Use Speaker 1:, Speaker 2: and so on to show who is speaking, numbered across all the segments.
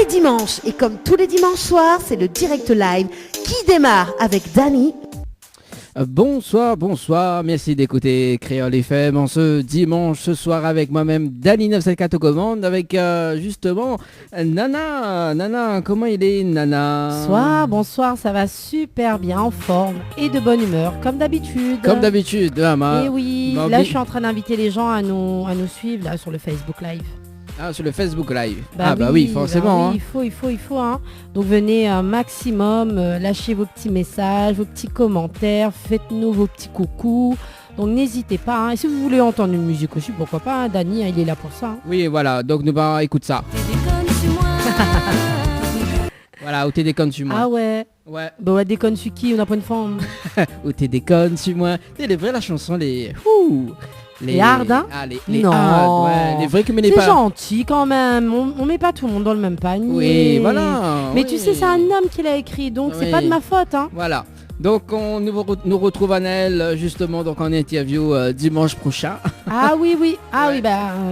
Speaker 1: les dimanches. Et comme tous les dimanches soirs, c'est le direct live qui démarre avec Dany.
Speaker 2: Bonsoir, merci d'écouter Créole FM en ce dimanche, ce soir avec moi-même Dany 974 aux commandes, avec justement Nana, comment il est Nana?
Speaker 3: Bonsoir, ça va super bien, en forme et de bonne humeur, comme d'habitude.
Speaker 2: Et
Speaker 3: oui, là je suis en train d'inviter les gens à nous suivre là sur le Facebook Live.
Speaker 2: Ah, sur le Facebook Live.
Speaker 3: Oui,
Speaker 2: forcément.
Speaker 3: Oui, il faut. Hein. Donc venez un maximum, lâchez vos petits messages, vos petits commentaires, faites-nous vos petits coucous. Donc n'hésitez pas. Hein. Et si vous voulez entendre une musique aussi, pourquoi pas, hein. Dany, il est là pour ça. Hein.
Speaker 2: Oui, voilà, donc nous va écouter ça. Voilà, ou t'es déconne sur moi.
Speaker 3: Ah ouais.
Speaker 2: Ouais.
Speaker 3: Bah ouais, déconne sur qui, on n'a pas une forme.
Speaker 2: Ou t'es déconne sur moi. C'est les vrais, la chanson, les
Speaker 3: hard, hein?
Speaker 2: Les
Speaker 3: non.
Speaker 2: hard, ouais. Les vrais que mais les
Speaker 3: pas.
Speaker 2: C'est
Speaker 3: gentil quand même. On met pas tout le monde dans le même panier.
Speaker 2: Oui, voilà.
Speaker 3: Mais tu sais, c'est un homme qui l'a écrit, donc c'est pas de ma faute, hein.
Speaker 2: Voilà. Donc nous retrouve Annelle justement donc en interview dimanche prochain.
Speaker 3: Ah oui.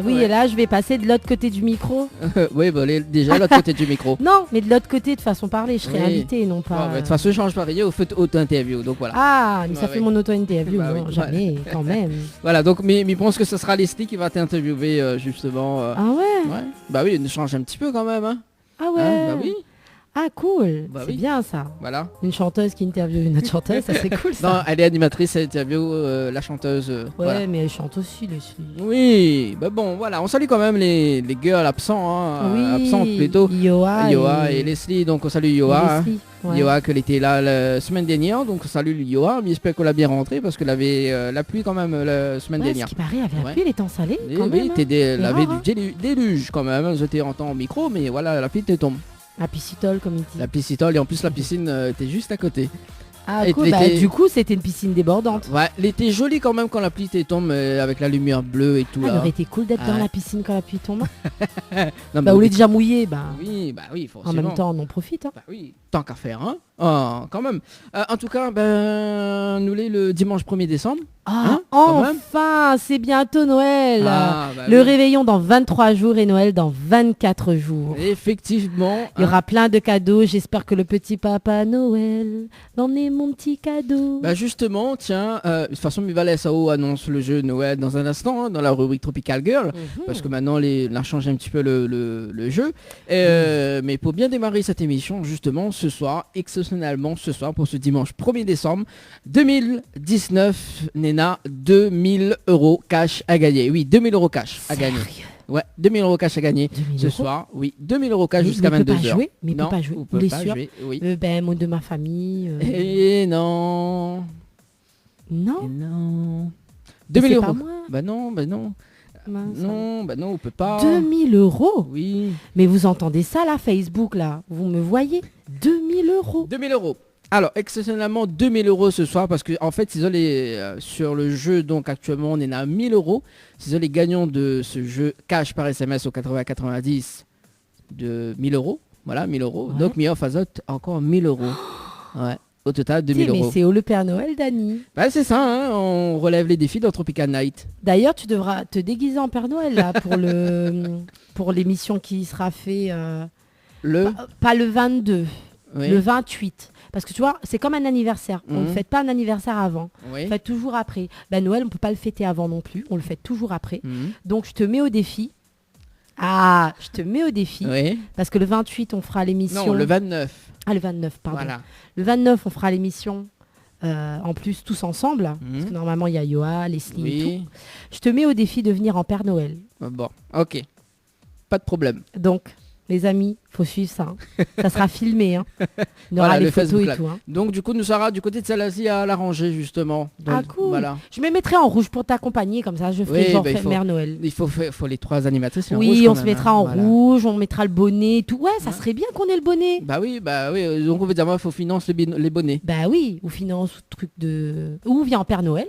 Speaker 3: Et là je vais passer de l'autre côté du micro.
Speaker 2: Oui, déjà l'autre côté du micro.
Speaker 3: Non, mais de l'autre côté de façon parler, je serai invité, non pas.
Speaker 2: De toute façon, je change pas rien, vous faites auto-interview, donc voilà.
Speaker 3: Ah, mais ça fait mon auto-interview, jamais, quand même.
Speaker 2: Voilà, donc mais je pense que ce sera Leslie qui va t'interviewer justement.
Speaker 3: Ah ouais.
Speaker 2: Bah oui, on change un petit peu quand même. Hein.
Speaker 3: Ah ouais.
Speaker 2: Bah oui.
Speaker 3: Ah cool, c'est bien ça.
Speaker 2: Voilà.
Speaker 3: Une chanteuse qui interviewe une autre chanteuse, ça c'est cool ça.
Speaker 2: Non, elle est animatrice, elle interviewe la chanteuse.
Speaker 3: Ouais, mais elle chante aussi, Leslie.
Speaker 2: Oui, bah bon, voilà, on salue quand même les girls absents, absentes plutôt.
Speaker 3: Yoa
Speaker 2: et Leslie, donc on salue Yoa. Yoa qu'elle était là la semaine dernière, donc on salue Yoa, mais j'espère qu'elle a bien rentré parce qu'elle avait la pluie quand même la semaine dernière.
Speaker 3: Ce qui paraît, avec la pluie, les temps salés quand même.
Speaker 2: Oui, elle avait du déluge quand même, j'étais en temps au micro, mais voilà, la pluie te tombe.
Speaker 3: La piscitole, comme il dit.
Speaker 2: La piscitole, et en plus la piscine était juste à côté.
Speaker 3: Ah cool, du coup c'était une piscine débordante.
Speaker 2: Ouais, elle était jolie quand même quand la pluie tombe avec la lumière bleue et tout.
Speaker 3: Elle aurait été cool d'être dans la piscine quand la pluie tombe.
Speaker 2: Non,
Speaker 3: on est déjà mouillé,
Speaker 2: Oui, forcément.
Speaker 3: En même temps, on en profite. Hein.
Speaker 2: Bah oui, tant qu'à faire, hein. Oh, quand même. En tout cas, nous l'est le dimanche 1er décembre.
Speaker 3: Enfin, c'est bientôt Noël. Le réveillon dans 23 jours et Noël dans 24 jours.
Speaker 2: Effectivement.
Speaker 3: Il y aura plein de cadeaux. J'espère que le petit papa Noël en est mon petit cadeau.
Speaker 2: Bah justement, tiens, de toute façon, Mival SAO annonce le jeu Noël dans un instant, dans la rubrique Tropical Girl, parce que maintenant, on a changé un petit peu le jeu. Mais pour bien démarrer cette émission, justement, ce soir, exceptionnellement ce soir, pour ce dimanche 1er décembre 2019, Nena, 2000 € cash à gagner. Oui, 2000 € cash à gagner. Ouais, 2000 € cash à gagner ce soir. Oui, 2000 € cash jusqu'à 22h.
Speaker 3: Mais non, peut pas jouer.
Speaker 2: Vous pouvez pas jouer. Oui.
Speaker 3: Moi de ma famille.
Speaker 2: Et non.
Speaker 3: Non.
Speaker 2: 2000 €.
Speaker 3: Bah
Speaker 2: non. Non, on peut pas.
Speaker 3: 2000 €.
Speaker 2: Oui.
Speaker 3: Mais vous entendez ça là, Facebook là? Vous me voyez? 2000 €.
Speaker 2: 2000 €. Alors, exceptionnellement, 2000 € ce soir, parce que en fait, sur le jeu, donc actuellement, on est à 1000 €. C'est les gagnants de ce jeu cash par SMS au 80-90 de 1000 €. Voilà, 1000 €. Ouais. Donc, Mia Fazot, encore 1000 €. Ouais. Au total, 2000 €.
Speaker 3: Mais c'est au le Père Noël, Dany.
Speaker 2: Bah, c'est ça, hein, on relève les défis dans Tropical Night.
Speaker 3: D'ailleurs, tu devras te déguiser en Père Noël, là, pour l'émission qui sera faite... Pas le 22, le 28. Parce que tu vois, c'est comme un anniversaire. On ne fête pas un anniversaire avant. On le fête toujours après. Noël, on ne peut pas le fêter avant non plus. On le fête toujours après. Donc, je te mets au défi. Je te mets au défi. Parce que le 28, on fera l'émission...
Speaker 2: Non, le 29.
Speaker 3: Ah, le 29, pardon.
Speaker 2: Voilà.
Speaker 3: Le 29, on fera l'émission en plus tous ensemble. Parce que normalement, il y a Yoa, Leslie et tout. Je te mets au défi de venir en Père Noël.
Speaker 2: Bon, ok. Pas de problème.
Speaker 3: Donc... Les amis, faut suivre ça. Hein. Ça sera filmé. Hein. Il y aura les photos Facebook, et tout. Hein.
Speaker 2: Donc du coup, nous sera du côté de Salazie à l'arranger justement. Donc,
Speaker 3: cool. Voilà. Je me mettrai en rouge pour t'accompagner, comme ça je ferai Mère Noël.
Speaker 2: Il faut les 3 animatrices.
Speaker 3: Oui, on se mettra en rouge, on mettra le bonnet et tout. Ouais, ça serait bien qu'on ait le bonnet.
Speaker 2: Bah oui. Donc on veut dire, il faut financer les bonnets.
Speaker 3: Bah oui, ou finance truc de... Ou vient en Père Noël.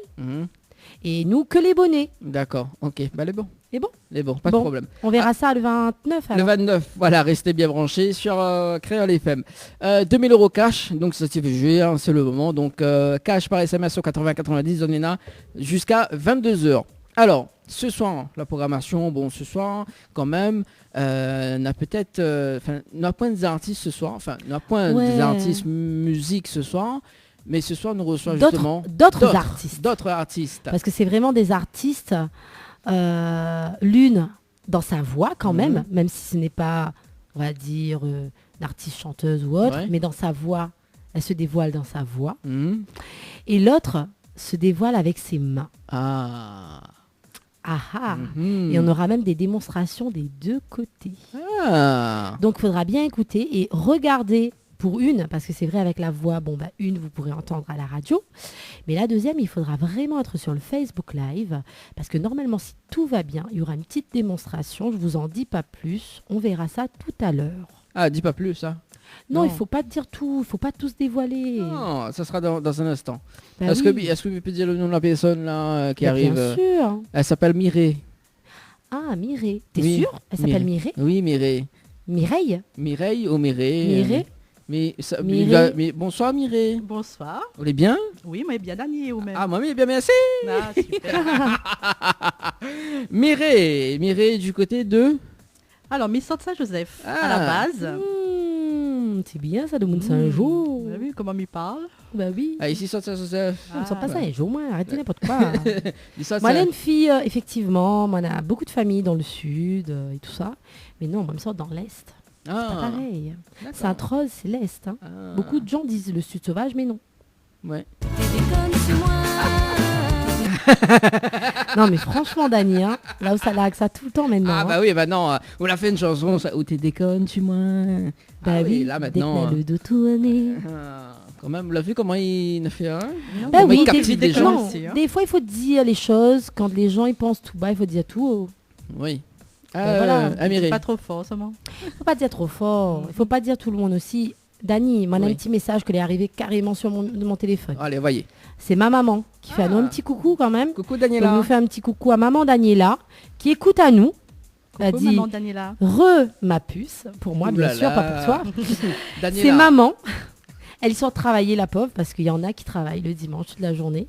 Speaker 3: Et nous, que les bonnets.
Speaker 2: D'accord, ok. Bah les bons.
Speaker 3: Les bons,
Speaker 2: pas de problème.
Speaker 3: On verra ça le 29. Alors.
Speaker 2: Le 29, voilà, restez bien branchés sur Créole FM. 2000 € cash, donc ça s'est fait jouer, hein, c'est le moment. Donc cash par SMS au 80-90, on en a jusqu'à 22h. Alors, ce soir, la programmation, ce soir, quand même, on a peut-être... on a point des artistes ce soir, on a point des artistes musique ce soir, mais ce soir, nous recevons justement...
Speaker 3: D'autres artistes.
Speaker 2: D'autres artistes.
Speaker 3: Parce que c'est vraiment des artistes, l'une dans sa voix quand même si ce n'est pas, on va dire, une artiste chanteuse ou autre, mais dans sa voix, elle se dévoile dans sa voix. Et l'autre se dévoile avec ses mains. Et on aura même des démonstrations des deux côtés. Donc il faudra bien écouter et regarder pour une, parce que c'est vrai avec la voix, une vous pourrez entendre à la radio, mais la deuxième il faudra vraiment être sur le Facebook Live, parce que normalement si tout va bien, il y aura une petite démonstration, je vous en dis pas plus, on verra ça tout à l'heure.
Speaker 2: Dis pas plus ça.
Speaker 3: Non, il faut pas dire tout, il faut pas tout se dévoiler.
Speaker 2: Non, ça sera dans un instant. Est-ce que vous pouvez dire le nom de la personne là qui arrive?
Speaker 3: Bien sûr.
Speaker 2: Elle s'appelle Mireille.
Speaker 3: Mireille. T'es sûr? Elle s'appelle Mireille?
Speaker 2: Oui, Mireille.
Speaker 3: Mireille?
Speaker 2: Mireille ou Mireille?
Speaker 3: Mireille?
Speaker 2: Mais bonsoir Mireille.
Speaker 4: Bonsoir.
Speaker 2: Vous allez bien?
Speaker 4: Oui, moi bien Dani ou même.
Speaker 2: Moi bien merci.
Speaker 4: Super.
Speaker 2: Mireille du côté de...
Speaker 4: Alors, Miss Saint-Joseph, à la base.
Speaker 3: C'est bien ça, de monde Saint-Jean.
Speaker 4: Bah oui, comment m'y parle?
Speaker 3: Bah oui.
Speaker 2: Ici Saint-Joseph.
Speaker 3: On ne sent pas Saint-Jean, moi, arrêtez n'importe quoi. Moi, j'ai une fille, effectivement, moi, on a beaucoup de familles dans le sud et tout ça. Mais non, moi, je me sors dans l'est. C'est pas pareil. Sainte-Rose, c'est l'est. Beaucoup de gens disent le sud sauvage, mais non.
Speaker 2: Ouais.
Speaker 3: Non mais franchement Dani, là où ça lag ça tout le temps maintenant.
Speaker 2: Oui, maintenant on a fait une chanson où t'es déconnes tu moi.
Speaker 3: Oui,
Speaker 2: là maintenant.
Speaker 3: Le dos tourné.
Speaker 2: Quand même, vous l'avez vu comment il a fait
Speaker 3: oui,
Speaker 2: des gens.
Speaker 3: Des fois il faut dire les choses quand les gens ils pensent tout bas, il faut dire tout haut.
Speaker 2: Oui.
Speaker 3: Voilà.
Speaker 4: C'est pas trop fort seulement.
Speaker 3: Faut pas dire trop fort, il faut pas dire tout le monde aussi. Dani, moi, un petit message que est arrivé carrément sur mon téléphone.
Speaker 2: Allez, voyez.
Speaker 3: C'est ma maman qui fait un petit coucou quand même.
Speaker 2: Coucou Daniela.
Speaker 3: Donc, nous fait un petit coucou à maman Daniela qui écoute à nous.
Speaker 4: Coucou dit, maman Daniela.
Speaker 3: Ma puce, pour moi bien sûr, pas pour toi.
Speaker 2: Daniela.
Speaker 3: C'est maman. Elle sort travailler la pauvre parce qu'il y en a qui travaillent le dimanche toute la journée.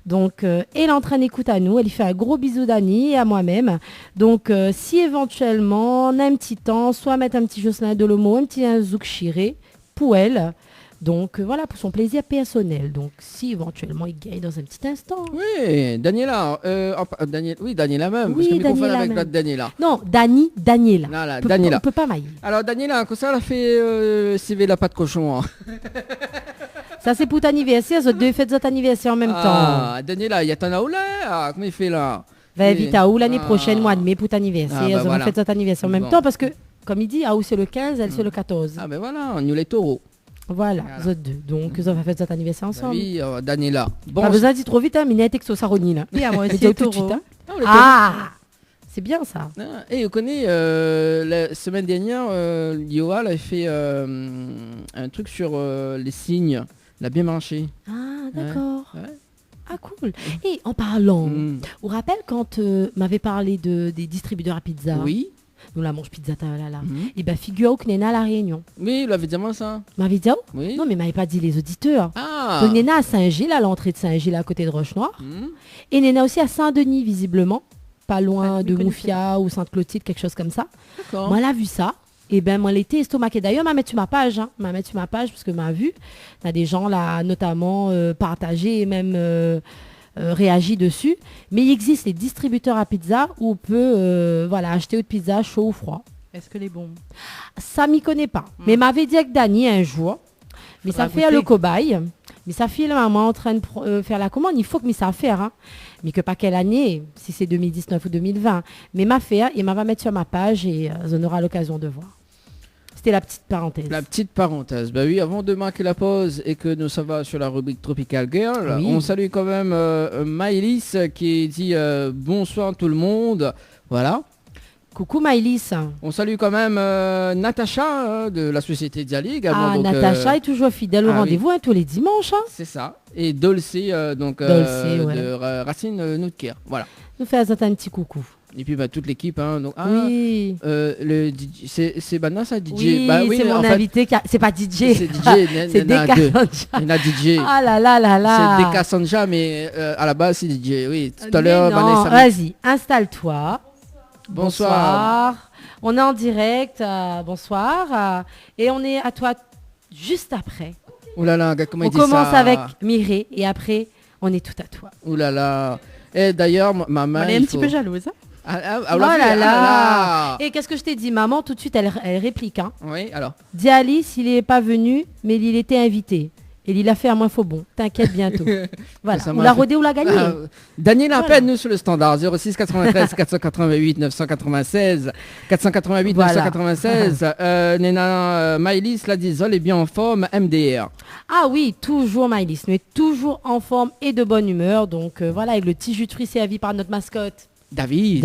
Speaker 3: Donc, elle est en train d'écouter à nous. Elle lui fait un gros bisou Dani et à moi-même. Donc, si éventuellement on a un petit temps, soit mettre un petit Jocelyn Delomo, un petit Zouk Chiré pour elle. Donc voilà, pour son plaisir personnel. Donc si éventuellement il gagne dans un petit instant.
Speaker 2: Oui, Daniela. Daniela même.
Speaker 3: Oui,
Speaker 2: parce que
Speaker 3: Daniela
Speaker 2: avec
Speaker 3: même.
Speaker 2: Notre Daniela.
Speaker 3: Non, Daniela.
Speaker 2: Voilà, Daniela.
Speaker 3: On peut pas mailler.
Speaker 2: Alors Daniela, comme ça, elle a fait CV la pâte cochon.
Speaker 3: Ça c'est pour ton anniversaire, vous deux faites votre anniversaire en même temps.
Speaker 2: Daniela, il y a ton là. Comment il fait là?
Speaker 3: Va vite à où l'année prochaine, mois de mai pour ton anniversaire. Vous faites votre anniversaire en même temps parce que, comme il dit, à où c'est le 15, elle c'est le 14.
Speaker 2: Ah ben voilà, nous les taureaux.
Speaker 3: Voilà, vous êtes deux. Donc, vous avez fait cet anniversaire ensemble.
Speaker 2: Oui, Daniela.
Speaker 3: Bon, vous avez dit trop vite, mais il y a un texte Saroni là.
Speaker 4: Oui, à moi aussi,
Speaker 3: tout de suite. C'est bien ça.
Speaker 2: Et vous connaissez, la semaine dernière, Yoal a fait un truc sur les signes. Il a bien marché.
Speaker 3: Ah, d'accord.
Speaker 2: Ouais.
Speaker 3: Ah, cool. Et en parlant, vous rappelez quand m'avait parlé des distributeurs à pizza?
Speaker 2: Oui.
Speaker 3: Nous la mange pizza là. Et bien, figure que Néna à La Réunion.
Speaker 2: Oui, il avait dit moi ça.
Speaker 3: M'avait dit
Speaker 2: oui.
Speaker 3: Non, mais m'avait pas dit les auditeurs.
Speaker 2: Ah.
Speaker 3: Donc Néna à Saint-Gilles, à l'entrée de Saint-Gilles, à côté de Roche-Noire. Et Néna aussi à Saint-Denis, visiblement. Pas loin de Moufia ou Sainte-Clotilde, quelque chose comme ça.
Speaker 2: D'accord.
Speaker 3: Moi, elle a vu ça. Et ben moi, l'été estomaqué. D'ailleurs, m'a mettre sur ma page. M'a mettre sur ma page parce que m'a vu. Il y a des gens là, notamment, partagé et même... réagit dessus, mais il existe les distributeurs à pizza où on peut acheter une pizza chaud ou froid.
Speaker 4: Est-ce que les bons?
Speaker 3: Ça m'y connaît pas, mais m'avait dit avec Dani un jour, mais ça fait le cobaye, mais ça fait la maman en train de faire la commande, il faut que ça faire, mais que pas quelle année, si c'est 2019 ou 2020, mais m'a fait et m'a va mettre sur ma page et on aura l'occasion de voir. C'était la petite parenthèse.
Speaker 2: La petite parenthèse. Bah oui, avant de marquer la pause et que nous sommes sur la rubrique Tropical Girl, on salue quand même Maëlys qui dit bonsoir tout le monde. Voilà.
Speaker 3: Coucou Maëlys.
Speaker 2: On salue quand même Natacha de la société Diali également.
Speaker 3: Ah, donc, Natacha est toujours fidèle au rendez-vous tous les dimanches.
Speaker 2: C'est ça. Et Dolce, de Racine Noutker. Voilà.
Speaker 3: Nous faisons un petit coucou.
Speaker 2: Et puis toute l'équipe. Hein, donc,
Speaker 3: oui.
Speaker 2: Le DJ, c'est Bana ça, DJ.
Speaker 3: Oui, c'est mon invité. C'est pas DJ.
Speaker 2: C'est DJ.
Speaker 3: C'est Deka Sanja.
Speaker 2: Il y en a DJ.
Speaker 3: Ah là là là là.
Speaker 2: C'est Deka Sanja, mais à la base c'est DJ. Oui, tout à l'heure.
Speaker 3: Vas-y, installe-toi.
Speaker 2: Bonsoir.
Speaker 3: On est en direct. Bonsoir. Et on est à toi juste après.
Speaker 2: Ouh là là, comment
Speaker 3: on commence avec Mireille et après on est tout à toi.
Speaker 2: Ouh là là. Et d'ailleurs, maman.
Speaker 4: On est un petit peu jalouse.
Speaker 3: Oh là là. Et qu'est-ce que je t'ai dit, maman? Tout de suite, elle réplique. Hein.
Speaker 2: Oui, alors.
Speaker 3: Dis à Alice, il n'est pas venu, mais il était invité. Et il a fait un moins faux bon. T'inquiète bientôt. Voilà. On l'a rodé ou l'a gagné.
Speaker 2: Daniel appelle nous sur le standard 06 93 488 996 488 996. Nena Maïlis l'a dit, Zol est bien en forme, MDR.
Speaker 3: Ah oui, toujours Maïlis, mais toujours en forme et de bonne humeur. Donc voilà, avec le petit jus de fruits servi par notre mascotte. David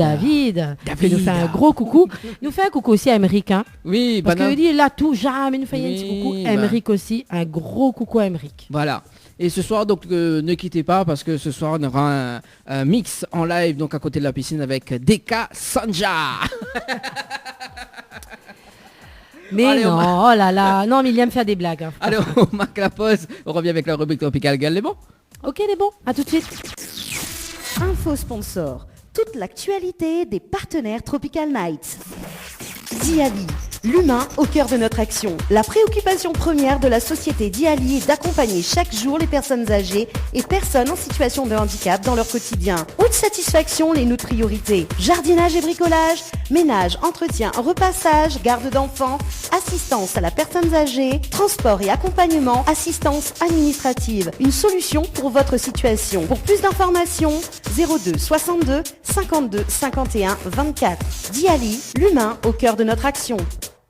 Speaker 3: qui nous fait un gros coucou. Nous fait un coucou aussi à Emeric. Hein,
Speaker 2: oui,
Speaker 3: parce qu'il dit là tout jamais nous fait un petit coucou. Emeric aussi, un gros coucou à Emeric.
Speaker 2: Voilà. Et ce soir, donc, ne quittez pas parce que ce soir, on aura un mix en live donc à côté de la piscine avec Deka Sanja.
Speaker 3: Mais allez, non, oh là là. Non, mais il aime faire des blagues. Hein,
Speaker 2: allez, on marque la pause. On revient avec la rubrique Tropical Girl. Les bons?
Speaker 3: Ok, les bons. À tout de suite.
Speaker 1: Info sponsor. Toute l'actualité des partenaires Tropical Nights. Diali, l'humain au cœur de notre action. La préoccupation première de la société Diali est d'accompagner chaque jour les personnes âgées et personnes en situation de handicap dans leur quotidien. Haute satisfaction, les notre priorités. Jardinage et bricolage, ménage, entretien, repassage, garde d'enfants, assistance à la personne âgée, transport et accompagnement, assistance administrative. Une solution pour votre situation. Pour plus d'informations, 02 62 52 51 24. Diali, l'humain au cœur de notre action.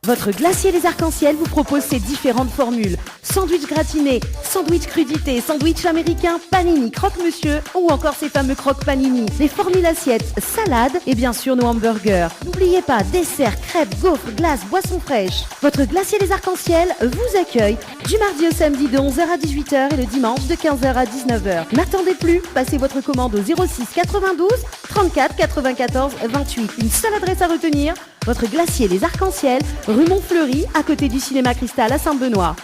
Speaker 1: Votre glacier des arcs-en-ciel vous propose ces différentes formules. Sandwich gratiné, sandwich crudité, sandwich américain, panini, croque-monsieur ou encore ces fameux croque-panini. Les formules assiettes, salades et bien sûr nos hamburgers. N'oubliez pas, dessert, crêpes, gaufres, glaces, boissons fraîches. Votre glacier des arcs-en-ciel vous accueille du mardi au samedi de 11h à 18h et le dimanche de 15h à 19h. N'attendez plus, passez votre commande au 06 92 34 94 28. Une seule adresse à retenir, votre glacier des arcs-en-ciel, rue Montfleury, à côté du cinéma Cristal à Saint-Benoît.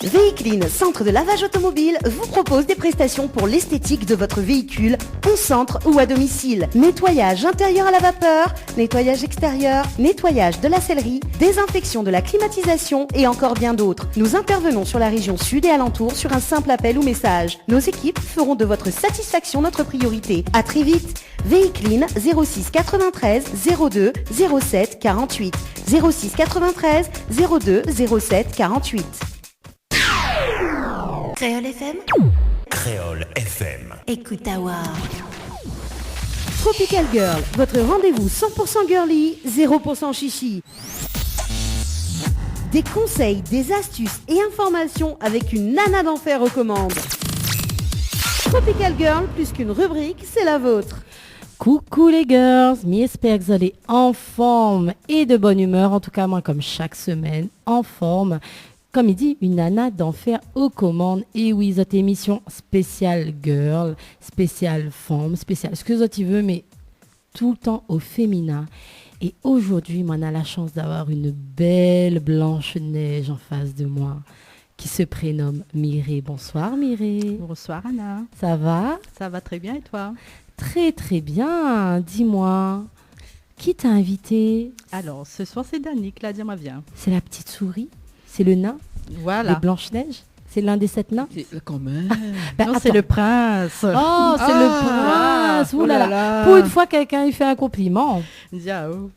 Speaker 1: Véhicline, centre de lavage automobile, vous propose des prestations pour l'esthétique de votre véhicule, au centre ou à domicile. Nettoyage intérieur à la vapeur, nettoyage extérieur, nettoyage de la sellerie, désinfection de la climatisation et encore bien d'autres. Nous intervenons sur la région sud et alentour sur un simple appel ou message. Nos équipes feront de votre satisfaction notre priorité. À très vite. Véhicline 06 93 02 07 48 06 93 02 07 48. Créole FM.
Speaker 5: Créole FM.
Speaker 1: Écoute Awa. Tropical Girl, votre rendez-vous 100% girly, 0% chichi. Des conseils, des astuces et informations avec une nana d'enfer aux commandes. Tropical Girl, plus qu'une rubrique, c'est la vôtre.
Speaker 3: Coucou les girls, j'espère que vous allez en forme et de bonne humeur, en tout cas moi comme chaque semaine, en forme. Comme il dit, une nana d'enfer aux commandes. Et oui, cette émission spéciale girl, spéciale femme, spéciale ce que tu veux, mais tout le temps au féminin. Et aujourd'hui, moi, on a la chance d'avoir une belle Blanche-Neige en face de moi qui se prénomme Mireille. Bonsoir Mireille.
Speaker 4: Bonsoir Anna.
Speaker 3: Ça va?
Speaker 4: Ça va très bien et toi?
Speaker 3: Très très bien. Dis-moi, qui t'a invité?
Speaker 4: Alors, ce soir, c'est Dani qui l'a dit, viens.
Speaker 3: C'est la petite souris? C'est le nain?
Speaker 4: Voilà.
Speaker 3: De Blanche-Neige? C'est l'un des 7 nains?
Speaker 2: Quand même.
Speaker 4: Non, c'est le prince.
Speaker 3: Oh, c'est le prince. Ouh là là. Pour une fois, quelqu'un il fait un compliment.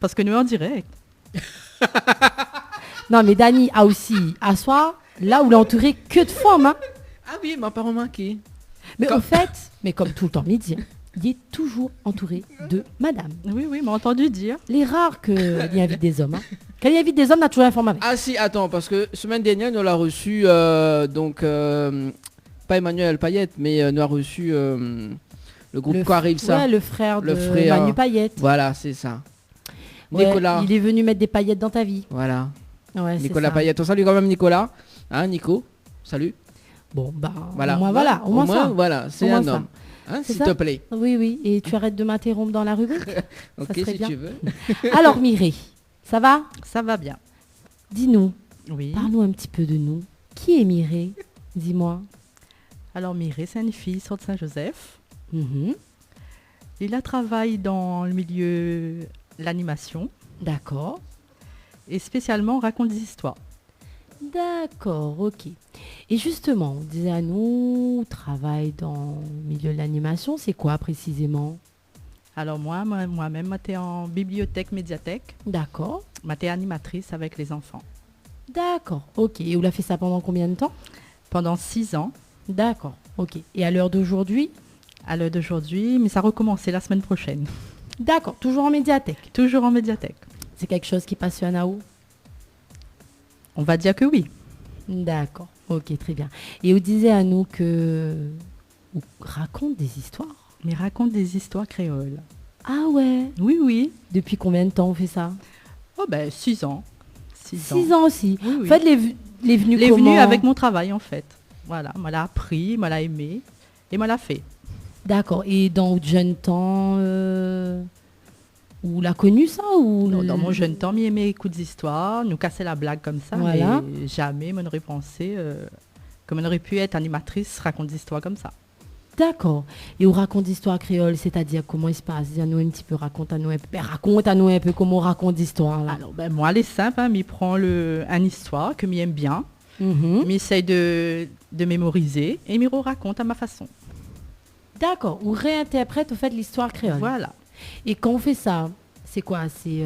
Speaker 4: Parce que nous en direct.
Speaker 3: Non, mais Dani a aussi à soi, là où il est entouré que de femmes. Hein.
Speaker 2: Ah oui, m'a pas remarqué.
Speaker 3: Mais en fait, mais comme tout le temps midi, il est toujours entouré de madame.
Speaker 4: Oui, m'a entendu dire.
Speaker 3: Les rares qu'il invite des hommes. Hein. Quand il invite des hommes, on a toujours informé.
Speaker 2: Ah si, attends, parce que semaine dernière, nous l'a reçu, pas Emmanuel Payette, mais nous a reçu le groupe Quoi arrive ça.
Speaker 3: Ouais, le frère de Manu Payette.
Speaker 2: Voilà, c'est ça.
Speaker 3: Ouais,
Speaker 2: Nicolas.
Speaker 3: Il est venu mettre des paillettes dans ta vie.
Speaker 2: Voilà.
Speaker 3: Ouais,
Speaker 2: Nicolas Payette. On salue quand même Nicolas. Hein, Nico, salut.
Speaker 3: Bon, bah,
Speaker 2: voilà.
Speaker 3: Au moins, ça.
Speaker 2: Voilà, c'est un homme. Hein,
Speaker 3: C'est
Speaker 2: s'il
Speaker 3: ça
Speaker 2: te plaît.
Speaker 3: Oui. Et tu arrêtes de m'interrompre dans la rubrique.
Speaker 2: Ok,
Speaker 3: Ça serait
Speaker 2: si
Speaker 3: bien.
Speaker 2: tu veux.
Speaker 3: Alors Mireille, ça va?
Speaker 4: Ça va bien.
Speaker 3: Dis-nous,
Speaker 4: Oui.
Speaker 3: parle-nous un petit peu de nous. Qui est Mireille? Dis-moi.
Speaker 4: Alors Mireille, c'est une fille sur Saint-Joseph.
Speaker 3: Mhm.
Speaker 4: Il travaille dans le milieu de l'animation
Speaker 3: D'accord.
Speaker 4: et spécialement raconte des histoires.
Speaker 3: D'accord, ok. Et justement, on disait à nous, travail dans le milieu de l'animation, c'est quoi précisément?
Speaker 4: Alors moi-même, j'étais en bibliothèque, médiathèque.
Speaker 3: D'accord.
Speaker 4: J'étais animatrice avec les enfants.
Speaker 3: D'accord, ok. Et vous l'avez fait ça pendant combien de temps?
Speaker 4: Pendant 6 ans,
Speaker 3: D'accord, ok. Et à l'heure d'aujourd'hui?
Speaker 4: à l'heure d'aujourd'hui, mais ça a recommencé la semaine prochaine.
Speaker 3: D'accord, toujours en médiathèque.
Speaker 4: Toujours en médiathèque.
Speaker 3: C'est quelque chose qui passionne à vous?
Speaker 4: On va dire que oui.
Speaker 3: D'accord, ok, très bien. Et vous disiez à nous que vous raconte des histoires?
Speaker 4: Mais raconte des histoires créoles.
Speaker 3: Ah ouais.
Speaker 4: Oui, oui.
Speaker 3: Depuis combien de temps on fait ça?
Speaker 4: Oh ben 6 ans.
Speaker 3: 6 ans aussi.
Speaker 4: Oui, oui.
Speaker 3: En fait, les venus
Speaker 4: Les
Speaker 3: comment?
Speaker 4: venus avec mon travail en fait. Voilà, m'a l'a appris, m'a l'a aimé et m'a l'a fait.
Speaker 3: D'accord. Et dans votre jeune temps, vous l'a connu ça ou
Speaker 4: Non, dans mon jeune temps, m'y aimait écouter des histoires, nous casser la blague comme ça,
Speaker 3: Voilà.
Speaker 4: mais jamais on aurait pensé comme on aurait pu être animatrice, raconter des histoires comme ça.
Speaker 3: D'accord. Et on raconte d'histoires créoles, c'est-à-dire comment il se passe? Dis-nous un petit peu, raconte-nous un peu. Ben, raconte-nous un peu comment on raconte d'histoires là.
Speaker 4: Alors ben moi, elle est simple, hein, m'y prend une histoire que m'y aime bien,
Speaker 3: Mhm.
Speaker 4: m'y essaye de mémoriser et m'y raconte à ma façon.
Speaker 3: D'accord. On réinterprète au fait l'histoire créole.
Speaker 4: Voilà.
Speaker 3: Et quand on fait ça, c'est quoi? C'est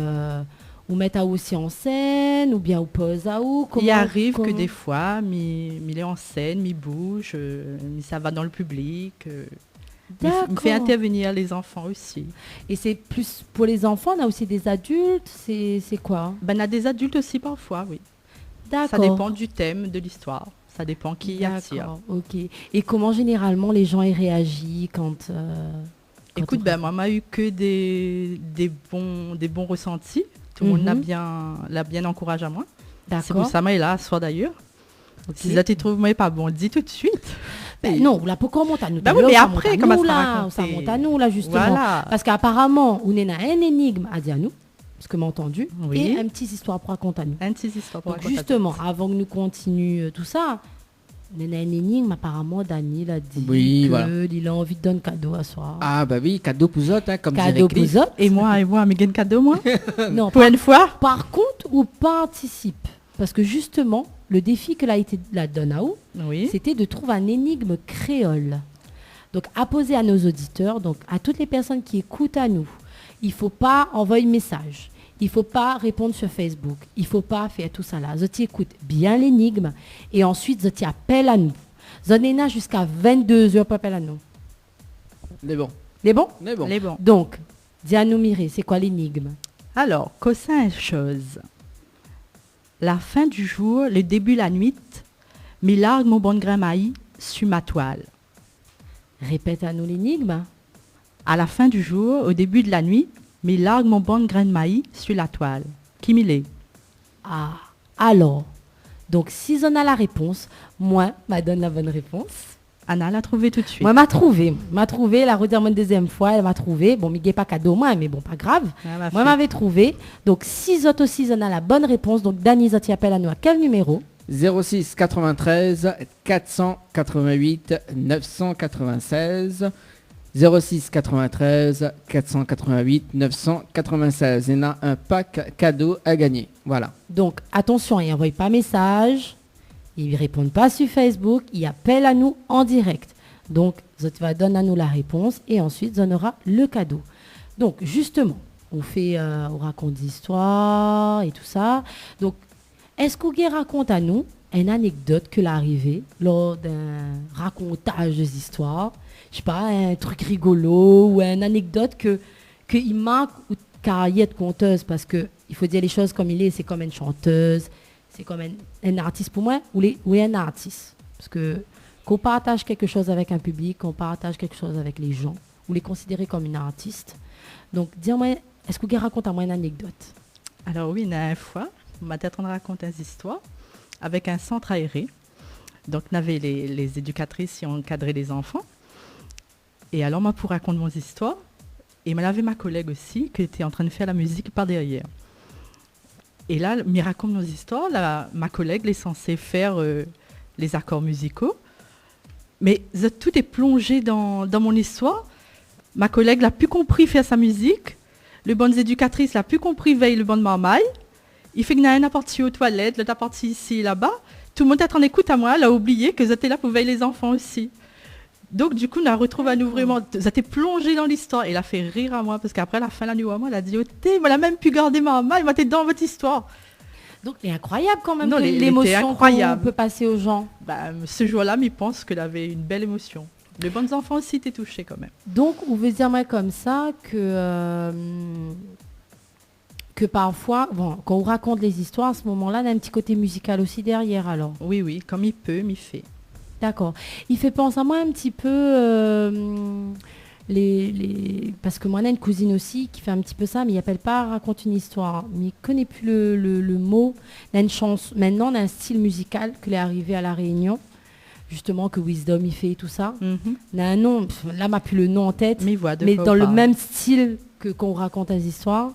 Speaker 3: on met à aussi en scène ou bien on pose à où?
Speaker 4: Il arrive que
Speaker 3: comment-
Speaker 4: des fois, m'y est en scène, m'y bouge, ça va dans le public. Me fait
Speaker 3: D'accord.
Speaker 4: intervenir les enfants aussi.
Speaker 3: Et c'est plus pour les enfants, on a aussi des adultes, c'est quoi?
Speaker 4: Ben, on a des adultes aussi parfois, oui.
Speaker 3: D'accord.
Speaker 4: Ça dépend du thème de l'histoire. Ça dépend qui y attire.
Speaker 3: D'accord, ok. Et comment généralement les gens y réagissent quand
Speaker 4: Écoute,
Speaker 3: on-
Speaker 4: ben, moi, m'a eu que des bons ressentis. Tout le monde l'a bien encouragé à moi. C'est pour
Speaker 3: D'accord.
Speaker 4: ça que je suis là, ce soir d'ailleurs.
Speaker 3: Ok.
Speaker 4: Si ça te trouve moi pas bon, dis tout de suite.
Speaker 3: Ben non, là pourquoi on monte à nous?
Speaker 4: Ben oui, mais après, comment ça
Speaker 3: là,
Speaker 4: raconter?
Speaker 3: ça monte à nous là justement.
Speaker 4: Voilà.
Speaker 3: Parce qu'apparemment, on est à un énigme à dire à nous, ce que m'a entendu,
Speaker 4: Oui.
Speaker 3: et un petit histoire pour raconter à nous.
Speaker 4: Un petit histoire pour
Speaker 3: Donc
Speaker 4: raconter.
Speaker 3: justement, avant que nous continuions tout ça, on est à un énigme, apparemment Daniel a dit
Speaker 2: Oui,
Speaker 3: que
Speaker 2: voilà.
Speaker 3: il a envie de donner cadeau à soir.
Speaker 2: Ah bah oui, cadeau pour autres, hein, comme
Speaker 3: Cadeau
Speaker 2: dirait
Speaker 3: pour
Speaker 2: Cliff.
Speaker 3: autres.
Speaker 4: Et moi, mais gagne cadeau, moi.
Speaker 3: Non,
Speaker 4: Pour une fois.
Speaker 3: par contre, ou participe. Parce que justement, le défi que la donne à vous,
Speaker 4: Oui.
Speaker 3: c'était de trouver un énigme créole. Donc, à poser à nos auditeurs, donc à toutes les personnes qui écoutent à nous. Il ne faut pas envoyer un message. Il ne faut pas répondre sur Facebook. Il ne faut pas faire tout ça là. Zoti écoute bien l'énigme et ensuite Zoti appelle à nous. Zonena jusqu'à 22h pour appeler à nous.
Speaker 2: Mais bon,
Speaker 3: C'est bon?
Speaker 2: mais bon.
Speaker 4: Les bons.
Speaker 3: Donc, dis à nous, Mireille, c'est quoi l'énigme?
Speaker 4: Alors, cossin une chose. La fin du jour, le début la nuit, me largue mon bon grain maïs sur ma toile.
Speaker 3: Répète à nous l'énigme.
Speaker 4: À la fin du jour, au début de la nuit, me largue mon bon grain de maïs sur la toile. Qui m'y est?
Speaker 3: Ah, alors. Donc, si on a la réponse, moi, m'a donne la bonne réponse.
Speaker 4: Anna l'a trouvé tout de suite.
Speaker 3: Moi, m'a trouvé, la redire une deuxième fois, elle m'a trouvé. Bon, mais il n'y a pas cadeau, moi, mais bon, pas grave. Moi, m'avait trouvé. Donc, si autres aussi, on a la bonne réponse. Donc, Dani, tu appelle à nous à quel numéro?
Speaker 2: 06 93 488 996. 06 93 488 996. Il y en a un pack cadeau à gagner. Voilà.
Speaker 3: Donc, attention, il n'envoie pas message. Ils ne répondent pas sur Facebook. Ils appellent à nous en direct. Donc, tu vas donner à nous la réponse et ensuite, on aura le cadeau. Donc, justement, on raconte des histoires et tout ça. Donc, est-ce qu'on raconte à nous une anecdote que l'arrivée lors d'un racontage des histoires? Je sais pas, un truc rigolo ou une anecdote que il manque ou carrière de conteuse, parce que il faut dire les choses comme il est, c'est comme une chanteuse, c'est comme un artiste pour moi, ou un artiste. Parce que qu'on partage quelque chose avec un public, qu'on partage quelque chose avec les gens, ou les considérer comme une artiste. Donc, dis-moi, est-ce que vous racontez à moi une anecdote?
Speaker 4: Alors oui, une fois, ma tête on raconte des histoires avec un centre aéré. Donc, on avait les éducatrices qui ont encadré les enfants. Et alors, moi, pour raconter mon histoire, et il avait ma collègue aussi, qui était en train de faire la musique par derrière. Et là, il raconte nos histoires. Là, ma collègue est censée faire les accords musicaux. Mais tout est plongé dans mon histoire. Ma collègue n'a plus compris faire sa musique. Le bonne éducatrice n'a plus compris veiller le bon marmaille. Il fait que n'a rien parti aux toilettes, l'autre a parti ici et là-bas. Tout le monde est en écoute à moi, elle a oublié que j'étais là pour veiller les enfants aussi. Donc du coup, on a retrouvé à nous vraiment, j'étais plongée dans l'histoire. Et elle a fait rire à moi, parce qu'après, à la fin de la nuit, elle a dit, oh, elle a même pu garder ma main, elle m'a été dans votre histoire.
Speaker 3: Donc c'est incroyable quand même,
Speaker 4: non,
Speaker 3: l'émotion qu'on peut passer aux gens.
Speaker 4: Ce jour-là, je pense qu'elle avait une belle émotion. Les bons enfants aussi étaient touchés quand même.
Speaker 3: Donc, on veut dire moi comme ça que parfois, quand on raconte les histoires, à ce moment-là, il y a un petit côté musical aussi derrière alors.
Speaker 4: Oui, comme il peut, il fait.
Speaker 3: D'accord. Il fait penser à moi un petit peu parce que moi, on a une cousine aussi qui fait un petit peu ça, mais il n'appelle pas raconte une histoire. Mais il ne connaît plus le mot. Il a une chanson. Maintenant, on a un style musical que est arrivé à La Réunion. Justement, que Wisdom, il fait et tout ça. On a un nom. Là, m'a plus le nom en tête.
Speaker 4: Mais
Speaker 3: dans le même style qu'on raconte les histoires.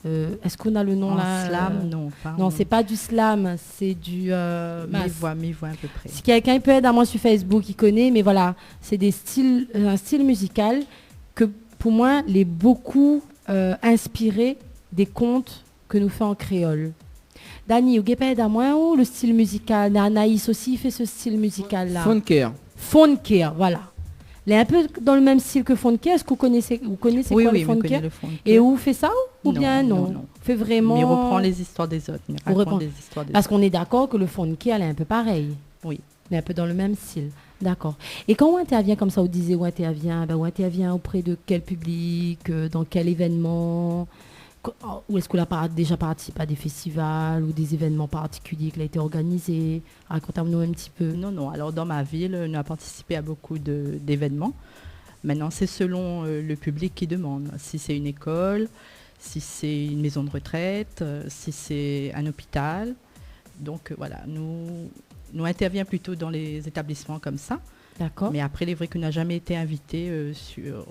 Speaker 3: Est-ce qu'on a le nom là
Speaker 4: slam, non.
Speaker 3: Non, c'est pas du slam, c'est du...
Speaker 4: mais voix à peu près.
Speaker 3: Si quelqu'un peut être à moi sur Facebook, il connaît, mais voilà, c'est un style musical que pour moi, l'est beaucoup inspiré des contes que nous fait en créole. Dani, vous avez à moi ou le style musical? Anaïs aussi fait ce style musical-là. Funker, voilà. Il est un peu dans le même style que Funker. Est-ce que vous connaissez quoi le Funker? Et où fait ça ou bien non. Fait vraiment.
Speaker 4: Mais il reprend les histoires des autres.
Speaker 3: Parce qu'on est d'accord que le Funker elle est un peu pareil.
Speaker 4: Oui.
Speaker 3: Il est un peu dans le même style. D'accord. Et quand on intervient comme ça, on disait on intervient auprès de quel public, dans quel événement? Ou est-ce qu'on a déjà participé à des festivals ou des événements particuliers qui ont été organisés? Racontez-nous un petit peu.
Speaker 4: Non. Alors, dans ma ville, on a participé à beaucoup d'événements. Maintenant, c'est selon le public qui demande. Si c'est une école, si c'est une maison de retraite, si c'est un hôpital. Donc, voilà, nous intervenons plutôt dans les établissements comme ça.
Speaker 3: D'accord.
Speaker 4: Mais après, il est vrai qu'on n'a jamais été invité sur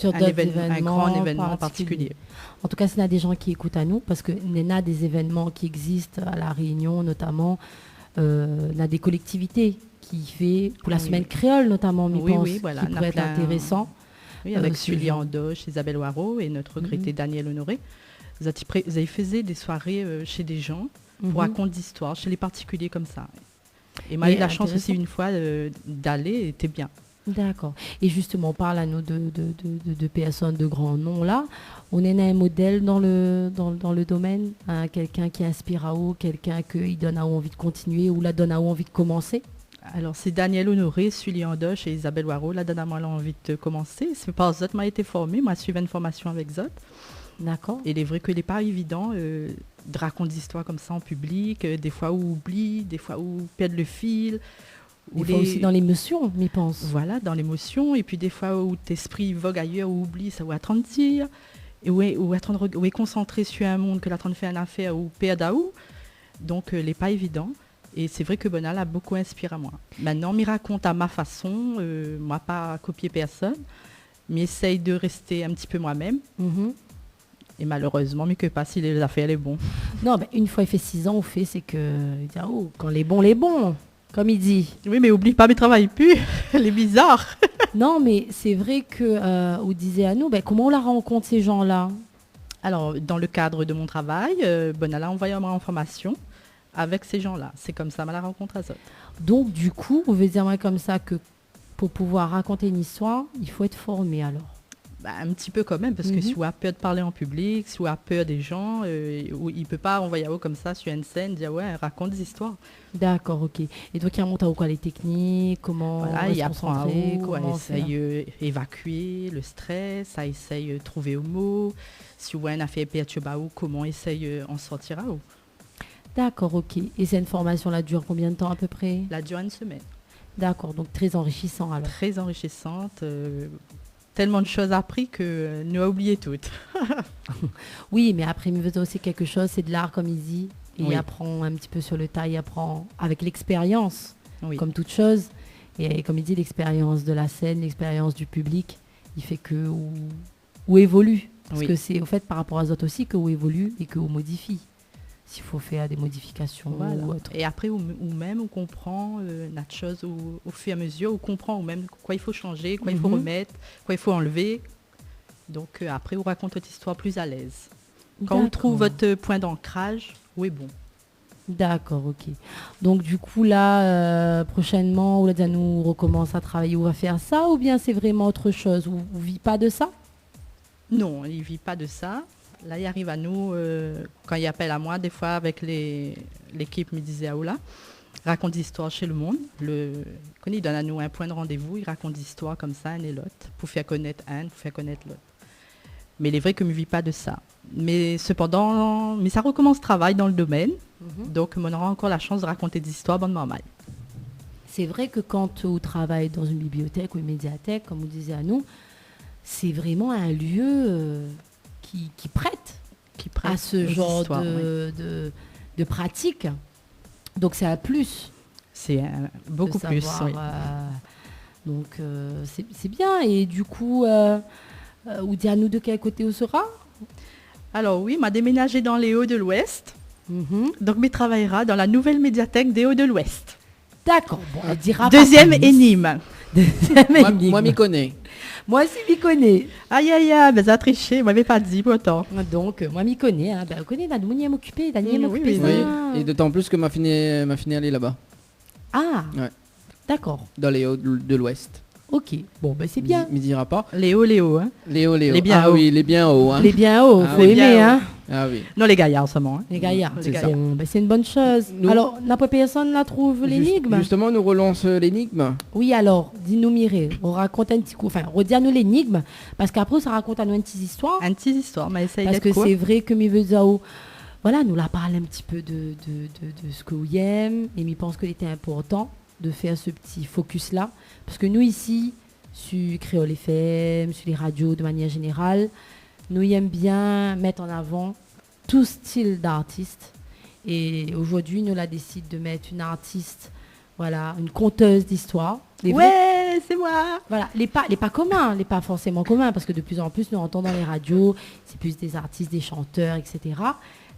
Speaker 3: un
Speaker 4: grand événement particulier.
Speaker 3: En tout cas, s'il y a des gens qui écoutent à nous, parce qu'il y a des événements qui existent à La Réunion, notamment, il y a des collectivités qui fait pour la semaine créole, notamment, qui pourrait être intéressant.
Speaker 4: Oui, avec Sully Andoche, Isabelle Waro et notre regretté Daniel Honoré. Vous avez fait des soirées chez des gens pour raconter d'histoires, chez les particuliers comme ça. Et moi, j'ai eu la chance aussi une fois d'aller, était bien.
Speaker 3: D'accord. Et justement, on parle à nous de personnes de grands noms là. On est un modèle dans le domaine, hein, quelqu'un qui inspire à haut, quelqu'un qui donne à haut envie de continuer ou la donne à haut envie de commencer.
Speaker 4: Alors, c'est Daniel Honoré, Sully Andoche et Isabelle Waro. Là, donne à moi envie de commencer. C'est par Zot m'a été formée. Moi, je suivais une formation avec Zot.
Speaker 3: D'accord.
Speaker 4: Et il est vrai qu'il n'est pas évident de raconter des histoires comme ça en public. Des fois, où oublie, des fois, où perd le fil.
Speaker 3: Des fois aussi dans l'émotion, je pense.
Speaker 4: Voilà, dans l'émotion. Et puis des fois où l'esprit vogue ailleurs, ou oublie, ça va attendre de dire. Et où est concentré sur un monde que la train de faire une affaire ou perd à où. Donc, il n'est pas évident. Et c'est vrai que Bonal a beaucoup inspiré à moi. Maintenant, je raconte à ma façon. Moi, pas copier personne. Mais essaye de rester un petit peu moi-même. Et malheureusement, mieux que pas si les affaires les bons.
Speaker 3: Non, une fois il fait 6 ans, on fait, c'est que quand les bons, comme il dit.
Speaker 4: Oui, mais oublie pas, mais travaille plus. Elle est bizarre.
Speaker 3: Non, mais c'est vrai que on disait à nous, comment on la rencontre ces gens-là?
Speaker 4: Alors, dans le cadre de mon travail, Bonal a envoyé moi en formation avec ces gens-là. C'est comme ça, la rencontre à Zot.
Speaker 3: Donc, du coup, on veut dire comme ça que pour pouvoir raconter une histoire, il faut être formé alors.
Speaker 4: Un petit peu quand même, parce que si on a peur de parler en public, si on a peur des gens, il ne peut pas envoyer comme ça sur une scène, dire raconte des histoires.
Speaker 3: D'accord, ok. Et donc il remonte à quoi les techniques, comment
Speaker 4: il apprend à il essaye évacuer le stress, ça essaye de trouver au mot. Si on a une affaire perturbée, comment essaye en sortir à où.
Speaker 3: D'accord, ok. Et cette formation-là dure combien de temps à peu près?
Speaker 4: La dure une semaine.
Speaker 3: D'accord, donc très enrichissant alors.
Speaker 4: Très enrichissante. Tellement de choses appris que nous avons oublié toutes.
Speaker 3: Oui, mais après, il faisait aussi quelque chose, c'est de l'art, comme il dit. Et il apprend un petit peu sur le tas, il apprend avec l'expérience, comme toute chose. Et comme il dit, l'expérience de la scène, l'expérience du public. il fait que ou évolue. Parce que c'est au fait par rapport à autres aussi que ou évolue et que ou modifie. S'il faut faire des modifications ou autre.
Speaker 4: Et après, ou même on comprend notre chose au fur et à mesure, on comprend ou même quoi il faut changer, quoi il faut remettre, quoi il faut enlever. Donc après, on raconte votre histoire plus à l'aise. Quand on trouve votre point d'ancrage, oui, bon.
Speaker 3: D'accord, ok. Donc du coup là, prochainement, nous recommence à travailler, on va faire ça, ou bien c'est vraiment autre chose? Vous ne vivez pas de ça?
Speaker 4: Non, il ne vit pas de ça. Là, il arrive à nous, quand il appelle à moi, des fois avec l'équipe me disait Aoula, raconte des histoires chez le monde. Quand il donne à nous un point de rendez-vous, il raconte des histoires comme ça, un et l'autre, pour faire connaître un, pour faire connaître l'autre. Mais il est vrai que je ne vis pas de ça. Mais cependant, ça recommence travail dans le domaine. Donc, on aura encore la chance de raconter des histoires bonne maman.
Speaker 3: C'est vrai que quand on travaille dans une bibliothèque ou une médiathèque, comme vous disiez à nous, c'est vraiment un lieu qui prête à ce genre de pratique. Donc, c'est un plus.
Speaker 4: C'est beaucoup plus, oui.
Speaker 3: Donc, c'est bien. Et du coup, vous dites à nous de quel côté on sera?
Speaker 4: Alors oui, m'a déménagé dans les Hauts de l'Ouest. Donc, je travaillera dans la nouvelle médiathèque des Hauts de l'Ouest.
Speaker 3: D'accord. Bon, elle dira
Speaker 4: Deuxième énigme.
Speaker 2: Moi, m'y connais.
Speaker 3: Moi aussi, m'y connais.
Speaker 4: Aïe, ben ça a triché. Moi, je pas dit pourtant.
Speaker 3: Donc, moi, m'y connais. Hein. Ben, on connaît, Daniel m'occuper.
Speaker 2: Oui. Et d'autant plus que m'a fini aller là-bas.
Speaker 3: Ah.
Speaker 2: Ouais.
Speaker 3: D'accord.
Speaker 2: Dans les Hauts de l'Ouest.
Speaker 3: Ok. Bon, ben c'est bien.
Speaker 2: Me dira pas.
Speaker 4: Léo, hein.
Speaker 2: Léo.
Speaker 4: Les bien hauts.
Speaker 2: Oui, les bien hauts. Hein.
Speaker 3: Les bien hauts, faut aimer, hein.
Speaker 2: Ah oui.
Speaker 4: Non, les gaillards seulement. Hein.
Speaker 3: Les gaillards.
Speaker 2: C'est ça.
Speaker 3: Bon, ben, c'est une bonne chose. Alors, n'importe personne la trouve l'énigme.
Speaker 2: Justement, nous relance l'énigme.
Speaker 3: Oui, alors, dis-nous Mireille, on raconte un petit coup, enfin, redis-nous l'énigme, parce qu'après, ça raconte à nous une petite histoire.
Speaker 4: Une petite histoire, mais essaye
Speaker 3: parce
Speaker 4: d'être
Speaker 3: que c'est vrai que Mivezao, voilà, nous la parle un petit peu de ce que vous aime, et il pense qu'il était important de faire ce petit focus-là, parce que nous ici, sur Créole FM, sur les radios de manière générale, nous aimons bien mettre en avant tout style d'artiste. Et aujourd'hui, nous la décide de mettre une artiste, voilà, une conteuse d'histoire.
Speaker 4: Ouais, c'est moi.
Speaker 3: Voilà, les pas communs, les pas forcément communs, parce que de plus en plus, nous entendons dans les radios, c'est plus des artistes, des chanteurs, etc.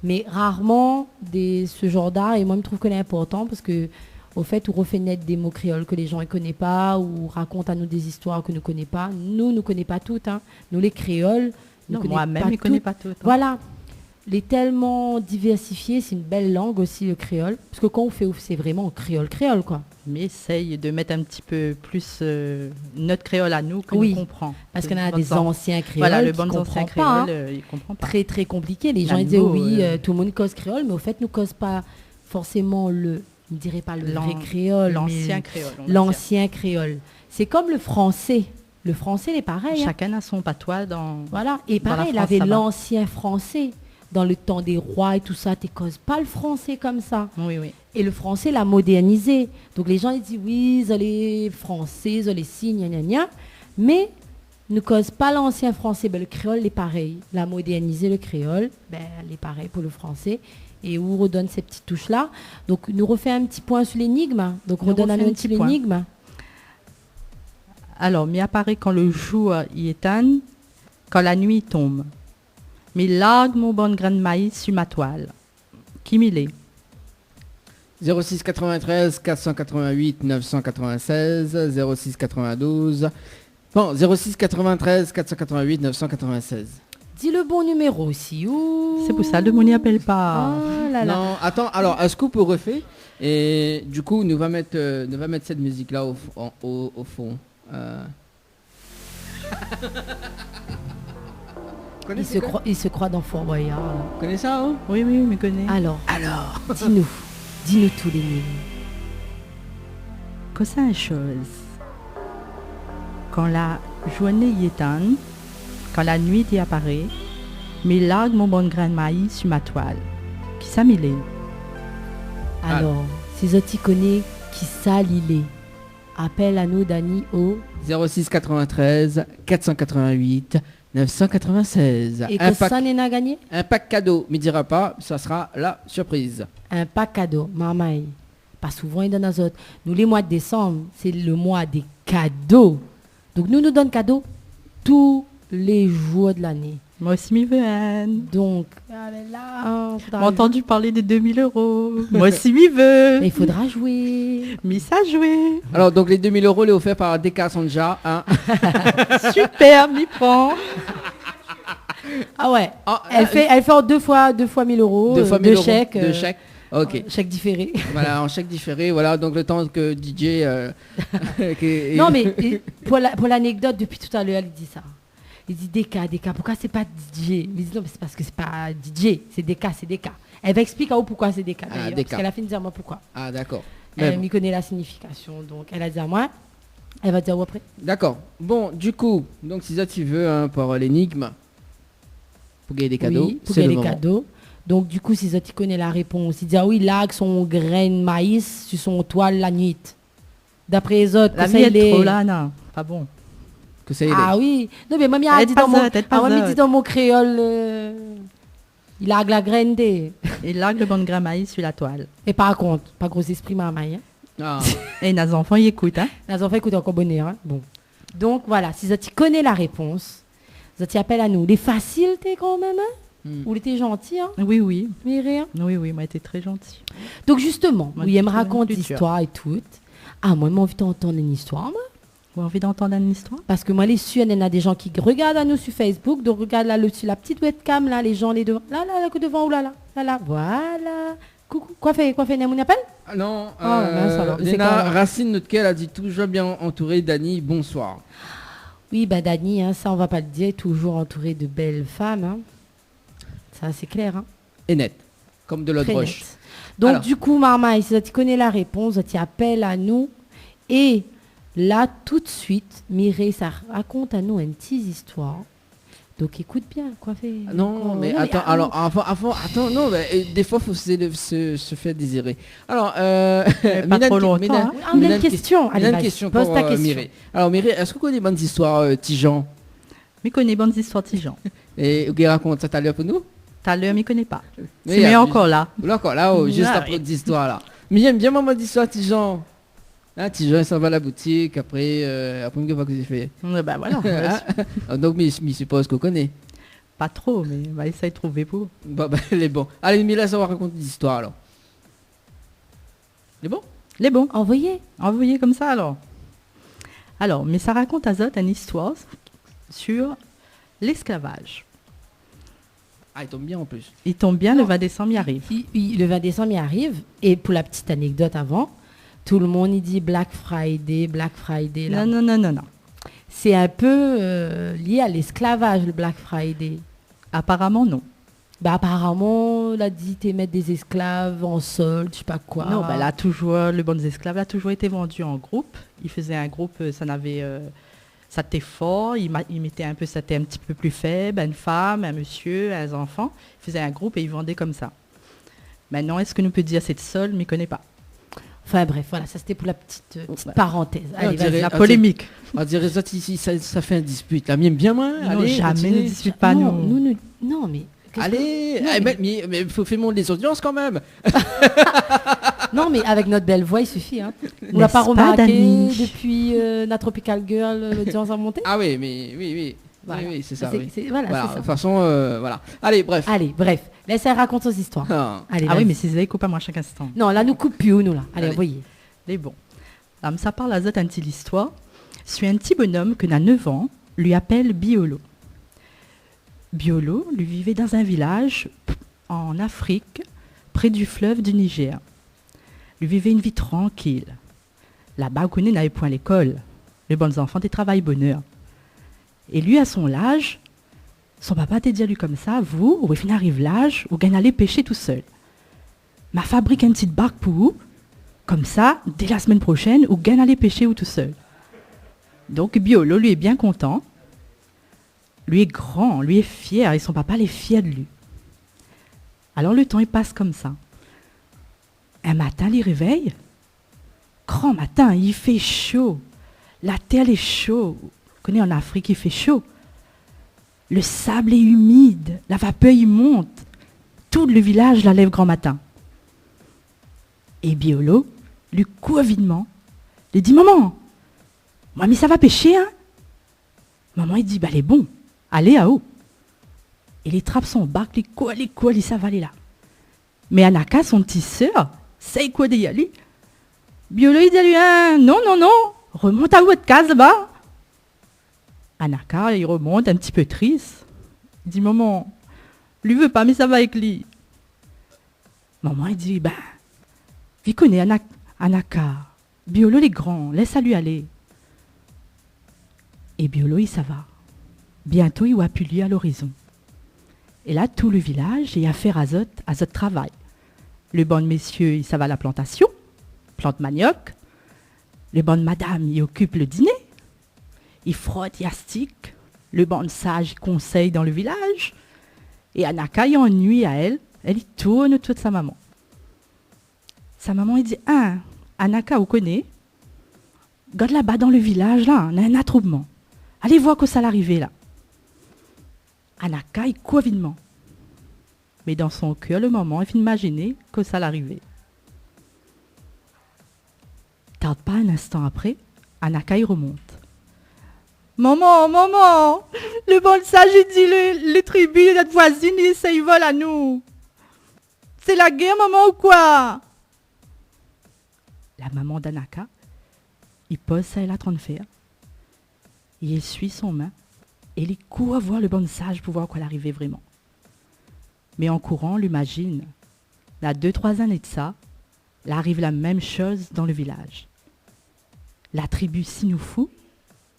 Speaker 3: Mais rarement ce genre d'art. Et moi, je trouve que c'est important parce que au fait, on refait naître des mots créoles que les gens ne connaissent pas, ou raconte à nous des histoires que nous ne connaissons pas. Nous ne connaissons pas toutes. Hein. Nous, les créoles,
Speaker 4: moi-même, je ne connais pas toutes. Hein.
Speaker 3: Voilà. Les tellement diversifiés, c'est une belle langue aussi, le créole. Parce que quand on fait, c'est vraiment créole, quoi.
Speaker 4: Mais essaye de mettre un petit peu plus notre créole à nous que nous comprend.
Speaker 3: Parce qu'on a des anciens créoles.
Speaker 4: Voilà, le bon ancien créole, il ne comprend pas.
Speaker 3: Très, très compliqué. Les gens disent tout le monde cause créole, mais au fait, nous ne cause pas forcément je ne dirais pas le vrai créole.
Speaker 4: L'ancien créole.
Speaker 3: L'ancien créole. C'est comme le français. Le français, il est pareil.
Speaker 4: Chacun a son patois dans.
Speaker 3: Voilà. Et pareil, il avait l'ancien français. Dans le temps des rois et tout ça, tu ne causes pas le français comme ça.
Speaker 4: Oui.
Speaker 3: Et le français l'a modernisé. Donc les gens ils disent oui, les français, les signes, gna. Mais ne cause pas l'ancien français. Ben, le créole est pareil. L'a modernisé le créole, il est pareil pour le français. Et on redonne ces petites touches-là. Donc nous refait un petit point sur l'énigme. Donc redonne un petit l'énigme.
Speaker 4: Alors, m'y apparaît quand le jour y éteint, quand la nuit tombe. Mais largue mon bon grain de maïs sur ma toile. Qui m'il est?
Speaker 2: 06 93 488 996 06 92 bon 06 93 488 996.
Speaker 3: Dis le bon numéro aussi.
Speaker 4: C'est pour ça le monde n'y appelle pas.
Speaker 3: Oh là là.
Speaker 2: Non, attends, alors un scoop au refait et du coup nous va mettre cette musique là au fond.
Speaker 3: Il se croit dans Fort Boyard.
Speaker 2: Vous connaissez ça, hein?
Speaker 4: Oui, je me connais.
Speaker 3: Alors, dis-nous tous les noms.
Speaker 4: Que c'est une chose. Quand la journée y éteint, quand la nuit y apparaît, mais largue mon bon grain de maïs sur ma toile. Qui ça m'il est?
Speaker 3: Alors, si je connais qui ça il est, appelle à nous Dani au
Speaker 2: 06 93 488 996.
Speaker 3: Et que ça n'est pas gagné?
Speaker 2: Un pack cadeau, ne me dira pas, ça sera la surprise.
Speaker 3: Un pack cadeau, maman. Pas souvent, il donne aux autres. Nous, les mois de décembre, c'est le mois des cadeaux. Donc, nous donnons cadeaux. tous les jours de l'année.
Speaker 4: Moi aussi, m'y veux, Anne.
Speaker 3: Donc,
Speaker 4: j'ai entendu parler de 2000 €. Moi aussi, m'y veux.
Speaker 3: Il faudra jouer.
Speaker 4: Mais ça jouer.
Speaker 2: Alors, donc, les 2000 € les offerts par DK Sanja. Hein.
Speaker 4: Super, m'y prend.
Speaker 3: Ah ouais. Elle fait en deux fois 1000 €. Deux chèques.
Speaker 2: Deux chèques. Ok.
Speaker 3: Chèque différé.
Speaker 2: Voilà, en chèque différé. Voilà, donc le temps que DJ.
Speaker 3: Non, mais pour l'anecdote, depuis tout à l'heure, elle dit ça. Il dit DK, pourquoi c'est pas DJ? Il dit non, mais c'est parce que c'est pas DJ, c'est DK. Elle va expliquer à vous pourquoi c'est DK d'ailleurs. Parce qu'elle a fini de dire moi pourquoi.
Speaker 2: Ah, d'accord.
Speaker 3: Elle m'y connaît la signification, donc elle a dit à moi. Elle va dire où après.
Speaker 2: D'accord. Bon, du coup, donc si ça tu veux, hein, pour l'énigme, pour gagner des cadeaux,
Speaker 3: oui, pour gagner des cadeaux. Donc du coup, si ça tu connais la réponse, il dit ah oui, là, son grain de maïs sur son toile la nuit. D'après les autres,
Speaker 4: la miette est trop là, non, pas bon.
Speaker 3: Ah oui, non mais mamie a dit dans mon créole, il a la graine de.
Speaker 4: Il a le bon grain maïs sur la toile.
Speaker 3: Et par contre, pas gros esprit maman. Hein.
Speaker 2: Ah.
Speaker 4: Et nos enfants y écoutent. Hein.
Speaker 3: Nos enfants écoutent encore bonheur. Hein. Bon. Donc voilà, si tu connais la réponse, tu appelles à nous. Les faciles, t'es quand même, hein? Ou t'es gentil, hein?
Speaker 4: Oui, oui.
Speaker 3: Mais rien.
Speaker 4: Oui, moi, t'es très gentil.
Speaker 3: Donc justement, oui, elle me raconte l'histoire et tout. Ah, moi, j'ai envie d'entendre une histoire, moi.
Speaker 4: Vous avez envie d'entendre une histoire?
Speaker 3: Parce que moi, les sues, il y en a des gens qui regardent à nous sur Facebook, donc regardent là, sur la petite webcam, là, les gens, les devant. Là, devant, ou là. Voilà. Coucou. Quoi fait, Namouni appelle?
Speaker 2: Non,
Speaker 3: Léna
Speaker 2: Racine, notre qu'elle a dit toujours bien entouré. Dani, bonsoir.
Speaker 3: Oui, bah Dani, hein, ça, on va pas le dire, toujours entouré de belles femmes. Hein. Ça, c'est clair. Hein.
Speaker 2: Et net, comme de l'eau de roche.
Speaker 3: Donc, alors, du coup, Marmaille, si tu connais la réponse, tu appelles à nous. Et là, tout de suite, Mireille, ça raconte à nous une petite histoire. Donc écoute bien, quoi fait.
Speaker 2: Non, mais attends, alors attends, non, mais des fois, il faut se faire désirer. Alors,
Speaker 4: pas trop longtemps.
Speaker 3: On a une question.
Speaker 2: Allez, une question
Speaker 3: pose ta question.
Speaker 2: Mireille. Alors Mireille, est-ce que vous connaissez des bonnes histoires Tijan?
Speaker 4: Je connais bonnes histoires Tijan.
Speaker 2: Et vous raconte ça tout à l'heure pour nous?
Speaker 4: Tout à l'heure, je ne connais pas. C'est encore là.
Speaker 2: Encore là, juste après d'histoire là. Mais j'aime bien maman d'histoire Tijan. Ah, Tijan, il s'en va à la boutique, après une fois que j'ai fait.
Speaker 4: Ben voilà.
Speaker 2: Donc, je suppose qu'on connaît.
Speaker 4: Pas trop, mais on va essayer de trouver pour.
Speaker 2: Bon, elle est bon. Allez, Mila, ça va raconter des histoires alors. Les bons?
Speaker 4: Les bons.
Speaker 3: Envoyez
Speaker 4: comme ça alors. Alors, mais ça raconte à Zot une histoire sur l'esclavage.
Speaker 2: Ah, il tombe bien en plus.
Speaker 4: Il tombe bien, le 20 décembre, il arrive.
Speaker 3: Le 20 décembre, il arrive. Et pour la petite anecdote avant, tout le monde il dit Black Friday. Là.
Speaker 4: Non.
Speaker 3: C'est un peu lié à l'esclavage, le Black Friday.
Speaker 4: Apparemment, non.
Speaker 3: Bah apparemment, la dit mettre des esclaves en solde, je sais pas quoi.
Speaker 4: Non, bah là toujours, le bon des esclaves a toujours été vendu en groupe. Il faisait un groupe, ça était fort, il mettait un peu, ça était un petit peu plus faible, une femme, un monsieur, un enfant. Il faisait un groupe et il vendait comme ça. Maintenant, est-ce que nous peut dire c'est de solde, mais il connaît pas.
Speaker 3: Enfin bref, voilà, ça c'était pour la petite parenthèse.
Speaker 4: Allez, la polémique.
Speaker 2: On dirait ça, ça fait un dispute. La mienne bien moins.
Speaker 4: Non, jamais ne dispute pas nous.
Speaker 3: Non, mais...
Speaker 2: Allez, mais il faut faire monter les audiences quand même.
Speaker 3: Non, mais avec notre belle voix, il suffit. Hein. On l'a pas remarqué depuis la Tropical Girl, l'audience a monté.
Speaker 2: Ah oui, mais oui. Voilà. Oui, c'est ça.
Speaker 3: Voilà,
Speaker 2: de
Speaker 3: toute
Speaker 2: façon, voilà. Allez, bref.
Speaker 3: Laissez raconter ses histoires.
Speaker 4: Allez, oui, mais c'est ça, coupe à moi chaque instant.
Speaker 3: Non, là, nous coupe plus, nous, là. Allez, voyez.
Speaker 4: Les bons. Ça parle à Zot une petite histoire. Sur un petit bonhomme que n'a 9 ans, lui appelle Biolo. Biolo, lui vivait dans un village en Afrique, près du fleuve du Niger. Lui vivait une vie tranquille. Là-bas, on n'avait point l'école. Les bons enfants, des travail bonheur. Et lui, à son âge, son papa t'a dit à lui comme ça, vous, au fin arrive l'âge, vous gagnez aller pêcher tout seul. Ma fabrique une petite barque pour vous, comme ça, dès la semaine prochaine, vous gagnez aller pêcher vous tout seul. Donc Biolo, lui, est bien content. Lui est grand, lui est fier, et son papa est fier de lui. Alors le temps, il passe comme ça. Un matin, il réveille. Grand matin, il fait chaud. La terre est chaude. Vous connaissez, en Afrique, il fait chaud. Le sable est humide. La vapeur, il monte. Tout le village la lève grand matin. Et Biolo, lui court avidement. Il dit, maman, moi, mais ça va pêcher, hein? Maman, il dit, bah, les bons, allez à haut. Et les trappes son bac, les quoi, les s'avaler là. Mais Anaka, son petit sœur, c'est quoi d'y aller? Biolo, il dit à lui, non, remonte à votre case là-bas. Anaka, il remonte un petit peu triste. Il dit, maman, lui veut pas, mais ça va avec lui. Maman, il dit, ben, il connaît Anaka. Biolo, il est grand, laisse-la lui aller. Et Biolo, il ça va. Bientôt, il voit plus lui à l'horizon. Et là, tout le village est à faire azote travail. Le bon messieurs, il ça va à la plantation, plante manioc. Le bon madame, il occupe le dîner. Il frotte, il astique. Le bon sage, il conseille dans le village. Et Anaka, il ennuie à elle. Elle y tourne autour de sa maman. Sa maman, il dit, Anaka, vous connaissez? Regarde là-bas dans le village, là, on a un attroupement. Allez voir que ça l'arrivait là. Anaka, il court videment. Mais dans son cœur, le moment, il fait imaginer que ça l'arrivait. Tarde pas un instant après, Anaka, il remonte. Maman, le bon sage, il dit, le tribu, notre voisine, il vole à nous. C'est la guerre, maman, ou quoi? La maman d'Anaka, il pose ça et la train de faire. Il essuie son main et il court voir le bon sage pour voir quoi l'arrivait vraiment. Mais en courant, l'imagine, là 2-3 années de ça, là arrive la même chose dans le village. La tribu Sinoufu,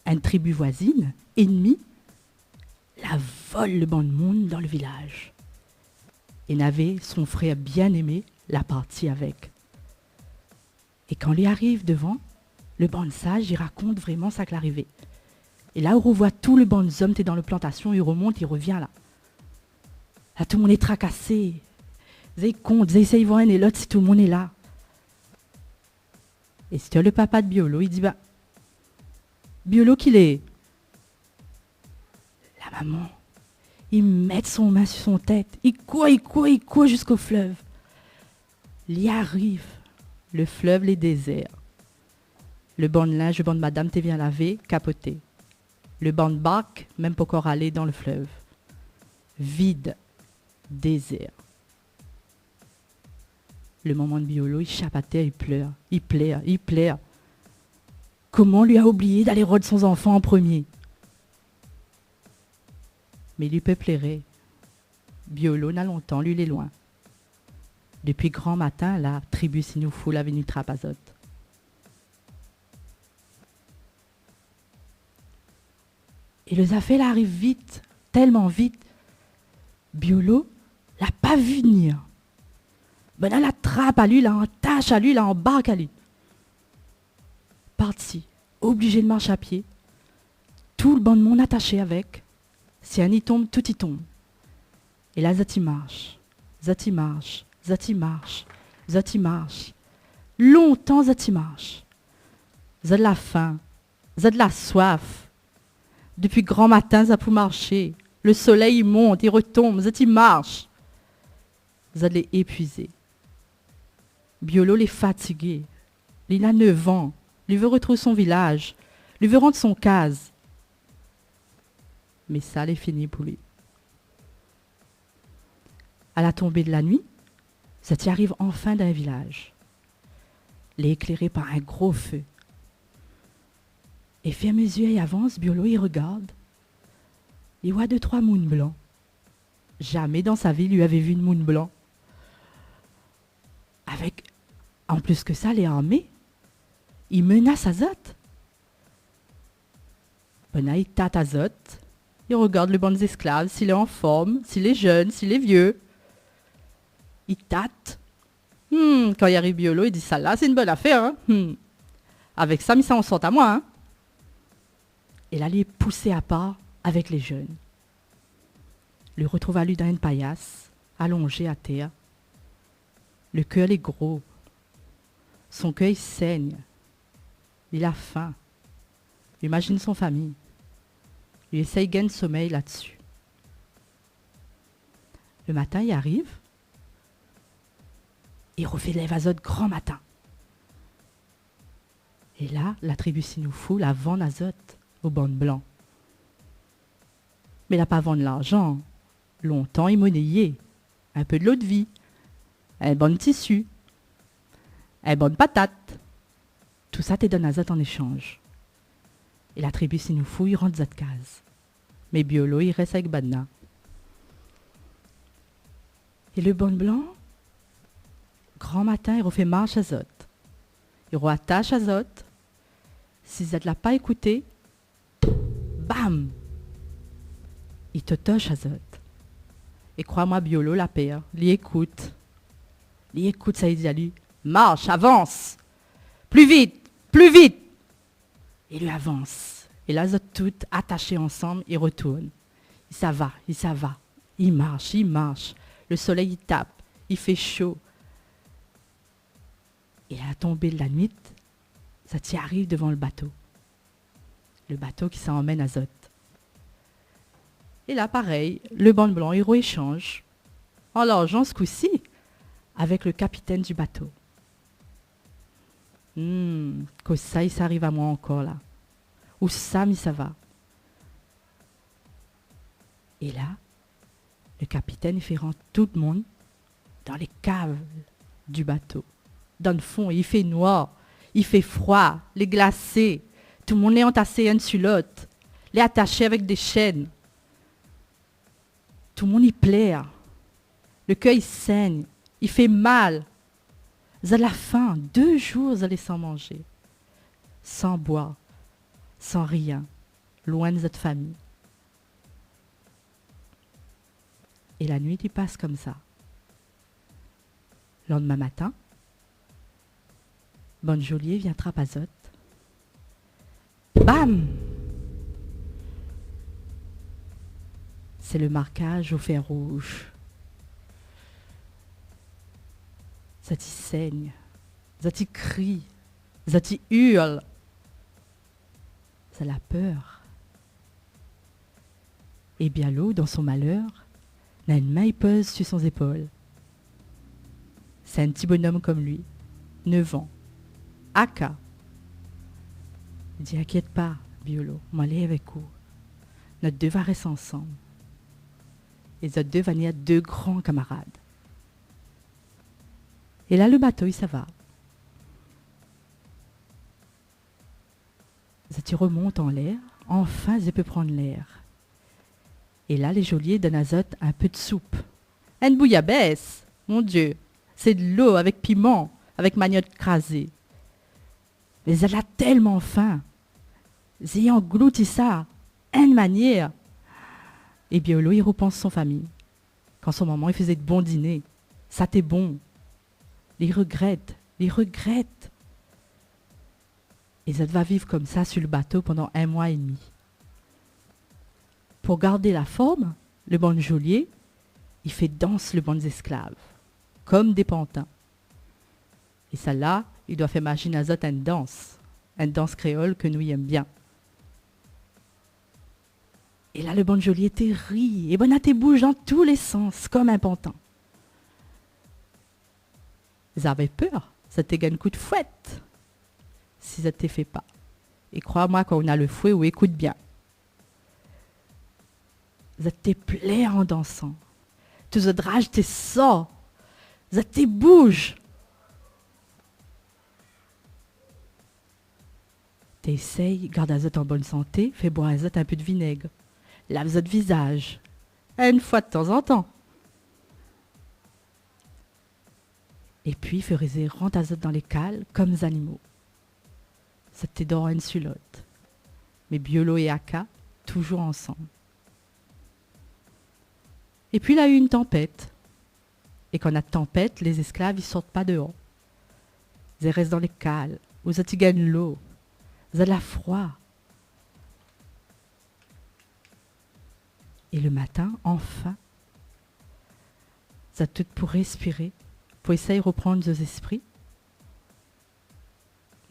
Speaker 4: une tribu voisine, ennemie, la vole le bon monde dans le village. Et n'avait son frère bien-aimé la partie avec. Et quand lui arrive devant, le bon sage, il raconte vraiment ça que l'arrivée. Et là, on revoit tout le bon homme, t'es dans la plantation, il remonte, il revient là. Là, tout le monde est tracassé. Ils comptent, ils essayent de voir un et l'autre si tout le monde est là. Et c'est le papa de Biolo, il dit, Biolo qu'il est. La maman, il met son main sur son tête, il court jusqu'au fleuve. Il y arrive, le fleuve, les déserts. Le banc de linge, le banc de madame, t'es bien lavé, capoté. Le banc de barque, même pas encore allé dans le fleuve. Vide, désert. Le moment de Biolo, il chapatait, il pleure. Comment lui a oublié d'aller rôder son enfant en premier? Mais lui peut plairer. Biolo n'a longtemps, lui il est loin. Depuis grand matin, la tribu Sinoufu la venue Trapazote. Et les affaires arrivent vite, tellement vite. Biolo l'a pas vu venir. Ben là, la trappe à lui, là, en tâche à lui, là, en barque à lui. Parti, obligé de marcher à pied. Tout le bon de monde attaché avec. Si un y tombe, tout y tombe. Et là, Zati marche. Longtemps, Zati marche. Zat de la faim, Zat de la soif. Depuis grand matin, Zat pour marcher. Le soleil, il monte, il retombe, Zati marche. Zat les épuisé. Biolo les fatigué. Il a 9 ans. Il veut retrouver son village. Il veut rendre son case. Mais ça, c'est fini pour lui. À la tombée de la nuit, ça y arrive enfin d'un village. Il est éclairé par un gros feu. Et ferme les yeux et avance, Biolo, il regarde. Il voit 2-3 mounes blancs. Jamais dans sa vie, il lui avait vu une moune blanc. Avec, en plus que ça, les armées, il menace Azote. Là, il tâte Azote. Il regarde le banc des esclaves, s'il est en forme, s'il est jeune, s'il est vieux. Il tâte. Quand il arrive Biolo, il dit, ça là, c'est une bonne affaire. Hein. Avec ça, mais ça en sort à moi. Hein. Et là, il est poussé à part avec les jeunes. Il le retrouve à lui dans une paillasse, allongé à terre. Le cœur est gros. Son cœur saigne. Il a faim. Il imagine son famille. Il essaye de gagner le sommeil là-dessus. Le matin, il arrive. Il refait les Azote grand matin. Et là, la tribu Sinoufu la vend Azote au banc blanc. Mais il n'a pas vendu l'argent. Longtemps, il monnayait. Un peu de l'eau de vie. Un bon tissu. Un bonne patate. Tout ça, t'es donné à Zot en échange. Et la tribu, s'il nous fouille, il rentre Zot case. Mais Biolo, il reste avec Badna. Et le bon blanc, grand matin, il refait marche à Zot. Il reattache à Zot. Si Zot ne l'a pas écouté, bam! Il te touche à Zot. Et crois-moi, Biolo, la père, l'y écoute. L'y écoute, ça dit à lui, marche, avance! Plus vite, plus vite! Et lui avance. Et là, Zot toutes attachées ensemble, ils retournent. Ça va, ça va. Il marche, il marche. Le soleil, il tape, il fait chaud. Et à la tombée de la nuit, ça t'y arrive devant le bateau. Le bateau qui s'emmène à Zot. Et là, pareil, le banc blanc, il rééchange, en l'argent ce coup-ci, avec le capitaine du bateau. Que ça, il s'arrive à moi encore là. Ou ça, mais ça va. Et là, le capitaine, il fait rentrer tout le monde dans les caves du bateau. Dans le fond, il fait noir, il fait froid, les glacés. Tout le monde est entassé un sur l'autre, les attaché avec des chaînes. Tout le monde y pleure. Le cœur, il saigne, il fait mal. Vous avez la faim, 2 jours, vous allez sans manger, sans boire, sans rien, loin de votre famille. Et la nuit, il passe comme ça. Le lendemain matin, Bonne Joliet vient trapper à Zot. Bam! C'est le marquage au fer rouge. Zot y saigne, Zot y crie, Zot y hurle. Ça la peur. Et Bialo, dans son malheur, n'a une main pose sur son épaule. C'est un petit bonhomme comme lui, 9 ans. Aka. Il dit, inquiète pas, Biolo, moi aller avec vous. Notre deux va rester ensemble. Et nos deux va venir 2 grands camarades. Et là, le bateau, il ça va. Ça remonte en l'air. Enfin, il peut prendre l'air. Et là, les geôliers donnent à Zot un peu de soupe. Une bouillabaisse, mon Dieu. C'est de l'eau avec piment, avec manioc crasé. Mais elle a tellement faim. Ils ont englouti ça, une manière. Et Biolo, il repense son famille. Quand son maman, il faisait de bons dîners. Ça t'est bon. Il regrette, il regrette. Et Zot va vivre comme ça sur le bateau pendant 1 mois et demi. Pour garder la forme, le bon geôlier, il fait danse le bon esclaves, comme des pantins. Et ça là, il doit faire imaginer à Zot une danse créole que nous y aimons bien. Et là, le bon geôlier te rit, et bon te bouge dans tous les sens, comme un pantin. Ils avaient peur, ça te gagne un coup de fouette, si ça te fait pas. Et crois-moi, quand on a le fouet, ou écoute bien. Ça te plaît en dansant. Tout ce drage te sort. Ça te bouge. T'essayes, garde à Zot en bonne santé, fais boire à Zot un peu de vinaigre. Lave Zot visage. 1 fois de temps en temps. Et puis, ferais rentre à Zot dans les cales comme les animaux. Ça te dort une sur l'autre. Mais Biolo et Aka, toujours ensemble. Et puis, il a eu une tempête. Et quand on a tempête, les esclaves, ils sortent pas dehors. Ils restent dans les cales, où ils gagnent l'eau. Ils ont la froid. Et le matin, enfin, ils ont tout pour respirer, pour essayer de reprendre nos esprits.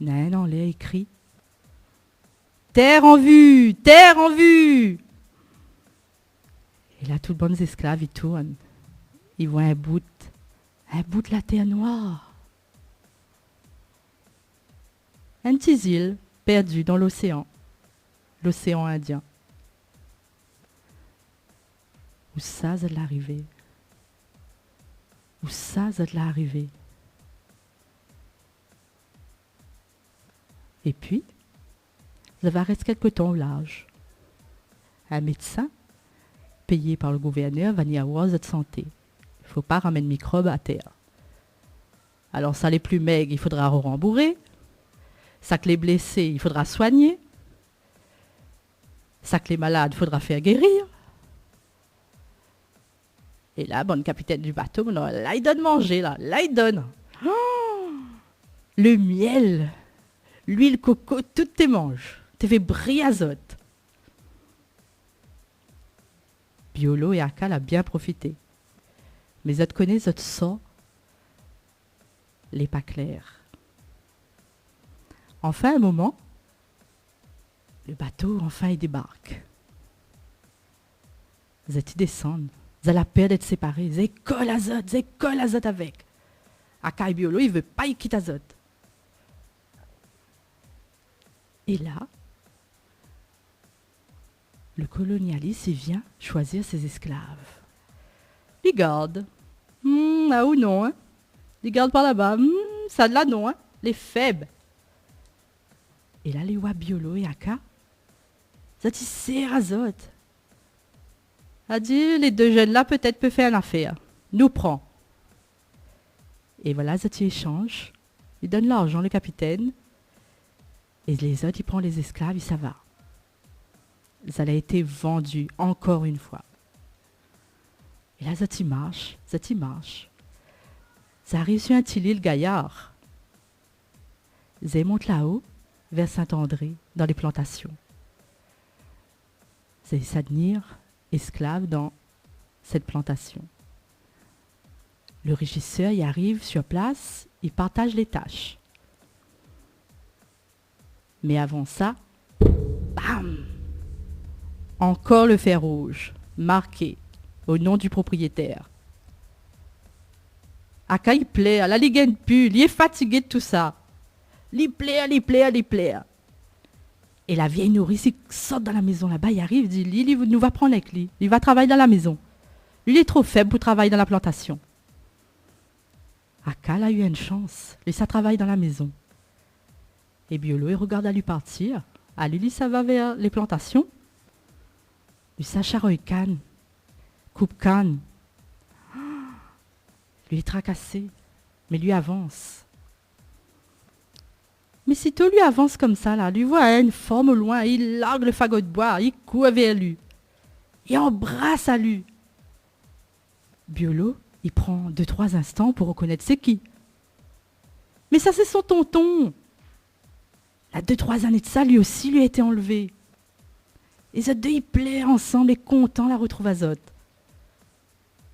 Speaker 4: Nain en l'air écrit « Terre en vue! Terre en vue !» Et là, tous les bons esclaves, ils tournent. Ils voient un bout de la terre noire. Un petit île perdu dans l'océan Indien. Où ça de l'arrivée? Où ça de l'arrivée? Et puis, ça va rester quelque temps au large. Un médecin, payé par le gouverneur, va y avoir de santé. Il ne faut pas ramener de microbes à terre. Alors ça, les plus maigres, il faudra rembourrer. Ça que les blessés, il faudra soigner. Ça que les malades, il faudra faire guérir. Et là, bon, le capitaine du bateau, là, il donne manger, là il donne. Oh, le miel, l'huile coco, tout tes manges. T'es fait briller azote. Biolo et Aka l'a bien profité. Mais je te connais, je te sens les pas clairs. Enfin, un moment, le bateau, enfin, il débarque. Vous êtes descendent. Vous avez la peur d'être séparés. Vous colle azote avec. Aka et Biolo, il veut pas y quitter azote. Et là, le colonialiste, il vient choisir ses esclaves. Il garde. Ah ou non, hein? Il garde par là-bas. Ça de là, non, hein? Les faibles. Et là, les voix Biolo et Aka, ça t'y sert azote. A dit, les deux jeunes là, peut-être peuvent faire une affaire. Nous prend. Et voilà, ça t'y échange. Il donne l'argent, le capitaine. Et les autres, il prend les esclaves, et ça va. Ça a été vendu encore une fois. Et là, ça t'y marche. Ça arrive sur un petit île gaillard. Ça monte là-haut, vers Saint-André, dans les plantations. C'est s'admire esclave dans cette plantation. Le régisseur y arrive sur place, il partage les tâches. Mais avant ça, bam! Encore le fer rouge, marqué au nom du propriétaire. Aka, il plaît, la ligue pue, il est fatigué de tout ça. Il plaît. Et la vieille nourrice, il sort dans la maison là-bas, il arrive, il dit, il nous va prendre avec lui. Il va travailler dans la maison. Lui, il est trop faible pour travailler dans la plantation. Aka, a eu une chance. Lui, ça travaille dans la maison. Et Biolo, il regarde à lui partir. À lui, ça va vers les plantations. Lui, ça charroie canne. Coupe canne. Lui est tracassé. Mais lui avance. Mais sitôt lui avance comme ça, là, lui voit une forme au loin, il largue le fagot de bois, il court vers lui. Il embrasse à lui. Biolo, il prend 2-3 instants pour reconnaître c'est qui. Mais ça, c'est son tonton. La 2-3 années de ça, lui aussi, lui a été enlevé. Et ces deux, ils plaient ensemble et contents la retrouve azote.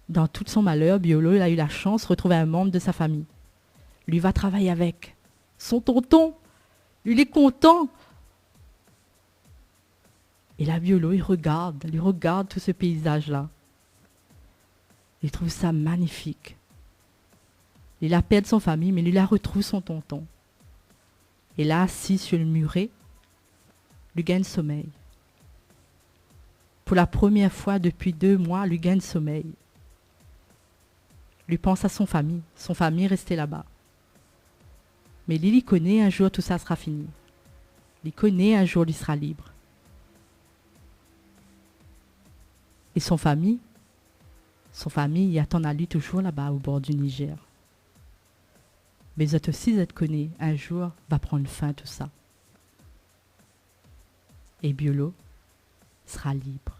Speaker 4: Dans tout son malheur, Biolo, il a eu la chance de retrouver un membre de sa famille. Lui va travailler avec. Son tonton, il est content. Et là, Biolo, il regarde tout ce paysage-là. Il trouve ça magnifique. Il a perdu son famille, mais il a retrouvé son tonton. Et là, assis sur le muret, lui gagne sommeil. Pour la première fois depuis 2 mois, lui gagne sommeil. Lui pense à son famille restée là-bas. Mais Lily connaît un jour tout ça sera fini. Il connaît un jour il sera libre. Et son famille y attend à lui toujours là-bas au bord du Niger. Mais vous aussi, vous connaît, un jour va prendre fin tout ça. Et Biolo sera libre.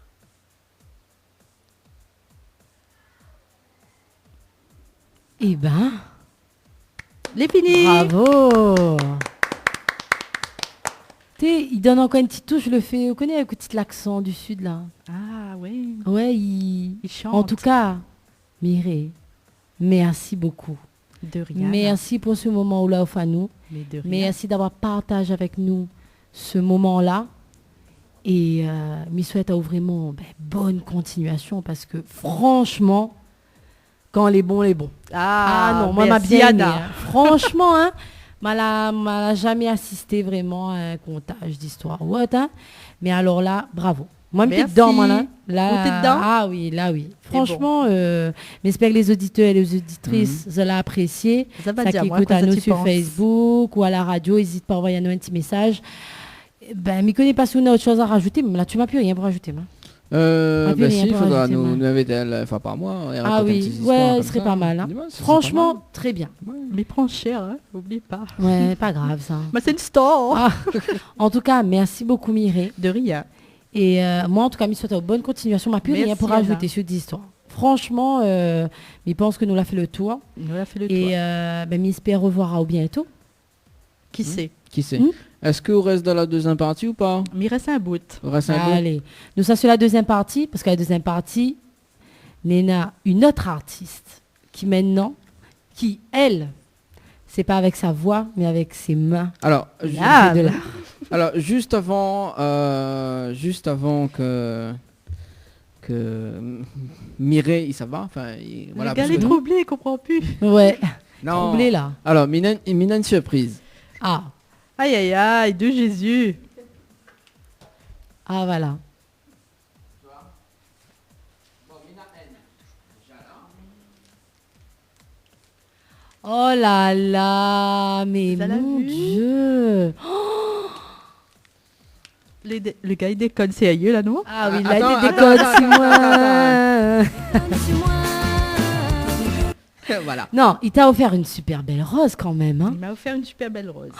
Speaker 3: Eh ben,
Speaker 4: les finis.
Speaker 3: Bravo. Il donne encore une petite touche, je le fais, vous connaissez avec un petit l'accent du sud là.
Speaker 4: Ah oui.
Speaker 3: Ouais, il
Speaker 4: chante.
Speaker 3: En tout cas, Mireille, merci beaucoup.
Speaker 4: De rien.
Speaker 3: Merci pour ce moment où là offre à nous.
Speaker 4: Mais de rien.
Speaker 3: Merci d'avoir partagé avec nous ce moment-là. Et je souhaite à vous vraiment bonne continuation parce que franchement, quand les bons, les bons.
Speaker 4: Ah non,
Speaker 3: moi m'a bien aimé, hein. Franchement, hein, m'a jamais assisté vraiment à un comptage d'histoire ou autre, hein. Mais alors là, bravo. Moi, je suis dedans, moi, là.
Speaker 4: T'es dedans?
Speaker 3: Ah oui, là, oui. Franchement, j'espère que les auditeurs et les auditrices l'ont apprécié.
Speaker 4: Ça va
Speaker 3: qui
Speaker 4: dire, moi,
Speaker 3: écoutent à
Speaker 4: quand
Speaker 3: nous
Speaker 4: tu
Speaker 3: sur
Speaker 4: penses.
Speaker 3: Facebook ou à la radio, n'hésite pas à envoyer nous un petit message. Ben, je ne connais pas si on a autre chose à rajouter, mais là, tu m'as plus rien pour rajouter, moi.
Speaker 2: Bah si, il faudra
Speaker 3: rajouter,
Speaker 2: nous
Speaker 3: moi.
Speaker 2: inviter, enfin pas moi. Et
Speaker 3: Ah
Speaker 2: raconter une
Speaker 3: oui,
Speaker 2: petite histoire
Speaker 3: ouais,
Speaker 2: comme
Speaker 3: ce serait
Speaker 2: ça.
Speaker 3: pas mal. Hein.
Speaker 2: Dis-moi, ce serait
Speaker 3: Franchement,
Speaker 2: pas
Speaker 3: très bien.
Speaker 4: Mais prends cher, hein, oublie pas.
Speaker 3: Ouais, pas grave, ça.
Speaker 4: Mais c'est une store.
Speaker 3: Ah. En tout cas, merci beaucoup, Mireille.
Speaker 4: De rien.
Speaker 3: Et moi, en tout cas, je souhaite une bonne continuation. Je n'ai plus rien
Speaker 4: Merci,
Speaker 3: pour
Speaker 4: Anna.
Speaker 3: rajouter sur l'histoire. Franchement, je pense que nous l'a fait le tour.
Speaker 4: Il nous a fait le
Speaker 3: Et
Speaker 4: tour.
Speaker 3: j'espère revoir à bientôt.
Speaker 4: Qui sait?
Speaker 2: Qui sait?
Speaker 3: Hmm.
Speaker 2: Est-ce qu'on reste dans la deuxième partie ou pas?
Speaker 4: Mais il reste un bout.
Speaker 2: On reste un peu.
Speaker 3: Allez, nous ça sur la deuxième partie, parce qu'à la deuxième partie, Léna, une autre artiste qui maintenant, qui elle, c'est pas avec sa voix, mais avec ses mains.
Speaker 2: Alors,
Speaker 3: Ah, de l'art.
Speaker 2: alors juste avant que Mireille, ça va, enfin, voilà.
Speaker 4: Le gars
Speaker 2: parce
Speaker 4: est
Speaker 2: que-
Speaker 4: troublé, il comprend plus.
Speaker 3: Ouais,
Speaker 2: Non.
Speaker 3: troublé là.
Speaker 2: Alors, une surprise.
Speaker 3: Ah,
Speaker 4: Aïe, aïe, aïe, de Jésus.
Speaker 3: ah voilà. Oh là là, mais
Speaker 4: Ça l'a
Speaker 3: mon
Speaker 4: vu
Speaker 3: Dieu.
Speaker 4: Le gars, il déconne sérieux, là, non?
Speaker 3: Ah oui, là,
Speaker 2: Attends,
Speaker 3: il
Speaker 2: attends,
Speaker 3: déconne,
Speaker 2: attends,
Speaker 3: c'est moi.
Speaker 2: Voilà.
Speaker 3: Non, il t'a offert une super belle rose quand même. Hein.
Speaker 4: Il m'a offert une super belle rose.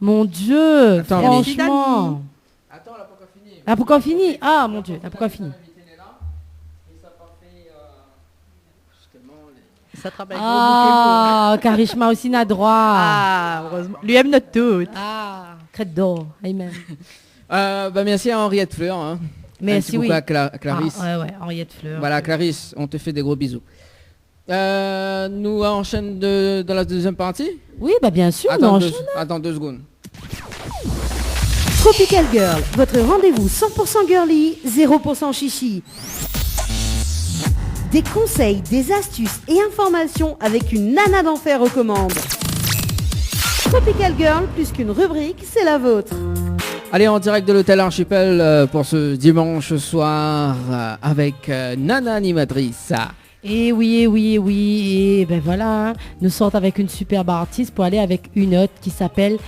Speaker 3: Mon Dieu,
Speaker 2: Attends,
Speaker 3: franchement.
Speaker 2: Attends, elle a pas encore fini.
Speaker 3: Ah, pourquoi fini? Ah, mon Dieu, ah, pourquoi fini?
Speaker 4: Ça travaille
Speaker 3: Ah, Karishma aussi n'a droit.
Speaker 4: Ah, heureusement. Lui aime notre tout.
Speaker 3: Ah, crête d'or, amen.
Speaker 2: Bah, merci à Henriette Fleur. Hein.
Speaker 3: Merci,
Speaker 2: Un petit
Speaker 3: oui.
Speaker 2: coucou à Clarisse.
Speaker 3: Ah, ouais, Henriette Fleur.
Speaker 2: Voilà, Clarisse, on te fait des gros bisous. Nous enchaîne dans la deuxième partie.
Speaker 3: Oui, bah bien sûr,
Speaker 2: Attends,
Speaker 3: non.
Speaker 2: attends 2 secondes.
Speaker 1: Tropical Girl, votre rendez-vous 100% girly, 0% chichi. Des conseils, des astuces et informations avec une nana d'enfer aux commandes. Tropical Girl, plus qu'une rubrique, c'est la vôtre.
Speaker 2: Allez, en direct de l'hôtel Archipel pour ce dimanche soir avec Nana animatrice.
Speaker 3: Et oui, et ben voilà, hein. Nous sortons avec une superbe artiste pour aller avec une autre qui s'appelle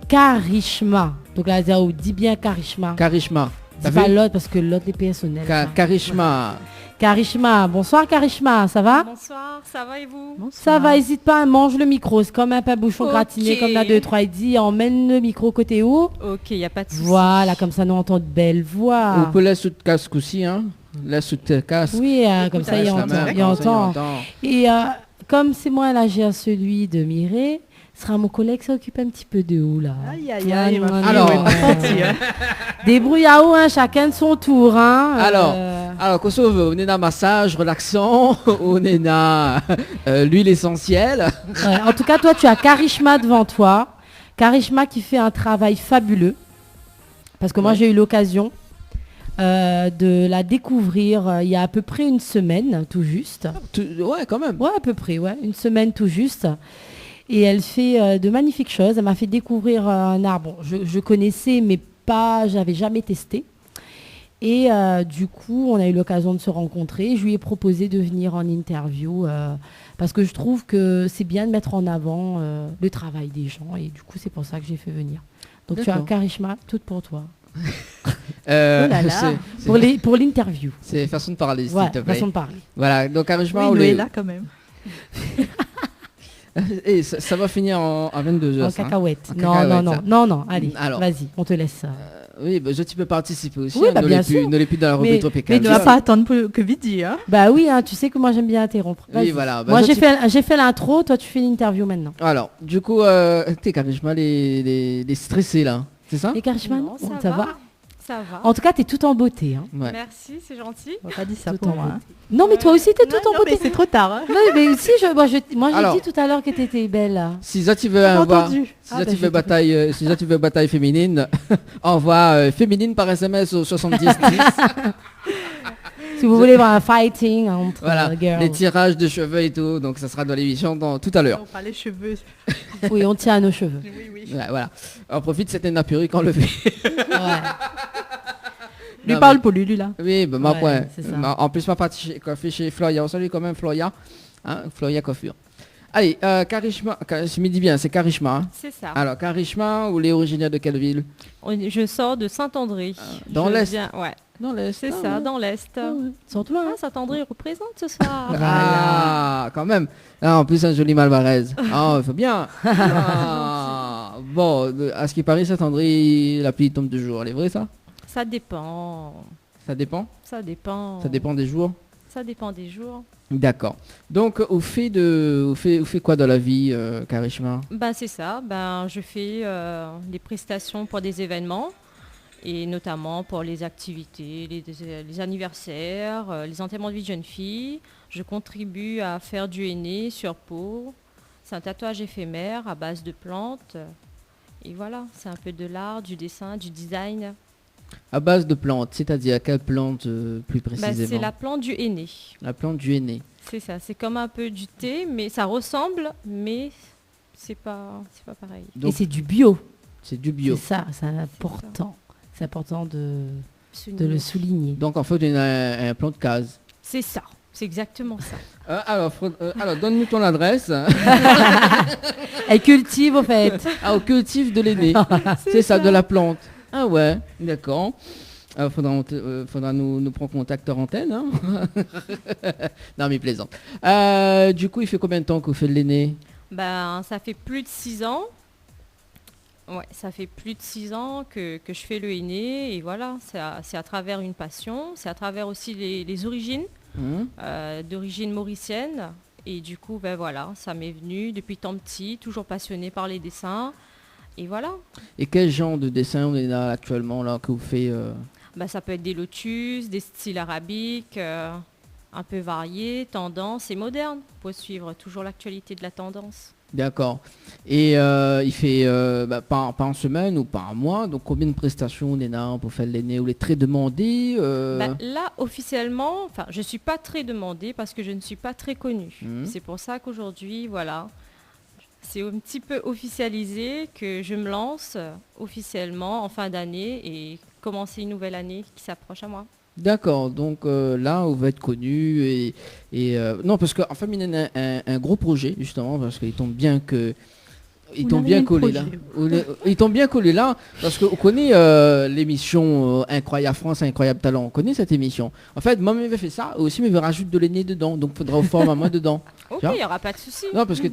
Speaker 3: Karishma. Donc là, dis bien Karishma.
Speaker 2: Karishma.
Speaker 3: Dis pas l'autre parce que l'autre est personnel.
Speaker 2: Karishma.
Speaker 3: Karishma, bonsoir Karishma, ça va?
Speaker 6: Bonsoir, ça va et vous?
Speaker 3: Ça va, hésite pas, mange le micro, c'est comme un pain bouchon
Speaker 6: Ok.
Speaker 3: gratiné, comme la 2-3 dit, emmène le micro côté haut.
Speaker 6: Ok, il n'y a pas de souci.
Speaker 3: Voilà, comme ça nous entend de belles voix.
Speaker 2: On peut laisser sous le casque aussi, hein. Laisse sous le casque.
Speaker 3: Oui, comme ça il
Speaker 2: Laisse la
Speaker 3: entend.
Speaker 2: main,
Speaker 3: Il
Speaker 2: comme ça,
Speaker 3: entend. Et comme c'est moi là, j'ai celui de Mireille, ce sera mon collègue qui s'occupe un petit peu de haut là.
Speaker 4: Aïe, aïe, aïe.
Speaker 2: Alors,
Speaker 3: débrouille à haut, hein, chacun de son tour. Hein,
Speaker 2: Alors, Kosovo, on est dans massage, relaxant, on est dans l'huile essentielle.
Speaker 3: Ouais, en tout cas, toi, tu as Karishma devant toi. Karishma qui fait un travail fabuleux. Parce que moi, j'ai eu l'occasion de la découvrir il y a à peu près une semaine, tout juste.
Speaker 2: Ouais, quand même.
Speaker 3: Ouais, à peu près, ouais. Une semaine tout juste. Et elle fait de magnifiques choses. Elle m'a fait découvrir un arbre. Je connaissais, mais pas, j'avais jamais testé. Et du coup, on a eu l'occasion de se rencontrer. Je lui ai proposé de venir en interview parce que je trouve que c'est bien de mettre en avant le travail des gens. Et du coup, c'est pour ça que j'ai fait venir. Donc tu as Karishma, tout pour toi.
Speaker 4: Oh là là.
Speaker 3: Pour l'interview.
Speaker 2: C'est façon de parler, s'il
Speaker 3: Ouais,
Speaker 2: te plaît.
Speaker 3: façon de parler.
Speaker 2: Voilà, donc Karishma,
Speaker 4: Oui, il est là quand même.
Speaker 2: Et ça va finir à 22h.
Speaker 3: En cacahuète.
Speaker 2: En cacahuète,
Speaker 3: Non, allez,
Speaker 2: Alors,
Speaker 3: vas-y, on te laisse.
Speaker 2: oui, bah, tu peux participer aussi.
Speaker 3: Oui,
Speaker 2: hein,
Speaker 3: bah, bien sûr.
Speaker 2: Ne l'est plus dans la rubrique
Speaker 3: Mais
Speaker 2: tropicale.
Speaker 4: Mais tu vas pas attendre que Vidi, hein.
Speaker 3: Bah oui, hein, tu sais que moi j'aime bien interrompre.
Speaker 2: Oui,
Speaker 3: Vas-y.
Speaker 2: voilà. Bah,
Speaker 3: Moi
Speaker 2: je
Speaker 3: j'ai fait l'intro, toi tu fais l'interview maintenant.
Speaker 2: Alors, du coup, t'es Karishma, les stressés là, c'est ça?
Speaker 3: Et Karishma,
Speaker 6: Non, ça va. Ça va.
Speaker 3: En tout cas, t'es tout en beauté. Hein.
Speaker 2: Ouais.
Speaker 6: Merci, c'est gentil.
Speaker 4: On va pas dire ça
Speaker 3: Tout
Speaker 4: pour
Speaker 3: en
Speaker 4: moi.
Speaker 3: beauté.
Speaker 4: hein.
Speaker 3: Non, mais toi aussi t'es tout
Speaker 4: Non,
Speaker 3: en
Speaker 4: non,
Speaker 3: beauté.
Speaker 4: mais c'est trop tard. Hein.
Speaker 3: Non, mais aussi, moi j'ai
Speaker 2: Alors.
Speaker 3: dit tout à l'heure que t'étais belle là.
Speaker 2: Si ça tu veux
Speaker 4: J'ai
Speaker 2: envoie,
Speaker 4: entendu.
Speaker 2: si
Speaker 3: Ah,
Speaker 2: ça
Speaker 3: bah,
Speaker 2: tu
Speaker 3: je
Speaker 2: veux
Speaker 3: te-
Speaker 2: bataille, si ça tu veux bataille féminine, envoie féminine par SMS au 70 10.
Speaker 3: Si vous voulez voir un fighting entre
Speaker 2: Voilà,
Speaker 3: girls.
Speaker 2: les tirages de cheveux et tout, donc ça sera dans l'émission tout à l'heure.
Speaker 4: On parle les cheveux.
Speaker 3: Oui, on tient à nos cheveux.
Speaker 4: Oui, oui.
Speaker 2: Ouais, voilà. On profite, c'était une perruque enlevée.
Speaker 3: Ouais.
Speaker 4: Lui parle pour lui, là.
Speaker 2: Oui, ben ma point.
Speaker 3: c'est ça.
Speaker 2: En plus, ma partie coiffée chez Floya. On salue quand même Floya. Hein, Floya Coiffure. Allez, Karishma, je me dis bien, c'est Karishma. Hein.
Speaker 6: C'est ça.
Speaker 2: Alors, Karishma, vous êtes originaire de quelle ville?
Speaker 6: Je sors de Saint-André.
Speaker 2: Dans l'Est.
Speaker 6: Ouais.
Speaker 2: Dans l'Est.
Speaker 6: C'est ça, dans l'Est.
Speaker 3: Surtout là.
Speaker 6: Ah, Saint-André représente ce soir.
Speaker 2: Ah, quand même. Ah, en plus, un joli Malvarez. Ah, il faut bien. Ah, bon, à ce qui paraît, Saint-André, la pluie tombe toujours. Elle est vrai, ça?
Speaker 6: Ça dépend.
Speaker 2: Ça dépend?
Speaker 6: Ça dépend.
Speaker 2: Ça dépend des jours?
Speaker 6: Ça dépend des jours.
Speaker 2: D'accord. Donc, vous faites quoi dans la vie, Karishma?
Speaker 6: Ben, c'est ça. Ben, je fais des prestations pour des événements et notamment pour les activités, les anniversaires, les enterrements de vie de jeunes filles. Je contribue à faire du henné sur peau. C'est un tatouage éphémère à base de plantes. Et voilà, c'est un peu de l'art, du dessin, du design.
Speaker 2: À base de plantes, c'est-à-dire quelle plante plus précisément?
Speaker 6: C'est la plante du henné.
Speaker 2: La plante du henné.
Speaker 6: C'est ça, c'est comme un peu du thé, mais ça ressemble, mais c'est pas pareil.
Speaker 2: Donc,
Speaker 3: et c'est du bio.
Speaker 2: C'est du bio.
Speaker 3: C'est ça, c'est important. C'est important de
Speaker 6: Souligner.
Speaker 3: le souligner.
Speaker 2: Donc en fait, il y a un plan de case.
Speaker 6: C'est ça, c'est exactement ça.
Speaker 2: Alors, donne-nous ton adresse.
Speaker 3: Elle cultive au fait.
Speaker 2: Au cultif de l'henné. C'est ça, de la plante. Ah ouais, d'accord. Faudra nous prendre contact hors antenne. Hein. Non, mais plaisante. Du coup, il fait combien de temps que vous faites de l'henné?
Speaker 6: Ben, ça fait plus de 6 ans. Ouais, ça fait plus de 6 ans que je fais le henné. Et voilà, c'est à travers une passion. C'est à travers aussi les origines, d'origine mauricienne. Et du coup, ben voilà, ça m'est venu depuis tant petit, toujours passionnée par les dessins. Et voilà.
Speaker 2: Et quel genre de dessin on est là actuellement là, que vous faites
Speaker 6: Ben, ça peut être des lotus, des styles arabiques, un peu variés, tendance et moderne, pour suivre toujours l'actualité de la tendance.
Speaker 2: D'accord. Et il fait pas en semaine ou pas en mois. Donc combien de prestations on est là pour faire l'henné? Ou les très demandés
Speaker 6: Là, officiellement, je ne suis pas très demandée parce que je ne suis pas très connue. C'est pour ça qu'aujourd'hui, voilà, c'est un petit peu officialisé que je me lance officiellement en fin d'année et commencer une nouvelle année qui s'approche à moi.
Speaker 2: D'accord, donc là, on va être connu non, parce qu'en fait, il y a un gros projet, justement, parce qu'il tombe bien que... Ils t'ont bien collé là. Ils t'ont bien collé là, parce qu'on connaît l'émission Incroyable France, Incroyable Talent. On connaît cette émission. En fait, moi, je vais faire ça, aussi, mais je vais rajouter de l'henné dedans. Donc, il faudra au format moi dedans.
Speaker 6: Ok, il n'y aura pas de souci.
Speaker 2: Non, parce que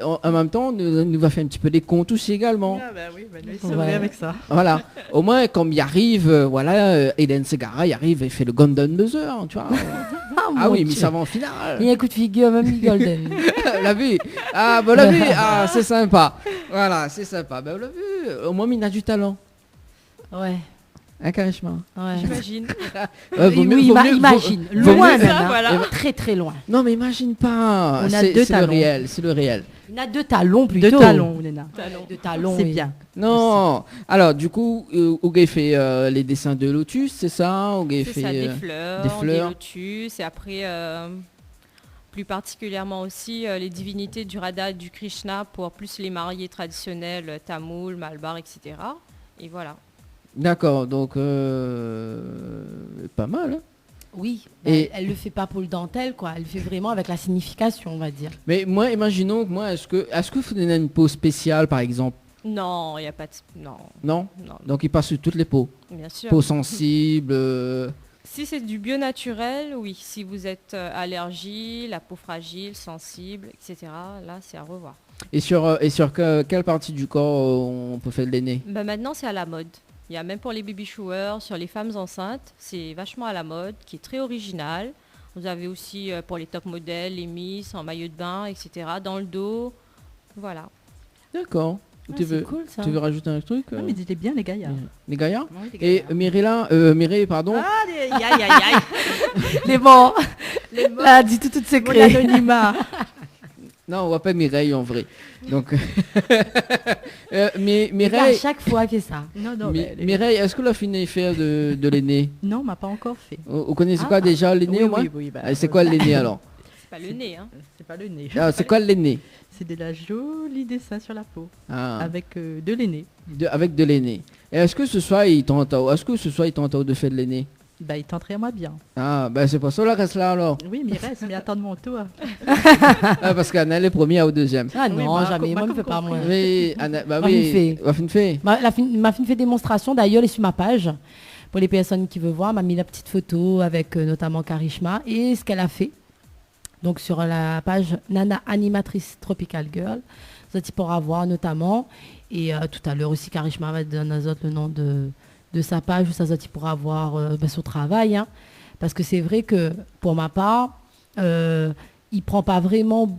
Speaker 2: en même temps, nous va faire un petit peu des contes aussi également.
Speaker 4: Ah bah oui, c'est vrai avec ça.
Speaker 2: Voilà. Au moins, comme il arrive, Eden Segara, il arrive et fait le Golden Buzzer, tu vois. Ah oui, mais ça va en finale.
Speaker 3: Il y a un coup de figure, même Golden.
Speaker 2: L'a vu. Ah, bah l'a vu. Ah, c'est sympa. Voilà, c'est sympa. Ben, on l'a vu. Au moins, il a du talent.
Speaker 3: Ouais.
Speaker 2: Un Karishma.
Speaker 3: Ouais.
Speaker 6: J'imagine.
Speaker 3: Imagine. Loin, même,
Speaker 6: voilà.
Speaker 3: Très très loin.
Speaker 2: Non, mais imagine pas.
Speaker 3: On a deux talons.
Speaker 2: C'est le réel.
Speaker 3: On a 2 talons plutôt.
Speaker 4: 2 talons, Nena.
Speaker 3: 2 talons.
Speaker 4: C'est
Speaker 3: oui.
Speaker 4: bien.
Speaker 2: Non. Alors, du coup, Ougay fait les dessins de lotus, c'est ça? Ougay
Speaker 6: C'est
Speaker 2: fait
Speaker 6: ça, des
Speaker 2: des fleurs.
Speaker 6: des lotus, et après, plus particulièrement aussi, les divinités du Radha et du Krishna pour plus les mariés traditionnels, tamoul, malbar, etc. Et voilà.
Speaker 2: D'accord, donc pas mal. Hein.
Speaker 3: Oui,
Speaker 2: Et
Speaker 3: elle le fait pas pour le dentelle, quoi. Elle le fait vraiment avec la signification, on va dire.
Speaker 2: mais moi, imaginons que est-ce que vous donnez une peau spéciale, par exemple?
Speaker 6: Non, il n'y a pas de... Non,
Speaker 2: Non.
Speaker 6: non,
Speaker 2: Donc il passe sur toutes les peaux.
Speaker 6: bien sûr.
Speaker 2: Peau sensible.
Speaker 6: Si c'est du bio naturel, oui. Si vous êtes allergie, la peau fragile, sensible, etc., là, c'est à revoir.
Speaker 2: Et sur quelle partie du corps on peut faire de l'henné?
Speaker 6: Maintenant, c'est à la mode. Il y a même pour les baby showers, sur les femmes enceintes, c'est vachement à la mode, qui est très original. Vous avez aussi pour les top modèles, les miss en maillot de bain, etc. Dans le dos, voilà.
Speaker 2: D'accord. Tu veux rajouter un truc
Speaker 4: Mais dites bien les gaillards.
Speaker 2: Les gaillards?
Speaker 4: Oui, les
Speaker 2: Et Mireille, pardon.
Speaker 4: Ah, aïe.
Speaker 3: Les bons. Ah, dis tout de
Speaker 4: Mon
Speaker 3: secret.
Speaker 4: anonymat.
Speaker 2: Non, on va pas Mireille en vrai. Donc,
Speaker 3: À
Speaker 2: Mireille,
Speaker 3: chaque fois qu'il fait ça.
Speaker 4: Non,
Speaker 2: Mireille, est-ce que la fini faire de l'aîné?
Speaker 4: Non, on m'a pas encore fait.
Speaker 2: Vous connaissez quoi déjà l'aîné au moins?
Speaker 4: Oui,
Speaker 2: C'est quoi l'aîné alors?
Speaker 6: C'est pas le nez, hein.
Speaker 4: C'est pas le nez.
Speaker 2: C'est quoi l'aîné?
Speaker 4: C'est de la jolie dessin sur la peau.
Speaker 2: Ah,
Speaker 4: Avec de l'aîné.
Speaker 2: avec de l'aîné. Et est-ce que ce soir, il tente de faire de l'aîné?
Speaker 4: Bah, il tenterait moi bien.
Speaker 2: Ah, bah c'est pour ça qu'il reste là alors.
Speaker 4: Oui, mais il reste, mais attends de mon tour.
Speaker 2: Parce qu'Anna est première ou deuxième.
Speaker 3: Ah non,
Speaker 4: oui,
Speaker 3: jamais, moi je ne fais pas moi.
Speaker 2: Oui, Anna, bah oui. Ma fin fait.
Speaker 3: Ma fin fait démonstration, d'ailleurs, elle est sur ma page. Pour les personnes qui veulent voir, m'a mis la petite photo avec notamment Karishma et ce qu'elle a fait. Donc sur la page Nana Animatrice Tropical Girl, ça tu pourras voir notamment. Et tout à l'heure aussi, Karishma va donner le nom de sa page où ça tu pourras voir son travail. Hein. Parce que c'est vrai que pour ma part, il prend pas vraiment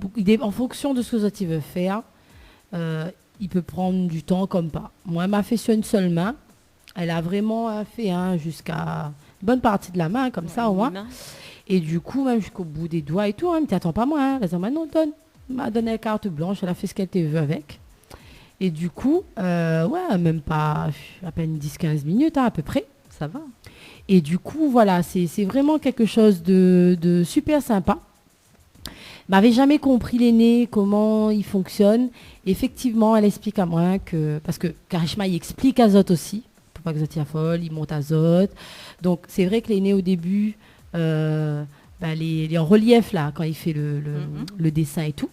Speaker 3: en fonction de ce que tu veux faire, il peut prendre du temps comme pas. Moi, elle m'a fait sur une seule main. Elle a vraiment fait jusqu'à une bonne partie de la main, comme ça au moins. Et du coup, même jusqu'au bout des doigts et tout, hein, mais t'attends pas moi. Hein. Elle a dit, non, m'a donné la carte blanche, elle a fait ce qu'elle veut avec. Et du coup, même pas à peine 10-15 minutes, hein, à peu près.
Speaker 4: Ça va.
Speaker 3: Et du coup, voilà, c'est vraiment quelque chose de super sympa. M'avait jamais compris l'aîné, comment il fonctionne. Effectivement, elle explique à moi que... Parce que Karishma, il explique Azote aussi. Pour pas que Azote affole, il monte Azote. Donc, c'est vrai que l'aîné, au début, il est en relief, là, quand il fait le dessin et tout.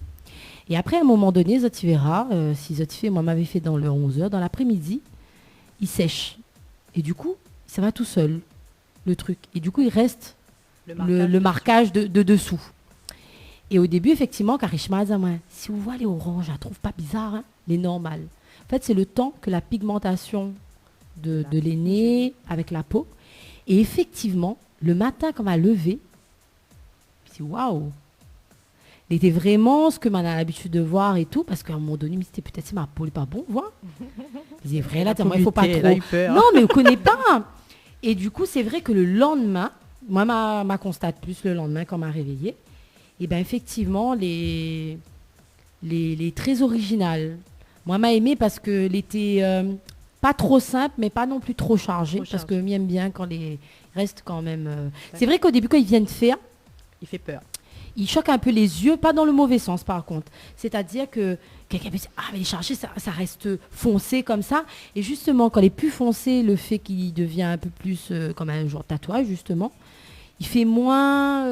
Speaker 3: Et après, à un moment donné, Zoti verra, si Zoti fait, moi m'avais fait dans le 11h, dans l'après-midi, il sèche. Et du coup, ça va tout seul, le truc. Et du coup, il reste le marquage de dessous. Et au début, effectivement, Karishma a dit, si vous voyez les oranges, je la trouve pas bizarre, hein, les normales. En fait, c'est le temps que la pigmentation de l'aîné avec la peau. Et effectivement, le matin, quand on m'a levé, je me suis dit, waouh! Il était vraiment ce que m'en a l'habitude de voir et tout, parce qu'à un moment donné, c'était peut-être ma peau n'est pas bon, voir. C'est vrai, là, il faut pas trop. Non, mais on connaît pas. Et du coup, c'est vrai que le lendemain, moi, ma constate plus le lendemain quand on m'a réveillée, et bien effectivement, les très originales. Moi, m'a aimé parce que était pas trop simple, mais pas non plus trop chargé, parce que j'aime bien quand les restent quand même. C'est vrai qu'au début, quand ils viennent faire,
Speaker 4: il fait peur.
Speaker 3: Il choque un peu les yeux, pas dans le mauvais sens par contre. C'est-à-dire que quelqu'un peut dire, mais les chargés, ça reste foncé comme ça. Et justement, quand il est plus foncé, le fait qu'il devient un peu plus comme un genre tatouage, justement, il fait moins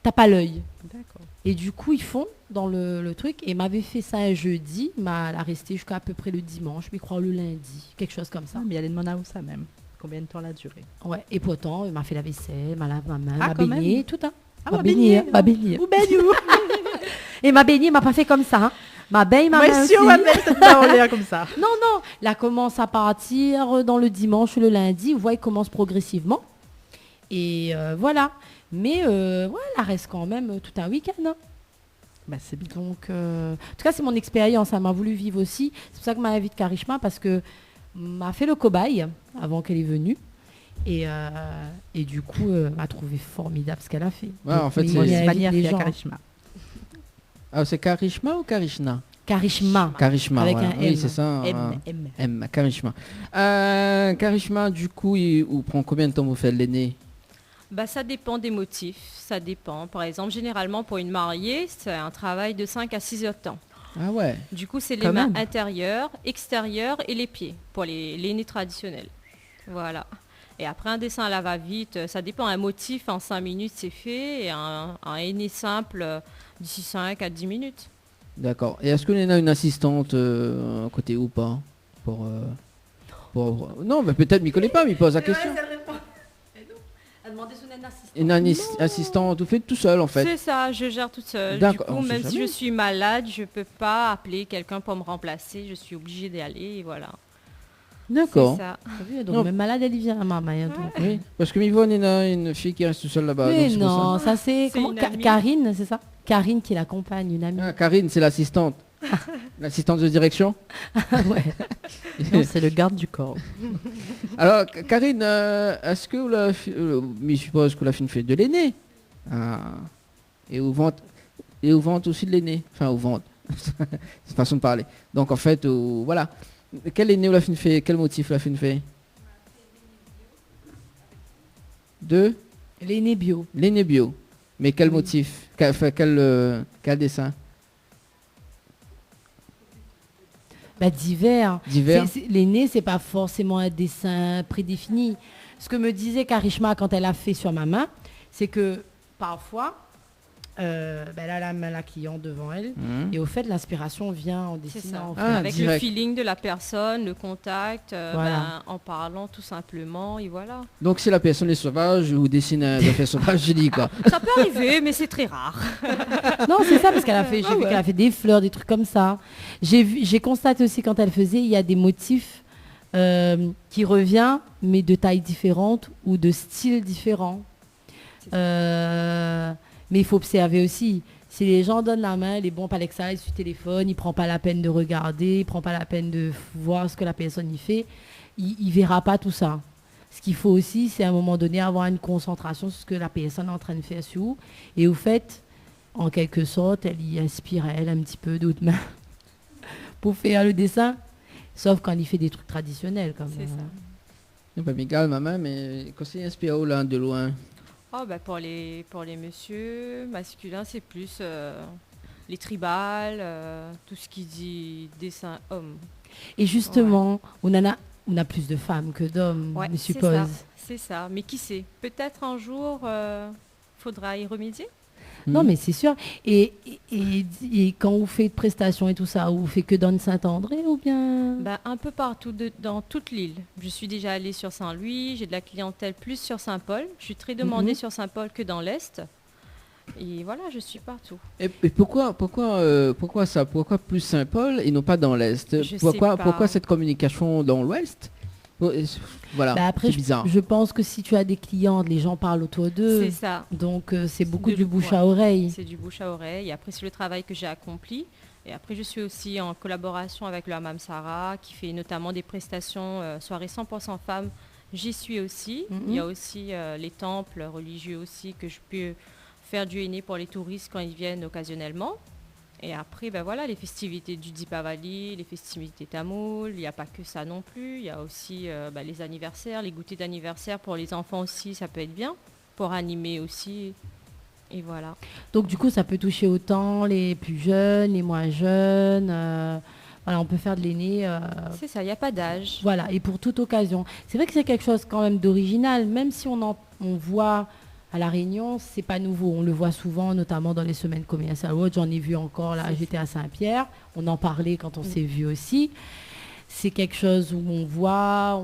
Speaker 3: tape à l'œil. D'accord. Et du coup, ils font dans le truc. Et m'avait fait ça un jeudi, m'a resté jusqu'à à peu près le dimanche, je crois le lundi, quelque chose comme ça.
Speaker 4: Mais il y a les demandé où ça même. Combien de temps la durée? Ouais.
Speaker 3: Et pourtant, il m'a fait la vaisselle, m'a lavé ma main, m'a baigné, tout ça.
Speaker 4: M'a baigné.
Speaker 3: Où baigne Et m'a baigné, m'a pas fait comme ça. Hein. M'a baigné, ma main aussi.
Speaker 4: Comme ça.
Speaker 3: Non, là commence à partir dans le dimanche ou le lundi. Vous voyez, il commence progressivement. Et voilà. Mais elle reste quand même tout un week-end. Hein.
Speaker 4: Bah, c'est bien.
Speaker 3: Donc, en tout cas, c'est mon expérience. Elle m'a voulu vivre aussi. C'est pour ça que m'a invité Karishma, parce que m'a fait le cobaye avant qu'elle est venue. Et du coup, m'a trouvé formidable ce qu'elle a fait.
Speaker 2: Ouais, en fait,
Speaker 4: c'est Karishma.
Speaker 2: Ah, c'est Karishma ou Karishna?
Speaker 3: Karishma.
Speaker 2: Karishma,
Speaker 3: avec
Speaker 2: voilà.
Speaker 3: un M.
Speaker 2: Oui, c'est ça. M. Karishma. Karishma, du coup, il prend combien de temps pour faire l'aîné?
Speaker 6: Ça dépend des motifs. Ça dépend. Par exemple, généralement, pour une mariée, c'est un travail de 5 à 6 heures de temps.
Speaker 2: Ah ouais.
Speaker 6: Du coup, c'est les mains intérieures, extérieures et les pieds pour l'aîné traditionnel. Voilà. Et après, un dessin à la va-vite, ça dépend. Un motif, en 5 minutes, c'est fait. Et un aîné simple, d'ici 5 à 10 minutes.
Speaker 2: D'accord. Et est-ce que Léna a une assistante à côté ou pas Non, mais peut-être ne connaît pas, mais il pose la question.
Speaker 3: Elle a demandé son assistante.
Speaker 2: Une assistante, vous faites tout seul en fait.
Speaker 6: C'est ça, je gère toute seule. Du coup, même si je suis malade, je ne peux pas appeler quelqu'un pour me remplacer. Je suis obligée d'y aller et voilà.
Speaker 2: D'accord.
Speaker 6: C'est ça.
Speaker 3: Donc même malade, elle y vient à maman.
Speaker 2: Oui, parce que Mivonne est une fille qui reste toute seule là-bas.
Speaker 3: Oui, non, ça c'est Karine, c'est ça? Karine qui l'accompagne, une amie.
Speaker 2: Ah, Karine, c'est l'assistante. L'assistante de direction.
Speaker 3: Ouais.
Speaker 4: Non, c'est le garde du corps.
Speaker 2: Alors, Karine, est-ce que je suppose que la fille fait de l'aîné? Et au ventre aussi de l'aîné. Enfin, au ventre. C'est une façon de parler. Donc en fait, voilà. Quel aîné la fin fait? Quel motif la fin fait? De
Speaker 3: l'aîné bio.
Speaker 2: L'aîné bio. Mais quel motif? Quel dessin?
Speaker 3: Divers. L'aîné, c'est pas forcément un dessin prédéfini. Ce que me disait Karishma quand elle a fait sur ma main, c'est que parfois, elle a la cliente devant elle, et au fait, l'inspiration vient en dessinant.
Speaker 6: Avec direct. Le feeling de la personne, le contact, en parlant tout simplement, et voilà.
Speaker 2: Donc si la personne est sauvage, vous dessinez un effet sauvage, je dis quoi.
Speaker 6: Ça peut arriver, mais c'est très rare.
Speaker 3: Non, c'est ça, parce qu'elle a fait, j'ai vu qu'elle a fait des fleurs, des trucs comme ça. J'ai constaté aussi quand elle faisait, il y a des motifs qui reviennent, mais de tailles différentes ou de styles différents. Mais il faut observer aussi. Si les gens donnent la main, les bons Alexa, ils sur le téléphone, il ne prend pas la peine de regarder, il ne prend pas la peine de voir ce que la personne y fait, il ne verra pas tout ça. Ce qu'il faut aussi, c'est à un moment donné avoir une concentration sur ce que la personne est en train de faire sur vous. Et au fait, en quelque sorte, elle y inspire elle un petit peu d'autres mains pour faire le dessin. Sauf quand il fait des trucs traditionnels.
Speaker 6: C'est ça.
Speaker 2: C'est pas mégal, maman, mais quand c'est inspiré là, de loin.
Speaker 6: Pour les messieurs masculins, c'est plus les tribales, tout ce qui dit dessin homme.
Speaker 3: Et justement, on a plus de femmes que d'hommes, je suppose.
Speaker 6: C'est ça, mais qui sait, peut-être un jour, faudra y remédier.
Speaker 3: Non, mais c'est sûr. Et quand vous faites prestations et tout ça, vous faites que dans Saint-André ou bien
Speaker 6: un peu partout, dans toute l'île. Je suis déjà allée sur Saint-Louis, j'ai de la clientèle plus sur Saint-Paul. Je suis très demandée sur Saint-Paul que dans l'Est. Et voilà, je suis partout.
Speaker 2: Et pourquoi ça? Pourquoi plus Saint-Paul et non pas dans l'Est? Pourquoi cette communication dans l'Ouest? Voilà,
Speaker 3: après,
Speaker 2: c'est bizarre.
Speaker 3: Je pense que si tu as des clientes, les gens parlent autour d'eux.
Speaker 6: C'est ça.
Speaker 3: Donc, c'est beaucoup du bouche à oreille.
Speaker 6: C'est du bouche à oreille. Et après, c'est le travail que j'ai accompli. Et après, je suis aussi en collaboration avec le Hammam Sarah, qui fait notamment des prestations soirées 100% femmes. J'y suis aussi. Il y a aussi les temples religieux aussi, que je peux faire du henné pour les touristes quand ils viennent occasionnellement. Et après, les festivités du Dipavali, les festivités tamoul, il n'y a pas que ça non plus. Il y a aussi les anniversaires, les goûters d'anniversaire pour les enfants aussi, ça peut être bien, pour animer aussi. Et voilà.
Speaker 3: Donc du coup, ça peut toucher autant les plus jeunes, les moins jeunes. On peut faire de l'aîné.
Speaker 6: C'est ça, il n'y a pas d'âge.
Speaker 3: Voilà, et pour toute occasion. C'est vrai que c'est quelque chose quand même d'original, même si on voit... À La Réunion, c'est pas nouveau. On le voit souvent, notamment dans les semaines commerciales. J'en ai vu encore, là, j'étais à Saint-Pierre. On en parlait quand on s'est vu aussi. C'est quelque chose où on voit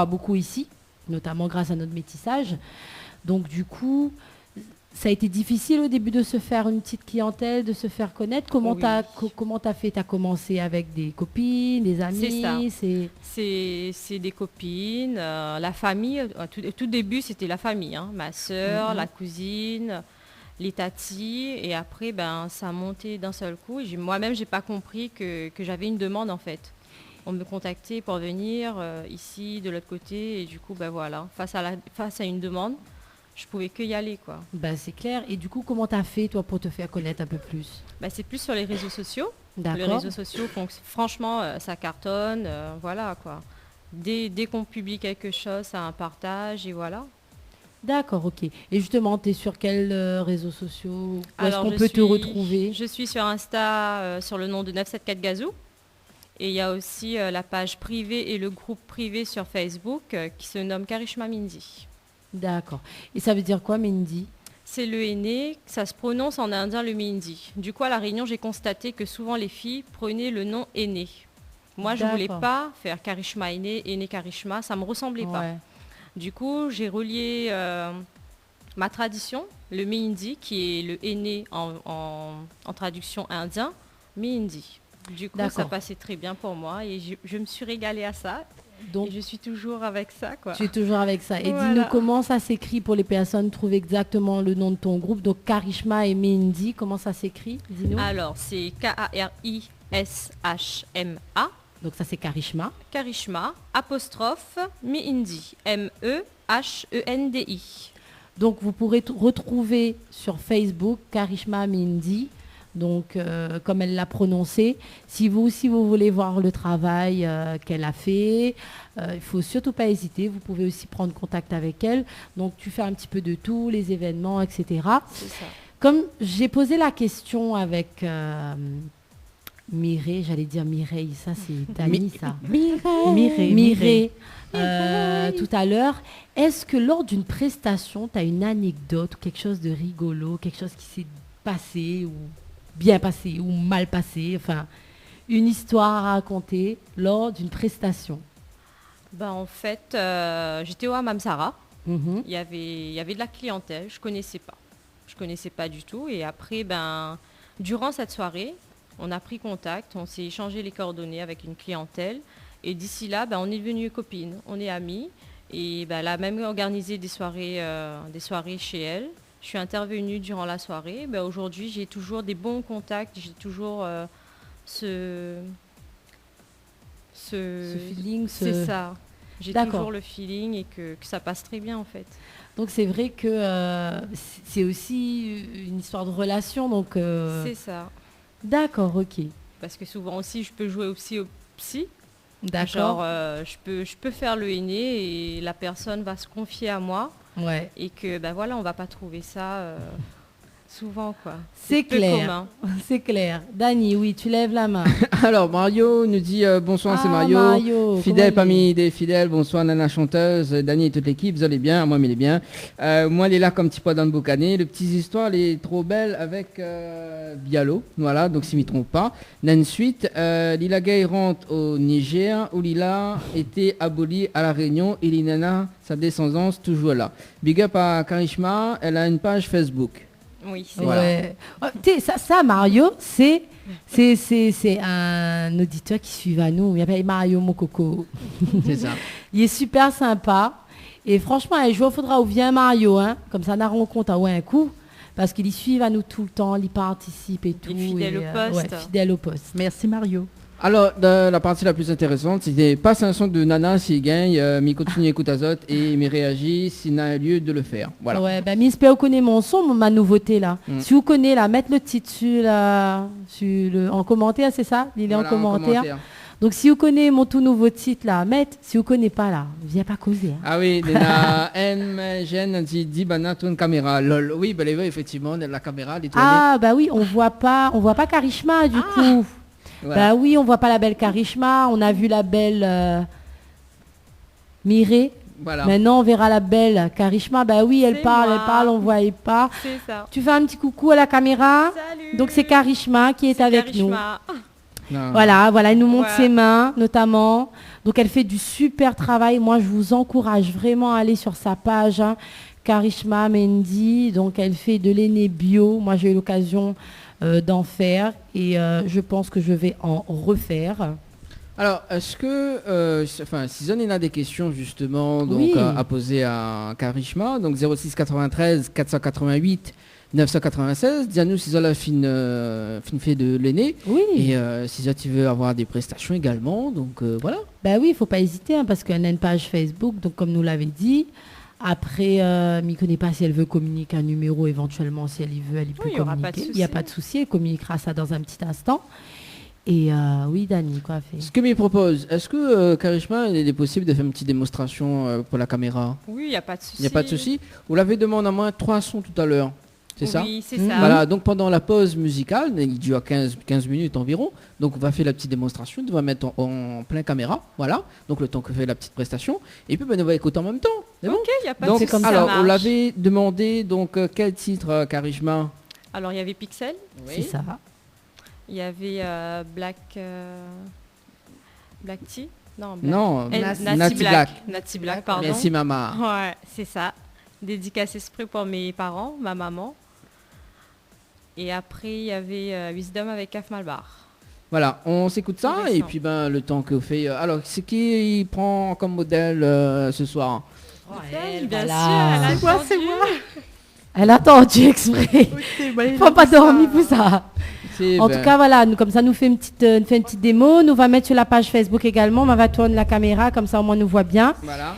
Speaker 3: beaucoup ici, notamment grâce à notre métissage. Donc, du coup, ça a été difficile au début de se faire une petite clientèle, de se faire connaître. Comment t'as fait? T'as commencé avec des copines, des amis?
Speaker 6: C'est ça. C'est des copines, la famille. Tout début, c'était la famille. Ma soeur, la cousine, les tatis. Et après, ça a monté d'un seul coup. Et moi-même, je n'ai pas compris que j'avais une demande, en fait. On me contactait pour venir ici, de l'autre côté. Et du coup, face à une demande, je pouvais que y aller, quoi.
Speaker 3: C'est clair. Et du coup, comment t'as fait, toi, pour te faire connaître un peu plus?
Speaker 6: C'est plus sur les réseaux sociaux.
Speaker 3: D'accord.
Speaker 6: Les réseaux sociaux, franchement, ça cartonne. Voilà, quoi. Dès qu'on publie quelque chose, ça a un partage, et voilà.
Speaker 3: D'accord, ok. Et justement, tu es sur quels réseaux sociaux? Où est-ce qu'on peut te retrouver?
Speaker 6: Je suis sur Insta, sur le nom de 974 Gazou. Et il y a aussi la page privée et le groupe privé sur Facebook qui se nomme Karishma Mindy.
Speaker 3: D'accord. Et ça veut dire quoi, Mindy?
Speaker 6: C'est le henné, ça se prononce en indien le Mindy. Du coup, à La Réunion, j'ai constaté que souvent les filles prenaient le nom henné. Moi, je ne voulais pas faire Karishma henné, henné Karishma, ça ne me ressemblait pas. Du coup, j'ai relié ma tradition, le Mindy, qui est le henné en traduction indien, Mindy. Du coup, ça passait très bien pour moi et je me suis régalée à ça. Donc, et je suis toujours avec ça, quoi.
Speaker 3: Tu es toujours avec ça. Et dis-nous comment ça s'écrit pour les personnes, trouver exactement le nom de ton groupe. Donc, Karishma et Mindy, comment ça s'écrit? Dis-nous.
Speaker 6: Alors, c'est Karishma.
Speaker 3: Donc, ça, c'est Karishma.
Speaker 6: Karishma, apostrophe, Mindy. Mehendi.
Speaker 3: Donc, vous pourrez retrouver sur Facebook Karishma Mindy. Donc, comme elle l'a prononcé, si vous voulez voir le travail qu'elle a fait, il ne faut surtout pas hésiter. Vous pouvez aussi prendre contact avec elle. Donc, tu fais un petit peu de tout, les événements, etc.
Speaker 6: C'est ça.
Speaker 3: Comme j'ai posé la question avec Mireille, j'allais dire Mireille, ça c'est Dani, ça.
Speaker 4: Mireille.
Speaker 3: Tout à l'heure. Est-ce que lors d'une prestation, tu as une anecdote, quelque chose de rigolo, quelque chose qui s'est passé ou bien passé ou mal passé, enfin, une histoire à raconter lors d'une prestation?
Speaker 6: En fait, j'étais au Hammam Sarah. Il y avait de la clientèle, je connaissais pas du tout. Et après, durant cette soirée, on a pris contact, on s'est échangé les coordonnées avec une clientèle. Et d'ici là, on est devenues copines, on est amies. Et elle a même organisé des soirées chez elle. Je suis intervenue durant la soirée. Aujourd'hui, j'ai toujours des bons contacts, j'ai toujours ce
Speaker 3: feeling.
Speaker 6: C'est ça. J'ai toujours le feeling et que ça passe très bien en fait.
Speaker 3: Donc c'est vrai que c'est aussi une histoire de relation. Donc
Speaker 6: c'est ça.
Speaker 3: D'accord, ok.
Speaker 6: Parce que souvent aussi, je peux jouer aussi au psy.
Speaker 3: D'accord.
Speaker 6: Genre, je peux faire le henné et la personne va se confier à moi.
Speaker 3: Ouais.
Speaker 6: Et que, on va pas trouver ça souvent, quoi.
Speaker 3: C'est clair. C'est clair. Dani, oui, tu lèves la main.
Speaker 2: Alors, Mario nous dit bonsoir, c'est Mario. Fidèle parmi des fidèles. Bonsoir, Nana chanteuse. Dani et toute l'équipe, vous allez bien? Moi, il est bien. Moi, elle est là comme petit pois dans le boucané. Le petit histoire, elle est trop belle avec Bialo. Voilà, donc s'il ne m'y trompe pas. Ensuite, Lila Gay rentre au Niger où Lila était abolie à La Réunion et Linana, sa descendance, toujours là. Big up à Karishma, elle a une page Facebook.
Speaker 6: Oui, c'est
Speaker 3: ouais. Ça, Mario, c'est un auditeur qui suit à nous. Il s'appelle Mario Mokoko.
Speaker 2: C'est ça.
Speaker 3: Il est super sympa. Et franchement, un jour, il faudra où vient Mario. Comme ça, on a rencontre un coup. Parce qu'il y suit à nous tout le temps, il participe et tout.
Speaker 6: Fidèle au poste.
Speaker 3: Fidèle au poste.
Speaker 4: Merci Mario.
Speaker 2: Alors, la partie la plus intéressante, c'était pas un son de Nana s'il gagne, mi continue écoute azote et mi réagit s'il n'a lieu de le faire. Voilà.
Speaker 3: Ouais, j'espère que vous connaissez mon son, ma nouveauté là. Si vous connaissez là, mettre le titre en commentaire, c'est ça? Il est en commentaire. Donc si vous connaissez mon tout nouveau titre là, si vous connaissez pas là, viens pas causer.
Speaker 2: Ah oui, la N dit bana ton caméra lol. Oui, effectivement, la caméra
Speaker 3: oui, on voit pas Karishma du coup. Voilà. Oui, on voit pas la belle Karishma, on a vu la belle Mireille.
Speaker 2: Voilà.
Speaker 3: Maintenant, on verra la belle Karishma. Oui, elle parle, on voit pas.
Speaker 6: C'est ça.
Speaker 3: Tu fais un petit coucou à la caméra.
Speaker 6: Salut.
Speaker 3: Donc c'est Karishma qui est avec
Speaker 6: Karishma.
Speaker 3: Nous. Voilà, elle nous montre ses mains notamment. Donc elle fait du super travail. Moi, je vous encourage vraiment à aller sur sa page, Karishma Mendy. Donc elle fait de l'aîné bio. Moi, j'ai eu l'occasion d'en faire et je pense que je vais en refaire.
Speaker 2: Alors, est-ce que, si Zone a des questions justement donc, à poser à Karishma, donc 06 93 488 996, dis-nous si Zola fin fait de l'aîné.
Speaker 3: Oui.
Speaker 2: Et si Zola tu veux avoir des prestations également, donc voilà.
Speaker 3: Oui, il ne faut pas hésiter parce qu'elle a une page Facebook, donc comme nous l'avait dit. Après, je ne connais pas si elle veut communiquer un numéro éventuellement, si elle y veut, elle peut communiquer. Il n'y a pas de souci, elle communiquera ça dans un petit instant. Et oui, Dani, quoi fait.
Speaker 2: Ce que me propose, est-ce que Karishma, il est possible de faire une petite démonstration pour la caméra?
Speaker 6: Oui, il n'y a pas de souci.
Speaker 2: Il n'y a pas de souci. Vous l'avez demandé à moins 3 sons tout à l'heure. C'est ça?
Speaker 6: Oui, c'est ça.
Speaker 2: Voilà, donc pendant la pause musicale, il dure 15 minutes environ, donc on va faire la petite démonstration, on va mettre en plein caméra, voilà, donc le temps que fait la petite prestation, et puis on va écouter en même temps.
Speaker 6: Ok, il n'y a pas
Speaker 2: de
Speaker 6: souci.
Speaker 2: Alors, on l'avait demandé, donc quel titre, Karishma?
Speaker 6: Alors, il y avait Pixel.
Speaker 2: Oui.
Speaker 3: C'est ça.
Speaker 6: Il y avait Black Tea.
Speaker 2: Non,
Speaker 6: Nati Black, pardon.
Speaker 2: Merci, maman.
Speaker 6: Ouais, c'est ça. Dédicace esprit pour mes parents, ma maman. Et après, il y avait Wisdom avec Kaf Malbar.
Speaker 2: Voilà, on s'écoute ça et puis le temps que vous faites. Alors, c'est qui prend comme modèle ce soir?
Speaker 6: Bien sûr,
Speaker 4: c'est moi.
Speaker 3: Elle a attendu exprès. Il faut pas dormir pour ça. En tout cas, voilà, comme ça, nous fait une petite démo. Nous va mettre sur la page Facebook également. On va tourner la caméra, comme ça, au moins, nous voit bien.
Speaker 2: Voilà.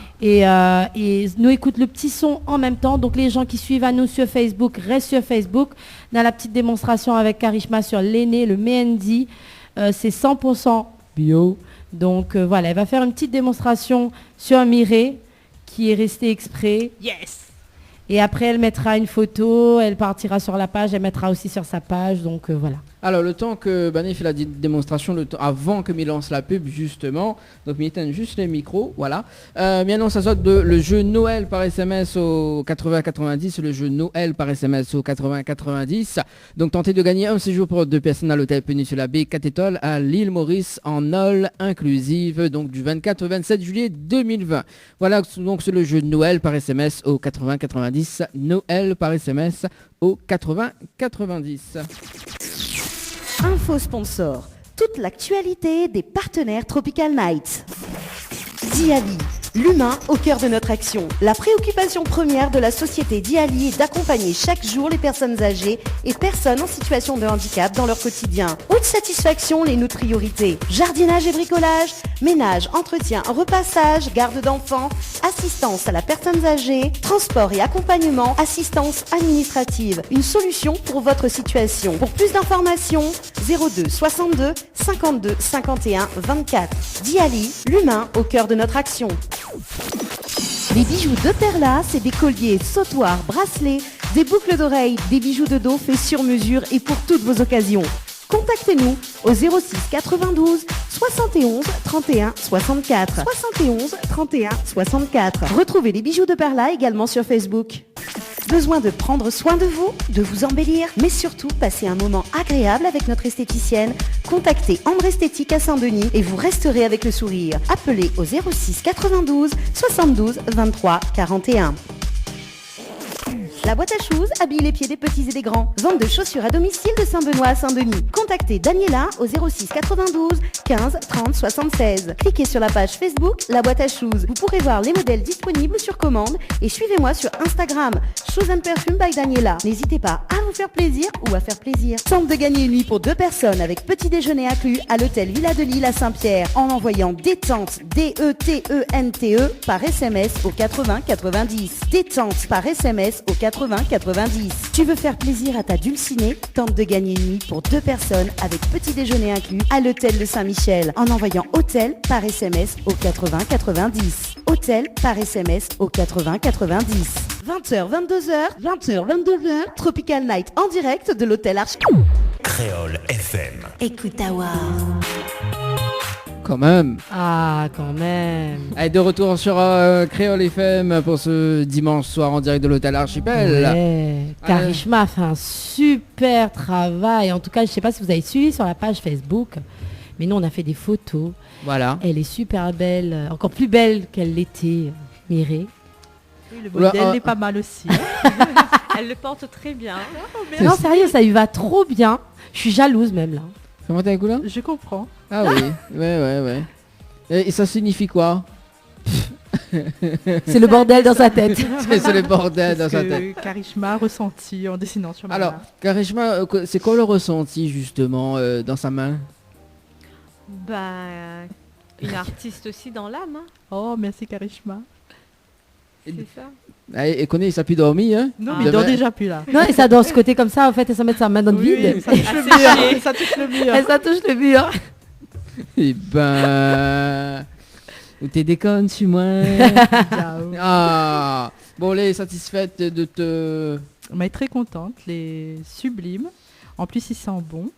Speaker 3: Et nous écoute le petit son en même temps. Donc, les gens qui suivent à nous sur Facebook, restent sur Facebook. On a la petite démonstration avec Karishma sur l'aîné, le Mehendi. C'est 100% bio. Donc, voilà, elle va faire une petite démonstration sur Mireille, qui est restée exprès.
Speaker 6: Yes!
Speaker 3: Et après, elle mettra une photo, elle partira sur la page, elle mettra aussi sur sa page. Donc, voilà.
Speaker 2: Alors, le temps que Bané fait la démonstration, le temps avant que m'y lance la pub, justement. Donc, m'éteint juste les micros, voilà. Bien non, ça sort de le jeu Noël par SMS au 80-90, le jeu Noël par SMS au 80-90. Donc, tentez de gagner un séjour pour 2 personnes à l'hôtel Péninsula Bay 4 étoiles à l'île Maurice en all inclusive, donc du 24 au 27 juillet 2020. Voilà, donc c'est le jeu Noël par SMS au 80-90, Noël par SMS au 80-90.
Speaker 1: Info sponsor. Toute l'actualité des partenaires Tropical Nights. Diali, l'humain au cœur de notre action. La préoccupation première de la société Diali est d'accompagner chaque jour les personnes âgées et personnes en situation de handicap dans leur quotidien. Haute satisfaction, les notre priorités. Jardinage et bricolage, ménage, entretien, repassage, garde d'enfants, assistance à la personne âgée, transport et accompagnement, assistance administrative. Une solution pour votre situation. Pour plus d'informations, 02 62 52 51 24. Diali, l'humain au cœur de notre action. Les bijoux de Perla, c'est des colliers, sautoirs, bracelets, des boucles d'oreilles, des bijoux de dos faits sur mesure et pour toutes vos occasions. Contactez-nous au 06 92 71 31 64. 71 31 64. Retrouvez les bijoux de Perla également sur Facebook. Besoin de prendre soin de vous, de vous embellir, mais surtout passer un moment agréable avec notre esthéticienne? Contactez Ambre Esthétique à Saint-Denis et vous resterez avec le sourire. Appelez au 06 92 72 23 41. La boîte à shoes habille les pieds des petits et des grands. Vente de chaussures à domicile de Saint-Benoît à Saint-Denis. Contactez Daniela au 06 92 15 30 76. Cliquez sur la page Facebook La Boîte à Shoes. Vous pourrez voir les modèles disponibles sur commande et suivez-moi sur Instagram Shoes and Perfume by Daniela. N'hésitez pas à vous faire plaisir ou à faire plaisir. Tente de gagner une nuit pour 2 personnes avec petit déjeuner inclus à l'hôtel Villa de Lille à Saint-Pierre en envoyant détente DETENTE par SMS au 80 90. Détente par SMS au 80 90. Tu veux faire plaisir à ta dulcinée? Tente de gagner une nuit pour 2 personnes avec petit déjeuner inclus à l'hôtel de Saint-Michel en envoyant hôtel par SMS au 80 90. Hôtel par SMS au 80 90. 20h 22h, 20h 22h, Tropical Night en direct de l'hôtel Arch.
Speaker 5: Créole FM.
Speaker 1: Écoute Awa.
Speaker 2: Quand même.
Speaker 3: Ah, quand même.
Speaker 2: Allez, de retour sur Créole FM pour ce dimanche soir en direct de l'hôtel Archipel.
Speaker 3: Ouais. Karishma fait un super travail. En tout cas, je sais pas si vous avez suivi sur la page Facebook, mais nous on a fait des photos.
Speaker 2: Voilà.
Speaker 3: Elle est super belle, encore plus belle qu'elle l'était, Mireille.
Speaker 4: Oui, le modèle est pas mal aussi.
Speaker 6: Elle le porte très bien.
Speaker 3: Non, sérieux, ça lui va trop bien. Je suis jalouse même là.
Speaker 2: Comment t'as écouté là?
Speaker 4: Je comprends.
Speaker 2: Ah oui, ouais. Et ça signifie quoi?
Speaker 3: C'est le bordel dans sa tête.
Speaker 2: C'est le bordel dans sa tête.
Speaker 4: Karishma a ressenti en dessinant sur ma
Speaker 2: Alors,
Speaker 4: main.
Speaker 2: Karishma, c'est quoi le ressenti justement dans sa main?
Speaker 6: Une artiste aussi dans l'âme. Hein.
Speaker 4: Oh, merci Karishma.
Speaker 6: C'est ça.
Speaker 2: Et connaît, il s'est plus dormi, hein?
Speaker 4: Non, mais il dort déjà plus là.
Speaker 3: Non, et ça dans ce côté comme ça, en fait, et ça met sa main dans le vide.
Speaker 4: Oui, ça touche le mur. Ça touche le mur.
Speaker 3: Et ça touche le mur.
Speaker 2: Eh ben... Ou t'es déconne, tu moi. Ah. Bon, les satisfaite de te...
Speaker 4: Mais très contente, les sublimes. En plus, il sent bon.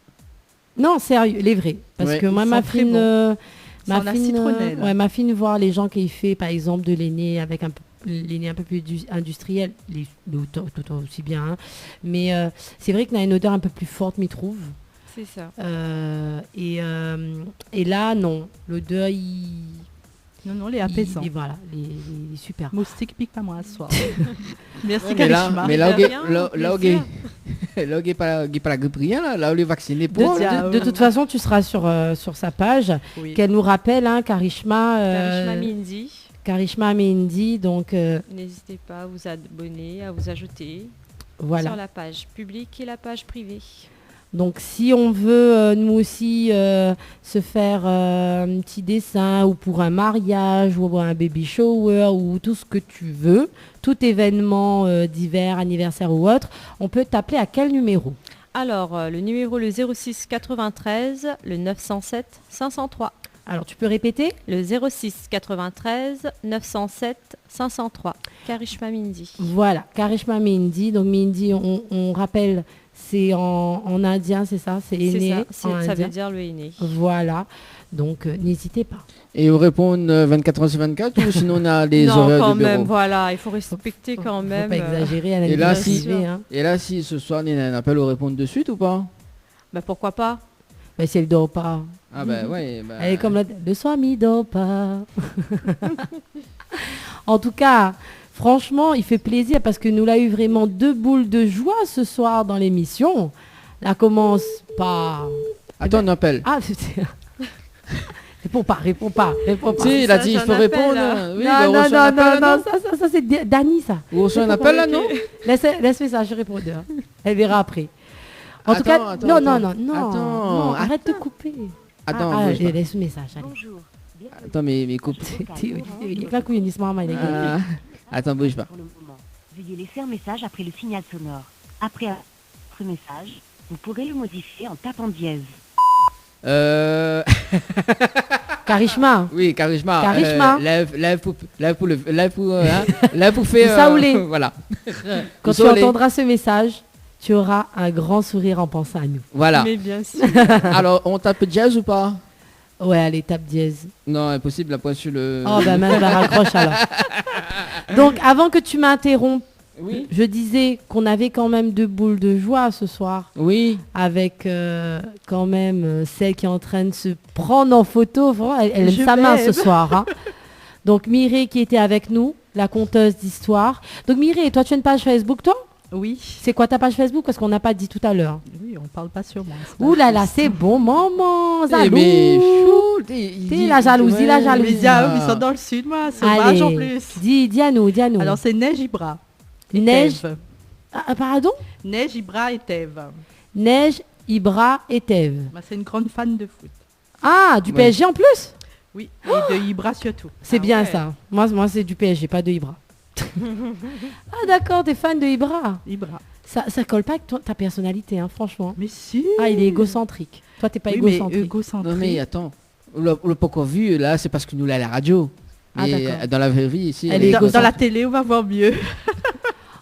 Speaker 3: Non, sérieux, les vrais. Parce
Speaker 2: Ouais.
Speaker 3: que moi, ma fine...
Speaker 4: Bon.
Speaker 3: Ma
Speaker 4: fine, citronnelle.
Speaker 3: ma fine voir les gens qui fait, par exemple, de l'aîné avec l'aîné un peu plus industriel, tout aussi bien. Hein. Mais c'est vrai qu'il a une odeur un peu plus forte, m'y trouve.
Speaker 6: C'est ça.
Speaker 3: Et là, non. L'odeur,
Speaker 4: Non, les apaisants.
Speaker 3: Voilà, il est super.
Speaker 4: Moustique pique pas moi ce soir. Merci
Speaker 2: Ouais,
Speaker 4: Karishma.
Speaker 2: mais là,
Speaker 6: plaisir.
Speaker 2: là, il pas la grippe rien, là, où les vaccinés pour.
Speaker 3: De toute façon, tu seras sur sa page.
Speaker 4: Oui.
Speaker 3: Qu'elle nous rappelle, hein, Karishma.
Speaker 6: Karishma Mindy.
Speaker 3: Karishma Mindy, donc
Speaker 6: N'hésitez pas à vous abonner, à vous ajouter
Speaker 3: voilà.
Speaker 6: sur la page publique et la page privée.
Speaker 3: Donc si on veut nous aussi se faire un petit dessin ou pour un mariage ou pour un baby shower ou tout ce que tu veux, tout événement divers, anniversaire ou autre, on peut t'appeler à quel numéro?
Speaker 6: Alors, le numéro, le 06 93, le 907 503.
Speaker 3: Alors tu peux répéter?
Speaker 6: Le 06 93 907 503. Karishma Mindy.
Speaker 3: Voilà, Karishma Mindy. Donc Mindy, on rappelle, C'est en indien, c'est ça? C'est aîné.
Speaker 6: Ça veut dire le aîné.
Speaker 3: Voilà. Donc, n'hésitez pas.
Speaker 2: Et on répond 24 heures sur 24 ou sinon on a les horaires
Speaker 6: quand
Speaker 2: du bureau?
Speaker 6: même, voilà. Il faut respecter quand même.
Speaker 3: Faut pas exagérer à la
Speaker 2: et là,
Speaker 3: et
Speaker 2: là, si ce soir, il y a un appel, on répond de suite ou pas?
Speaker 6: Bah, pourquoi pas?
Speaker 3: Mais si elle dort pas.
Speaker 2: Ah ben ouais. Bah...
Speaker 3: Elle est comme le soir, il dort pas. En tout cas, franchement, il fait plaisir parce que nous l'a eu vraiment 2 boules de joie ce soir dans l'émission. Là commence par...
Speaker 2: Attends, on appelle.
Speaker 3: Ah, réponds pas.
Speaker 2: Si, il a dit il faut répondre. Oui,
Speaker 3: non, ça c'est Dani, ça.
Speaker 2: Vous recevez un appel là, non?
Speaker 3: Laisse message, je répondeur. Elle verra après. En tout cas, non, arrête de couper.
Speaker 2: Attends,
Speaker 3: laisse message. Allez.
Speaker 7: Bonjour.
Speaker 2: Attends, mais coupe. Attends, bouge pas.
Speaker 7: Pour le moment, veuillez laisser un message après le signal sonore. Après votre message, vous pourrez le modifier en tapant dièse.
Speaker 3: Karishma.
Speaker 2: Oui, Karishma. Lève pour faire.
Speaker 3: Saoulé.
Speaker 2: Voilà.
Speaker 3: Quand tu entendras ce message, tu auras un grand sourire en pensant à nous.
Speaker 2: Voilà.
Speaker 6: Mais bien sûr.
Speaker 2: Alors, on tape dièse ou pas?
Speaker 3: Ouais, allez, tape dièse.
Speaker 2: Non, impossible, la pointe sur le...
Speaker 3: Oh, bah même, raccroche alors. Donc, avant que tu m'interrompes,
Speaker 2: oui.
Speaker 3: Je disais qu'on avait quand même 2 boules de joie ce soir.
Speaker 2: Oui.
Speaker 3: Avec quand même celle qui est en train de se prendre en photo. Elle aime sa main ce soir. Hein. Donc, Mireille qui était avec nous, la conteuse d'histoire. Donc, Mireille, toi, tu as une page Facebook, toi?
Speaker 4: Oui.
Speaker 3: C'est quoi ta page Facebook? Parce qu'on n'a pas dit tout à l'heure.
Speaker 4: Oui, on parle pas sur moi.
Speaker 3: Ouh là là, c'est bon, maman.
Speaker 2: Mais
Speaker 3: t'es la jalousie,
Speaker 4: ouais, la jalousie. Ils sont dans le sud, moi. Sauvage en plus.
Speaker 3: Dis à nous.
Speaker 4: Alors, c'est Neige Ibra.
Speaker 3: Neige. Pardon?
Speaker 4: Neige, Ibra et Thèves.
Speaker 3: Neige, Ibra et Thèves.
Speaker 4: Bah, c'est une grande fan de foot.
Speaker 3: Ah, du PSG en plus?
Speaker 4: Oui, et de Ibra surtout.
Speaker 3: C'est bien ça. Moi, c'est du PSG, pas de Ibra. Ah d'accord, t'es fan de Ibra. Ça colle pas avec ta personnalité, hein, franchement.
Speaker 4: Mais si.
Speaker 3: Ah, il est égocentrique. Toi, t'es pas égocentrique.
Speaker 2: Non mais attends, on l'a pas encore vu, là, c'est parce que nous l'a à la radio.
Speaker 3: Ah,
Speaker 2: et dans la vraie vie, ici...
Speaker 4: Dans la télé, on va voir mieux.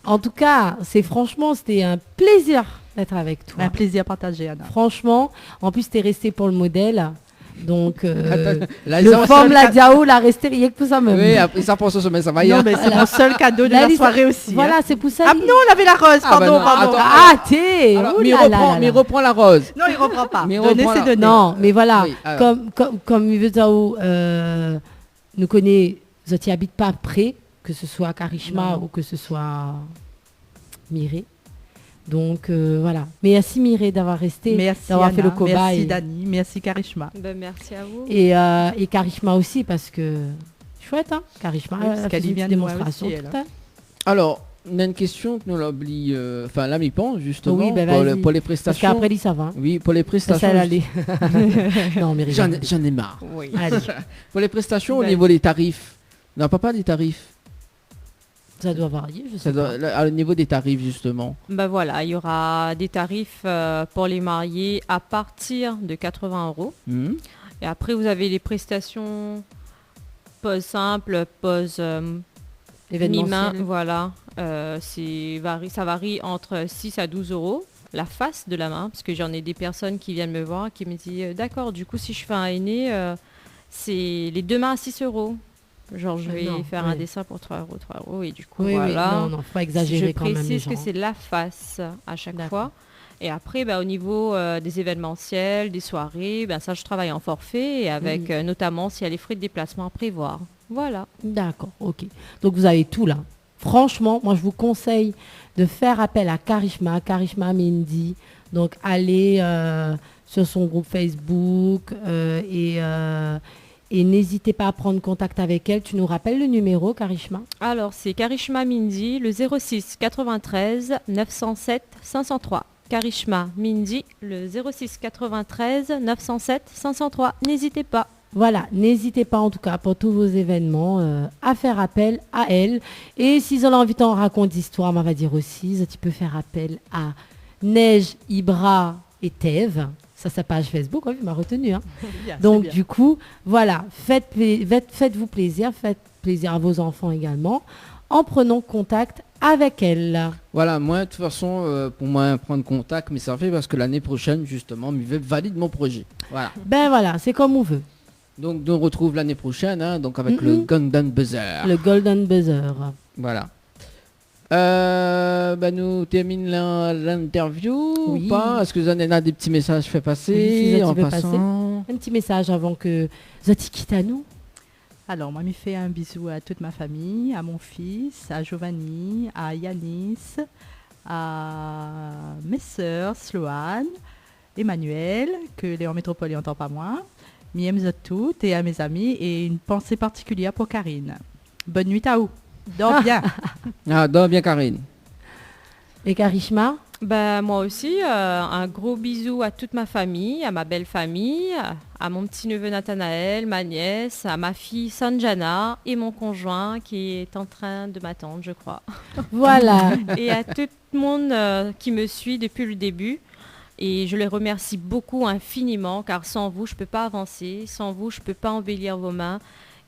Speaker 3: En tout cas, c'était un plaisir d'être avec toi.
Speaker 4: Un plaisir partagé, Anna.
Speaker 3: Franchement, en plus, t'es resté pour le modèle. Donc,
Speaker 2: le
Speaker 3: forme la Diao l'a resté rien que pour ça même.
Speaker 2: Oui, après ça pense au sommet, ça va y
Speaker 4: Non, mais c'est mon seul cadeau de la soirée aussi.
Speaker 3: Voilà, c'est pour ça.
Speaker 4: Ah non, on avait la rose, pardon.
Speaker 3: T'es.
Speaker 2: Mais reprend la rose.
Speaker 4: Non, il reprend pas.
Speaker 3: Non, mais voilà, comme Yves nous connaît, Zoti habite pas près, que ce soit Karishma ou que ce soit Mireille. Donc voilà. Merci Mireille d'avoir resté, d'avoir fait le cobaye.
Speaker 4: Merci Dani, merci Karishma.
Speaker 6: Merci à vous.
Speaker 3: Et Karishma aussi parce que chouette, hein. Karishma,
Speaker 4: parce qu'elle y vient de
Speaker 3: démonstration.
Speaker 4: Aussi,
Speaker 2: alors, on a une question que nous l'oublie, enfin là, m'y pense justement pour les prestations.
Speaker 3: Parce qu'après, ça va.
Speaker 2: Oui, pour les prestations.
Speaker 3: Ça allait. Non, mais
Speaker 2: j'en ai marre.
Speaker 6: Oui.
Speaker 2: Pour les prestations, au niveau des tarifs, on n'a pas des tarifs.
Speaker 3: Ça doit varier, je sais pas.
Speaker 2: Au niveau des tarifs, justement.
Speaker 6: Ben voilà, il y aura des tarifs pour les mariés à partir de 80 €. Et après, vous avez les prestations pose simple, pose mi-main. Voilà, ça varie entre 6 à 12 € la face de la main. Parce que j'en ai des personnes qui viennent me voir qui me disent d'accord, du coup, si je fais un aîné, c'est les 2 mains à 6 €. Genre, je vais faire un dessin pour 3 € et du coup, voilà.
Speaker 3: Non, faut pas exagérer quand même.
Speaker 6: Je précise que c'est la face à chaque fois. Et après, au niveau des événementiels, des soirées, ça, je travaille en forfait et avec notamment s'il y a les frais de déplacement à prévoir. Voilà.
Speaker 3: D'accord, ok. Donc, vous avez tout là. Franchement, moi, je vous conseille de faire appel à Karishma Mendy. Donc, allez sur son groupe Facebook et n'hésitez pas à prendre contact avec elle. Tu nous rappelles le numéro, Karishma?
Speaker 6: Alors, c'est Karishma Mindy, le 06 93 907 503. Karishma Mindy, le 06 93 907 503. N'hésitez pas.
Speaker 3: Voilà, n'hésitez pas en tout cas pour tous vos événements à faire appel à elle. Et s'ils ont envie d'en raconter d'histoire, on va dire aussi, tu peux faire appel à Neige, Ibra et Thèves. Ça, sa page Facebook, il m'a retenu. Hein. Donc, du coup, voilà, faites-vous plaisir, faites plaisir à vos enfants également, en prenant contact avec elle.
Speaker 2: Voilà, moi, de toute façon, pour moi, prendre contact, mais ça fait parce que l'année prochaine, justement, je valide mon projet. Voilà.
Speaker 3: Ben voilà, c'est comme on veut.
Speaker 2: Donc, on retrouve l'année prochaine, hein, donc avec le Golden Buzzer.
Speaker 3: Le Golden Buzzer.
Speaker 2: Voilà. Nous terminons l'interview ou pas? Est-ce que vous en avez des petits messages fait passer en passant?
Speaker 3: Un petit message avant que Zoti quitte à nous.
Speaker 4: Alors, moi, je fais un bisou à toute ma famille, à mon fils, à Giovanni, à Yanis, à mes sœurs, Sloane, Emmanuel, que Léon Métropole n'entend pas moi, Miem toutes et à mes amis, et une pensée particulière pour Karine. Bonne nuit à vous. Dors bien.
Speaker 2: Dors bien, Karine.
Speaker 3: Et Karishma?
Speaker 6: Moi aussi, un gros bisou à toute ma famille, à ma belle famille, à mon petit-neveu Nathanaël, ma nièce, à ma fille Sanjana et mon conjoint qui est en train de m'attendre, je crois.
Speaker 3: Voilà.
Speaker 6: Et à tout le monde qui me suit depuis le début. Et je les remercie beaucoup, infiniment, car sans vous, je ne peux pas avancer. Sans vous, je ne peux pas embellir vos mains.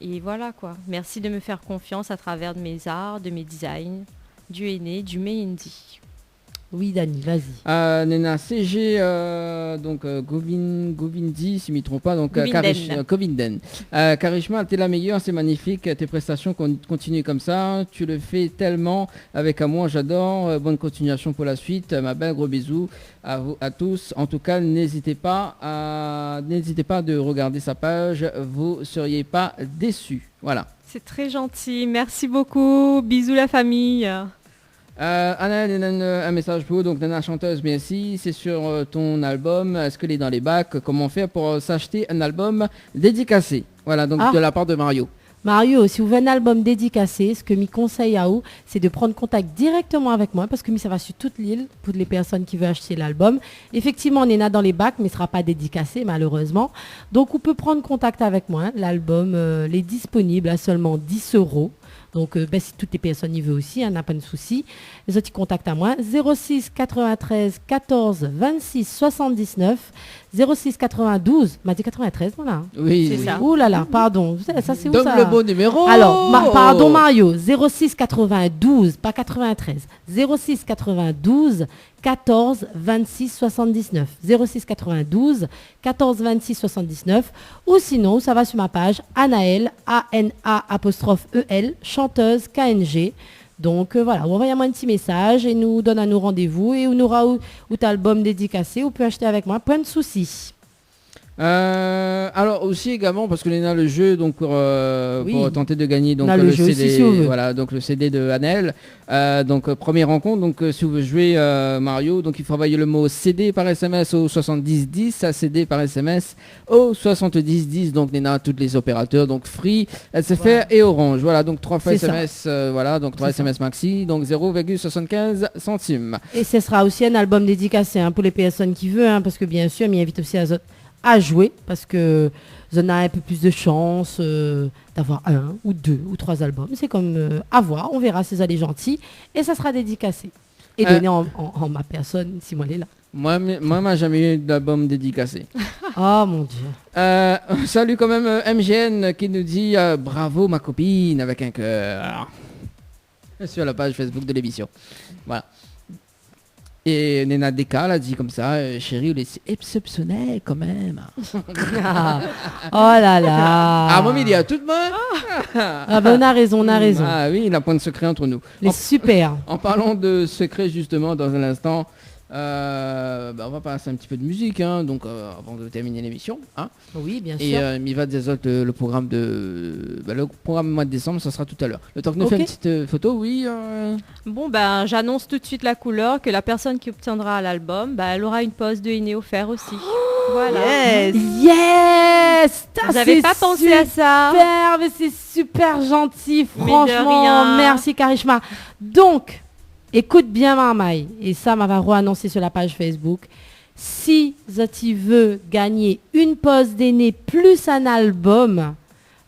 Speaker 6: Et voilà quoi. Merci de me faire confiance à travers de mes arts, de mes designs, du henné, du mehendi.
Speaker 3: Oui, Dani, vas-y.
Speaker 2: Nena CG, Govindi, si je ne me trompe pas, donc Govinden. Karishma, t'es la meilleure, c'est magnifique, tes prestations continuent comme ça, tu le fais tellement avec amour, j'adore, bonne continuation pour la suite, ma belle, gros bisous à vous, à tous. En tout cas, n'hésitez pas de regarder sa page, vous ne seriez pas déçus. Voilà.
Speaker 6: C'est très gentil, merci beaucoup, bisous la famille.
Speaker 2: Anna, un message pour vous, donc Nana chanteuse, merci, c'est sur ton album, est-ce que est dans les bacs, comment faire pour s'acheter un album dédicacé? Voilà, donc de la part de Mario.
Speaker 3: Mario, si vous voulez un album dédicacé, ce que je conseille à vous, c'est de prendre contact directement avec moi, parce que ça va sur toute l'île, pour les personnes qui veulent acheter l'album. Effectivement, on est là dans les bacs, mais il ne sera pas dédicacé, malheureusement. Donc, on peut prendre contact avec moi. L'album est disponible à seulement 10 €. Donc, si toutes les personnes y veulent aussi, n'a pas de souci. Les autres, ils contactent à moi. 06 93 14 26 79. 06 92. M'a dit 93, voilà.
Speaker 2: Oui,
Speaker 6: c'est ça.
Speaker 3: Ouh là là, pardon. Ça, c'est où ça?
Speaker 2: Donne le bon numéro.
Speaker 3: Alors, pardon Mario. 06 92, pas 93. 06 92 14 26 79. 06 92 14 26 79. Ou sinon, ça va sur ma page Anaël, ANA''EL, chanteuse KNG. Donc voilà, vous envoyez-moi un petit message et nous donne à nous rendez-vous et on aura ou album dédicacé, ou peut acheter avec moi, pas de souci.
Speaker 2: Alors aussi également parce que l'on a le jeu donc pour tenter de gagner donc
Speaker 3: le
Speaker 2: CD,
Speaker 3: aussi, si
Speaker 2: voilà, donc le CD de Anel. Donc première rencontre, donc si vous voulez jouer Mario, donc il faut envoyer le mot CD par SMS au 7010, CD par SMS au 7010. Donc on a tous les opérateurs, donc Free, SFR et Orange. Voilà, donc 3 fois SMS, voilà, donc 3 SMS maxi, donc 0,75 centimes.
Speaker 3: Et ce sera aussi un album dédicacé pour les personnes qui veulent, parce que bien sûr, il invite aussi à jouer, parce que vous en avez un peu plus de chance d'avoir 1 ou 2 ou 3 albums. C'est comme à voir, on verra si vous allez gentil, et ça sera dédicacé. Et donné en ma personne, si moi elle est là.
Speaker 2: Moi, j'ai jamais eu d'album dédicacé.
Speaker 3: Oh mon Dieu.
Speaker 2: Salut quand même MGN qui nous dit bravo ma copine avec un cœur sur la page Facebook de l'émission. Voilà. Et Nena Deka l'a dit comme ça, chérie, c'est exceptionnel quand même.
Speaker 3: Oh là là.
Speaker 2: Ah, moi, il y a tout de même.
Speaker 3: On a raison.
Speaker 2: Ah oui, il a point de secret entre nous.
Speaker 3: Super.
Speaker 2: En parlant de secret, justement, dans un instant, on va passer un petit peu de musique, donc avant de terminer l'émission.
Speaker 3: Oui, bien sûr.
Speaker 2: Et Miva Desolt, le programme le programme mois de décembre, ça sera tout à l'heure. Le temps que nous fait une petite photo, oui.
Speaker 6: Bon, j'annonce tout de suite la couleur, que la personne qui obtiendra l'album, elle aura une pose de henné offert aussi. Voilà.
Speaker 3: Yes.
Speaker 6: Vous n'avez pas pensé à ça?
Speaker 3: Super, mais c'est super gentil, franchement. Merci Karishma. Donc, écoute bien Marmaille, et ça m'a annoncé sur la page Facebook. Si tu veux gagner une pose d'aîné plus un album,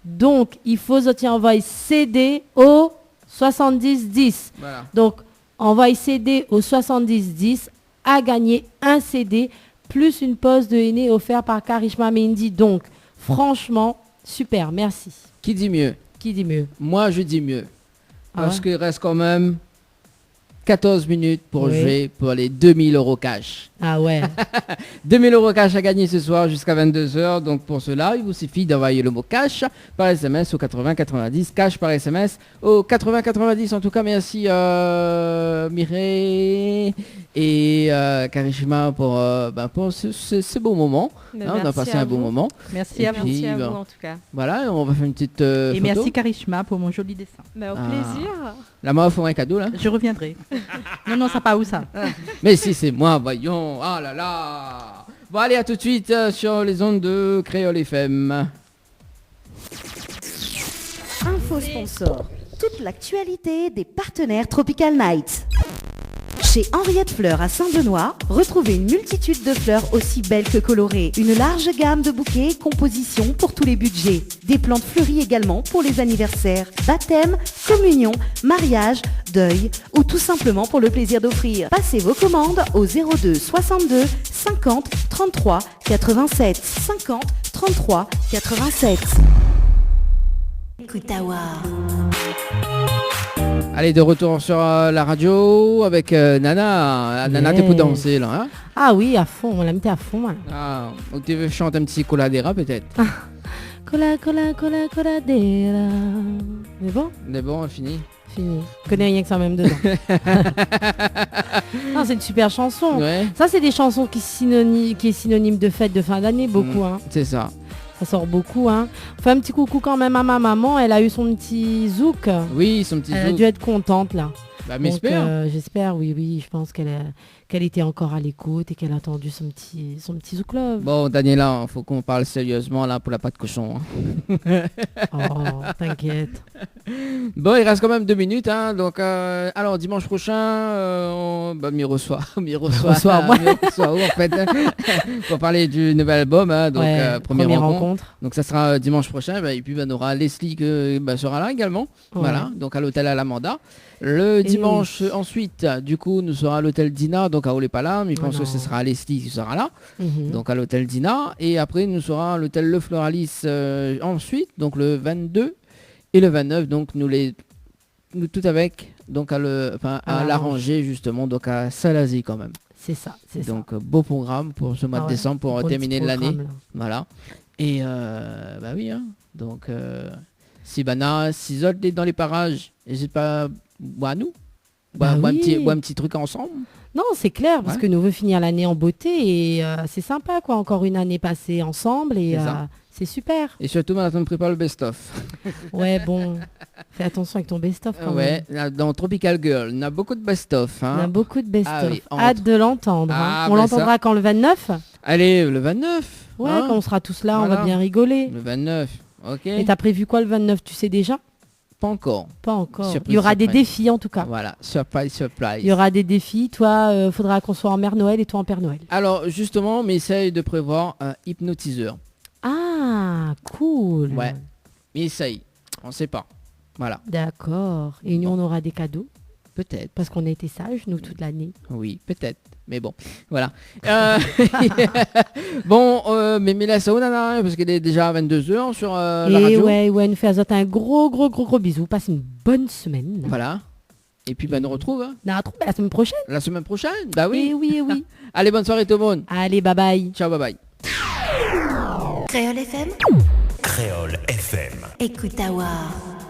Speaker 3: donc il faut envoyer CD au 7010.
Speaker 2: Voilà.
Speaker 3: Donc envoyer CD au 7010 à gagner un CD plus une pose de aîné offert par Karishma Mendy. Donc franchement, super, merci.
Speaker 2: Qui dit mieux?
Speaker 3: Qui dit mieux?
Speaker 2: Moi je dis mieux. Parce qu'il reste quand même 14 minutes pour jouer pour les 2000 € cash.
Speaker 3: Ah ouais.
Speaker 2: 2000 € cash à gagner ce soir jusqu'à 22h. Donc pour cela, il vous suffit d'envoyer le mot cash par SMS au 80 90. Cash par SMS au 80 90. En tout cas, merci Mireille et Karishma pour ce beau moment. On a passé un beau moment.
Speaker 4: Merci à vous.
Speaker 6: Merci à vous en tout cas.
Speaker 2: Voilà, on va faire une petite
Speaker 4: et
Speaker 2: photo.
Speaker 4: merci Karishma pour mon joli dessin.
Speaker 6: Au plaisir.
Speaker 2: La maman fera un cadeau là.
Speaker 4: Je reviendrai. Non, ça pas où ça.
Speaker 2: Mais si c'est moi, voyons. Ah là là. Bon allez, à tout de suite sur les ondes de Créole FM.
Speaker 1: Info sponsor. Toute l'actualité des partenaires Tropical Nights. Chez Henriette Fleurs à Saint-Benoît, retrouvez une multitude de fleurs aussi belles que colorées. Une large gamme de bouquets et compositions pour tous les budgets. Des plantes fleuries également pour les anniversaires, baptêmes, communions, mariages, deuil ou tout simplement pour le plaisir d'offrir. Passez vos commandes au 02 62 50 33 87 50 33 87. Kutawa.
Speaker 2: Allez, de retour sur la radio avec Nana. Nana, t'es pour danser là, hein?
Speaker 3: Ah oui, à fond, on l'a mis à fond. Hein.
Speaker 2: Ah, ou tu veux chanter un petit coladera peut-être?
Speaker 3: Coladera. Mais bon?
Speaker 2: Mais bon, fini.
Speaker 3: Fini. Je connais rien que ça même dedans. Non, c'est une super chanson.
Speaker 2: Ouais.
Speaker 3: Ça, c'est des chansons qui est synonyme de fête de fin d'année, beaucoup. Hein.
Speaker 2: C'est ça.
Speaker 3: Ça sort beaucoup, hein. On fait un petit coucou quand même à ma maman. Elle a eu son petit zouk.
Speaker 2: Oui, son petit zouk.
Speaker 3: Elle a dû être contente, là.
Speaker 2: Bah, mais
Speaker 3: j'espère, oui. Je pense qu'elle était encore à l'écoute et qu'elle a entendu son petit zouk love.
Speaker 2: Bon, Daniela, il faut qu'on parle sérieusement là pour la pâte cochon. Hein.
Speaker 3: Oh, t'inquiète.
Speaker 2: Bon, il reste quand même 2 minutes. Hein, donc, alors, dimanche prochain, m'y reçoit moi. En fait, pour parler du nouvel album. Hein, donc, première rencontre. Donc, ça sera dimanche prochain. Et puis, on aura Leslie qui sera là également. Ouais. Voilà, donc à l'hôtel Alamanda. Le dimanche ensuite, du coup, nous sera à l'hôtel Dina, donc à Olépala, mais je pense que ce sera Leslie qui sera là, donc à l'hôtel Dina. Et après, nous sera à l'hôtel Le Floralis ensuite, donc le 22 et le 29, donc nous tout avec, donc à l'arranger justement, donc à Salazie quand même.
Speaker 3: C'est ça.
Speaker 2: Donc beau programme pour ce mois de décembre, pour terminer l'année. Voilà. Et bah oui, hein, donc si autres est dans les parages, n'hésite pas. Bois nous bois un petit truc ensemble.
Speaker 3: Non, c'est clair, parce que nous veut finir l'année en beauté et c'est sympa, quoi. Encore une année passée ensemble et c'est super.
Speaker 2: Et surtout, maintenant, on prépare le best-of.
Speaker 3: Ouais, bon, fais attention avec ton best-of quand même.
Speaker 2: Dans Tropical Girl, on a beaucoup de best-of. Hein.
Speaker 3: On a beaucoup de best-of. Oui, hâte de l'entendre. On l'entendra quand, le 29 ?
Speaker 2: Allez, le 29.
Speaker 3: Ouais, quand on sera tous là, on va bien rigoler.
Speaker 2: Le 29, ok.
Speaker 3: Et t'as prévu quoi le 29, tu sais déjà ?
Speaker 2: Pas encore.
Speaker 3: Surprise, il y aura des défis en tout cas.
Speaker 2: Voilà, surprise.
Speaker 3: Il y aura des défis. Toi, faudra qu'on soit en Mère Noël et toi en Père Noël.
Speaker 2: Alors justement, on essaye de prévoir un hypnotiseur.
Speaker 3: Ah, cool.
Speaker 2: Ouais, mais essaye. On sait pas. Voilà.
Speaker 3: D'accord. Et nous, on aura des cadeaux.
Speaker 2: Peut-être.
Speaker 3: Parce qu'on a été sages, nous, toute l'année.
Speaker 2: Oui, peut-être. Mais bon, voilà. Bon, mais la sauna, parce qu'elle est déjà à 22h sur la radio.
Speaker 3: Ouais, nous fait un gros bisou. Passe une bonne semaine.
Speaker 2: Voilà. Et puis, nous retrouve. Hein.
Speaker 3: La semaine prochaine.
Speaker 2: La semaine prochaine, bah oui.
Speaker 3: Et oui.
Speaker 2: Allez, bonne soirée tout le monde.
Speaker 3: Allez, bye bye.
Speaker 2: Ciao, bye bye.
Speaker 1: Créole FM.
Speaker 5: Créole FM.
Speaker 1: Écoute-Awa.